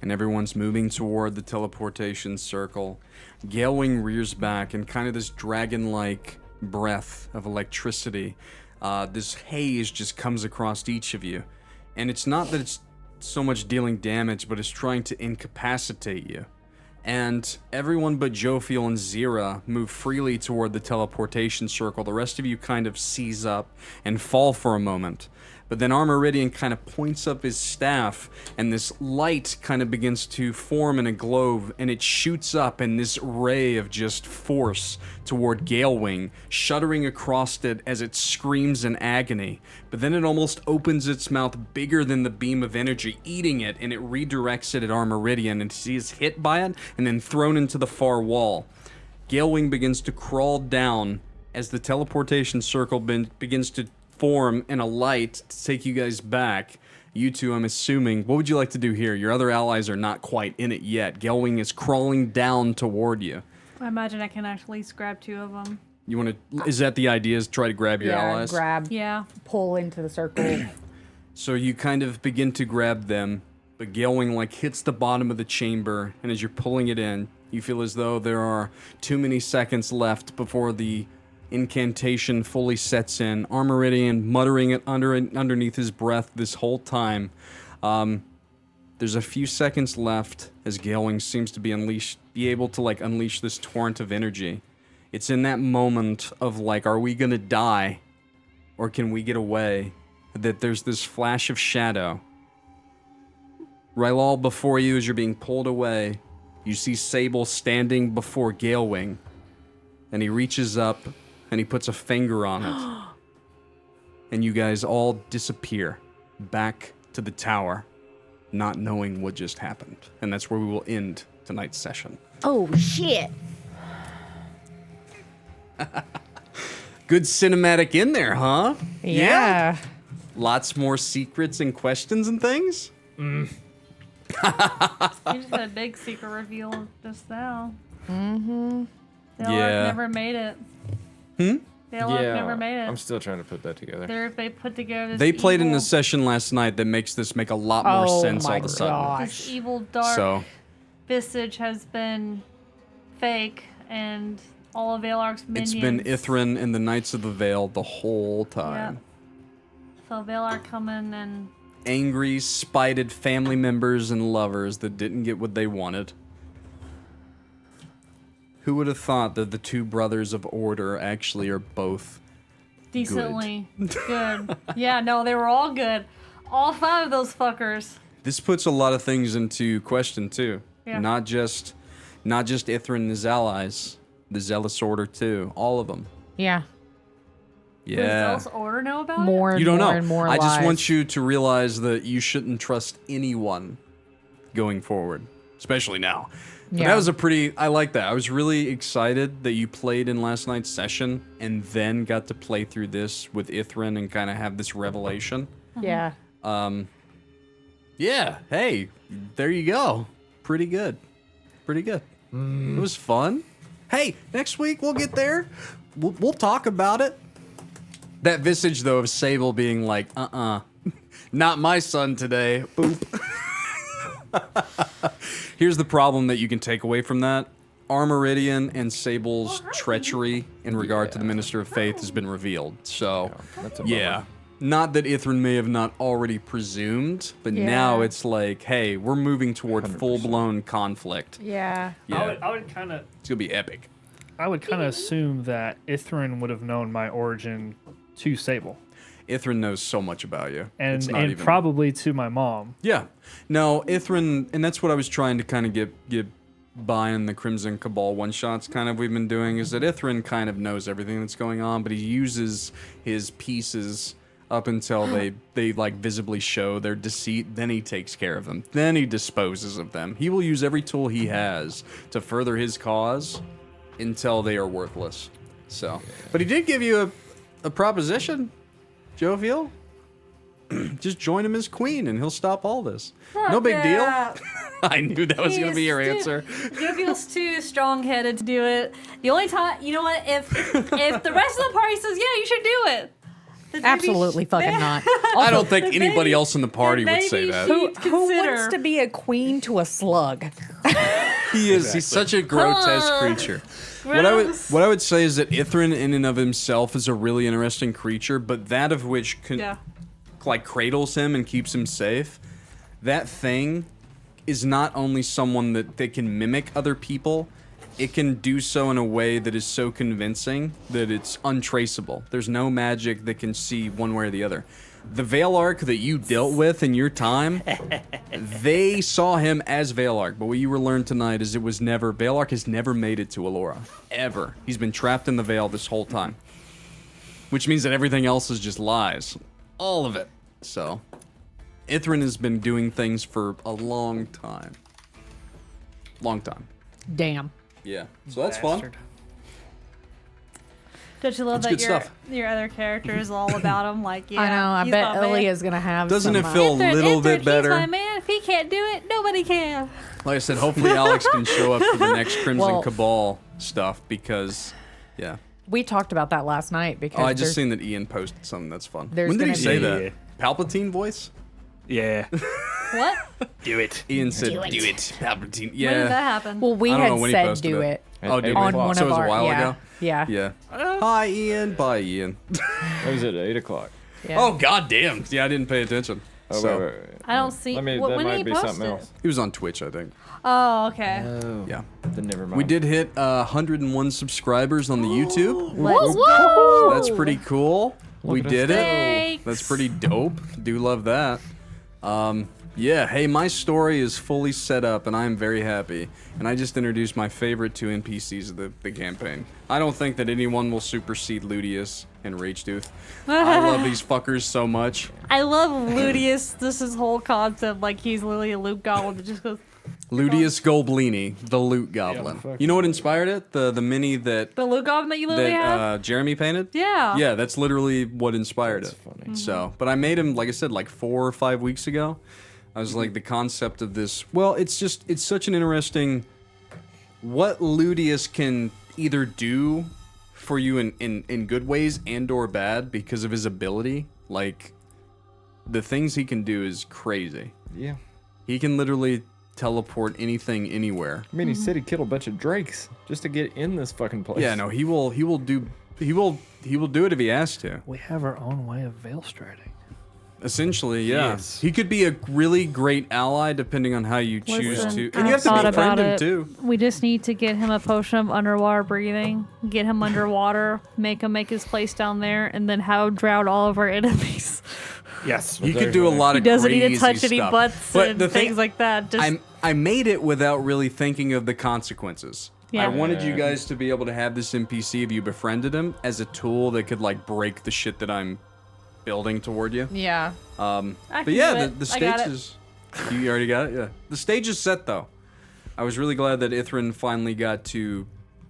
and everyone's moving toward the teleportation circle. Galewing rears back, and kind of this dragon-like breath of electricity, this haze just comes across each of you. And it's not that it's so much dealing damage, but it's trying to incapacitate you. And everyone but Jophiel and Xyrra move freely toward the teleportation circle. The rest of you kind of seize up and fall for a moment. But then Armoridian kind of points up his staff, and this light kind of begins to form in a globe, and it shoots up in this ray of just force toward Galewing, shuddering across it as it screams in agony. But then it almost opens its mouth bigger than the beam of energy, eating it, and it redirects it at Armoridian, and he is hit by it, and then thrown into the far wall. Galewing begins to crawl down as the teleportation circle begins to form in a light to take you guys back. You two, I'm assuming, what would you like to do here? Your other allies are not quite in it yet. Galewing is crawling down toward you. I imagine I can actually grab 2 of them. You want to? Is that the idea? Is try to grab your allies? Grab, Yeah. pull into the circle. So you kind of begin to grab them, but Galewing like hits the bottom of the chamber, and as you're pulling it in, you feel as though there are too many seconds left before the incantation fully sets in. Armoridian muttering it underneath his breath this whole time. There's a few seconds left as Galewing seems to be able to like unleash this torrent of energy. It's in that moment of like, are we gonna die, or can we get away? That there's this flash of shadow. Rylal, before you, as you're being pulled away, you see Sable standing before Galewing, and he reaches up and he puts a finger on it. And you guys all disappear back to the tower, not knowing what just happened. And that's where we will end tonight's session. Oh, shit. Good cinematic in there, huh? Yeah. Lots more secrets and questions and things? You just had a big secret reveal just now. Mm-hmm. They never made it. They never made it. I'm still trying to put that together. They put together this They played in evil, a session last night that makes this make a lot more sense all of a sudden. this evil dark So, visage has been fake, and all of Valar's minions. it's been Ithrin and the Knights of the Vale the whole time. So Valar coming and Angry, spited family members and lovers that didn't get what they wanted. Who would have thought that the two brothers of Order actually are both decently good? Yeah, no, they were all good. All 5 of those fuckers. This puts a lot of things into question too. Yeah. Not just Ithrin and his allies, the Zealous Order too. All of them. Yeah. Does Yeah. Zealous Order know about More and You don't more know. and more I just lies. want you to realize that you shouldn't trust anyone going forward, especially now. But Yeah. that was I like that. I was really excited that you played in last night's session and then got to play through this with Ithrin and kind of have this revelation. Yeah. Yeah, hey, there you go. Pretty good. Pretty good. It was fun. Hey, next week we'll get there. We'll talk about it. That visage, though, of Sable being like, not my son today. Boop. Here's the problem that you can take away from that. Armoridian and Sable's treachery in regard to the Minister of Faith has been revealed. So, That's a yeah. bummer. Not that Ithrin may have not already presumed, but now Yeah. it's like, hey, we're moving toward 100%. full-blown conflict. Yeah. Yeah, I would kind of it's gonna be epic. assume that Ithrin would have known my origin to Sable, Ithrin knows so much about you. and It's not even... probably to my mom. Yeah. No, Ithrin, and that's what I was trying to kind of get by in the Crimson Cabal one-shots kind of we've been doing, is that Ithrin kind of knows everything that's going on, but he uses his pieces up until they like visibly show their deceit, then he takes care of them. Then he disposes of them. He will use every tool he has to further his cause until they are worthless. So, but he did give you a proposition, Jophiel. Just join him as queen and he'll stop all this. No big deal. I knew that was going to be your answer. Jophiel's too strong-headed to do it. The only time, you know what? If the rest of the party says, yeah, you should do it. then maybe Absolutely fucking not. I don't think then anybody maybe- else in the party then would say maybe that. she- Who consider. wants to be a queen to a slug? He is. He's such a grotesque creature. What I would say is that Ithrin in and of himself is a really interesting creature, but that of which Yeah. like cradles him and keeps him safe, that thing is not only someone that can mimic other people, it can do so in a way that is so convincing that it's untraceable. There's no magic that can see one way or the other. The Veil Arc that you dealt with in your time, they saw him as Veil Arc, but what you were learned tonight is Veil Arc has never made it to Alora, ever. He's been trapped in the Veil this whole time, which means that everything else is just lies. All of it. So, Ithrin has been doing things for a long time. Long time. Damn. Yeah. So that's fun. Bastard. Don't you love That's that good stuff. your other character is all about him? Like, yeah, I know. I he's bet my man. Aaliyah's gonna have. Doesn't some, it feel a little bit He's better? my man. If he can't do it, nobody can. Like I said, hopefully Alex can show up for the next Crimson Well- Cabal stuff because, yeah. We talked about that last night because Oh, I just there's- seen that Ian posted something that's fun. there's When did he gonna say be- that? Yeah. Palpatine voice? Yeah. What? Do it. Ian said, do it. Palpatine. Yeah. When did that happen? Well, we I don't know had when he said posted do it. it Oh, did on we? one So of it was our a while ago? Yeah. Yeah. Hi, Ian. Bye, Ian. What was it, 8 o'clock? Yeah. Oh, goddamn. Yeah, I didn't pay attention. Oh, So, wait. I don't see. Let me, when that did might he be post something it? else. he was on Twitch, I think. Oh, okay. Oh. Yeah. Then never mind. We did hit 101 subscribers on the YouTube. Let's So that's pretty cool. We at us did go. it. Thanks. That's pretty dope. Do love that. Yeah, hey, my story is fully set up and I'm very happy. And I just introduced my favorite two NPCs of the campaign. I don't think that anyone will supersede Lootius and Ragetooth. I love these fuckers so much. I love Lootius. This is whole concept. Like, he's literally a loot goblin that just goes. Lootius Golblini, the loot goblin. fuck You know what inspired it? The mini that The loot goblin that you literally have? Jeremy painted? Yeah. Yeah, that's literally what inspired it. funny. So, but I made him, like I said, like 4 or 5 weeks ago. I was like, the concept of this, well, it's such an interesting, what Lootius can either do for you in good ways and or bad because of his ability. Like, the things he can do is crazy. Yeah. He can literally teleport anything anywhere. I mean, he said he killed a bunch of drakes just to get in this fucking place. Yeah, no, he will do it if he has to. We have our own way of veil striding. Essentially, yeah. Yes. He could be a really great ally depending on how you choose Listen, to. And I've you have to thought befriend about him it. too. We just need to get him a potion of underwater breathing, get him underwater, make him make his place down there, and then have him drown all of our enemies. Yes. He could do a lot He of doesn't crazy need to touch any stuff. butts But and the thing- things like that. Just I made it without really thinking of the consequences. Yeah. I wanted you guys to be able to have this NPC if you befriended him as a tool that could like break the shit that I'm building toward you. Yeah. I But can yeah, do the it. I got stage it. is. You already got it? Yeah. The stage is set though. I was really glad that Ithrin finally got to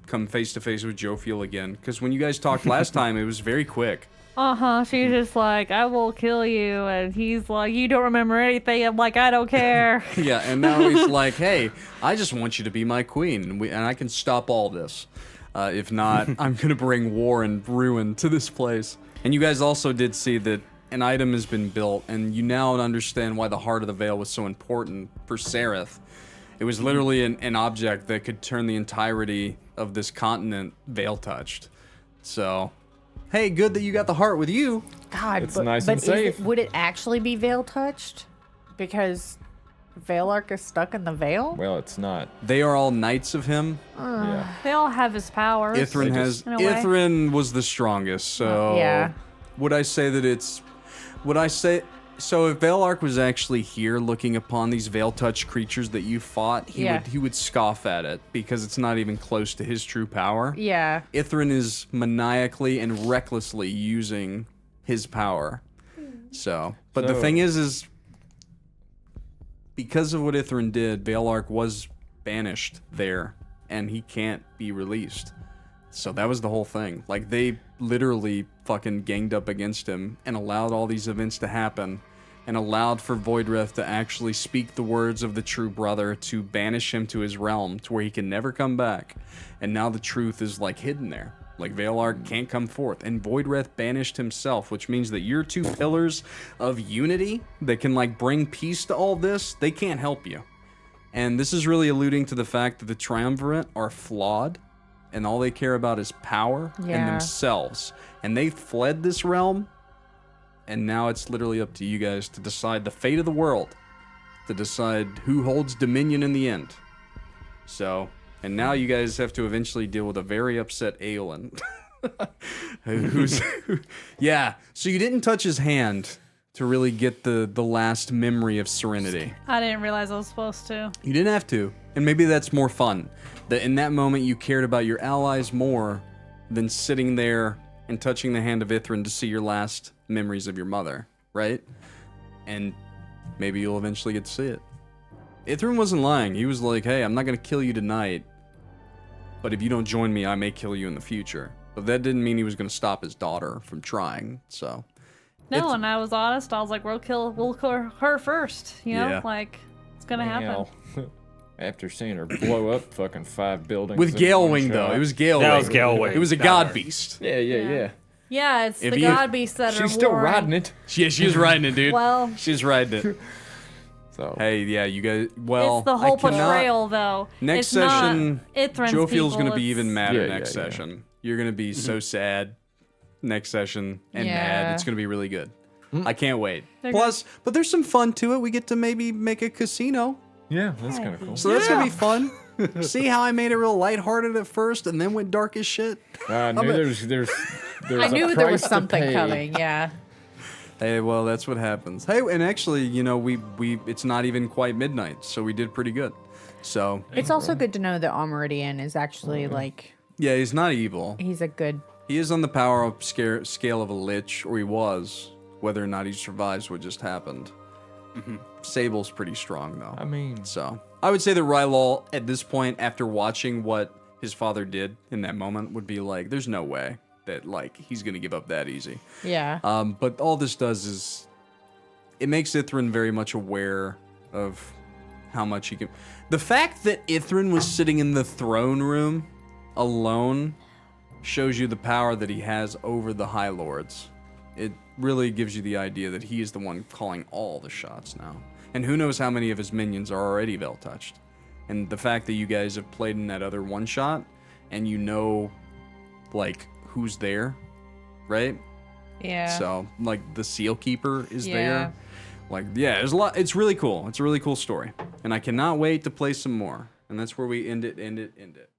come face to face with Jophiel again. Because when you guys talked last time, it was very quick. She's just like, I will kill you. And he's like, you don't remember anything. I'm like, I don't care. Yeah, and now he's like, hey, I just want you to be my queen, and I can stop all this. If not, I'm going to bring war and ruin to this place. And you guys also did see that an item has been built, and you now understand why the Heart of the Veil was so important for Sereth. It was literally an object that could turn the entirety of this continent veil-touched. So, hey, good that you got the heart with you. God, It's but, nice but and is safe. would it actually be veil touched? Because Veil Arc is stuck in the veil? Well, it's not. They are all knights of him. Yeah. They all have his powers. Ithrin They has just- In a way. Ithrin was the strongest, so Yeah. would I say that it's would I say so if Veil Arc was actually here looking upon these veil touch creatures that you fought, he would scoff at it because it's not even close to his true power. Yeah. Ithrin is maniacally and recklessly using his power. So, but the So- thing is because of what Ithrin did, Veil Arc was banished there, and he can't be released. So that was the whole thing. Like, they literally fucking ganged up against him and allowed all these events to happen, and allowed for Voidrith to actually speak the words of the true brother to banish him to his realm, to where he can never come back. And now the truth is, like, hidden there. Like, Veil Arc can't come forth. And Voidrith banished himself, which means that your two pillars of unity that can, like, bring peace to all this, they can't help you. And this is really alluding to the fact that the Triumvirate are flawed, and all they care about is power and Yeah. themselves. And they fled this realm, and now it's literally up to you guys to decide the fate of the world, to decide who holds dominion in the end. So, And now you guys have to eventually deal with a very upset Aelin. Yeah, so you didn't touch his hand to really get the last memory of serenity. I didn't realize I was supposed to. You didn't have to, and maybe that's more fun. That in that moment you cared about your allies more than sitting there and touching the hand of Ithrin to see your last memories of your mother, right? And maybe you'll eventually get to see it. Ithrin wasn't lying. He was like, hey, I'm not going to kill you tonight, but if you don't join me, I may kill you in the future. But that didn't mean he was going to stop his daughter from trying, so... No, and I was honest. I was like, we'll kill her first. You know, Yeah. like it's gonna happen. Hell, after seeing her blow up fucking 5 buildings With in Gale one Wing, shot. though. It was Gale Wing. That was Gale Wing. It was a That god hurt. beast. Yeah. Yeah, it's If the you- god beast that are She's still warring. riding it. Yeah, she's riding it, dude. Well, She's riding it. So Hey, yeah, you guys... Well, it's the I whole cannot- portrayal, though. Next It's not session, Ithrin's Jophiel's people, going to be it's- even madder Yeah, next yeah. session. You're going to be so sad next session and Yeah. mad. It's going to be really good. I can't wait. They're Plus, but there's some fun to it. We get to maybe make a casino. yeah, that's kind of cool. So that's going to be fun. See how I made it real lighthearted at first and then went dark as shit? I knew there's I knew a there was price to something pay. coming. Yeah. Hey, well, that's what happens. Hey, and actually, you know, we it's not even quite midnight, so we did pretty good. So, It's also good to know that Almeridian is actually like yeah, he's not evil. he's a good. He is on the power up scale of a lich, or he was. Whether or not he survives what just happened. Sable's pretty strong, though. I mean, So, I would say that Rylal, at this point, after watching what his father did in that moment, would be like, there's no way that, like, he's going to give up that easy. Yeah. But all this does is, it makes Ithrin very much aware of how much he can... The fact that Ithrin was sitting in the throne room alone shows you the power that he has over the High Lords. It really gives you the idea that he is the one calling all the shots now. And who knows how many of his minions are already Vel-touched. And the fact that you guys have played in that other one-shot, and you know, like, who's there, right? Yeah. So, like, the Seal Keeper is Yeah. there. Like, yeah, there's a lot. It's really cool. It's a really cool story. And I cannot wait to play some more. And that's where we end it.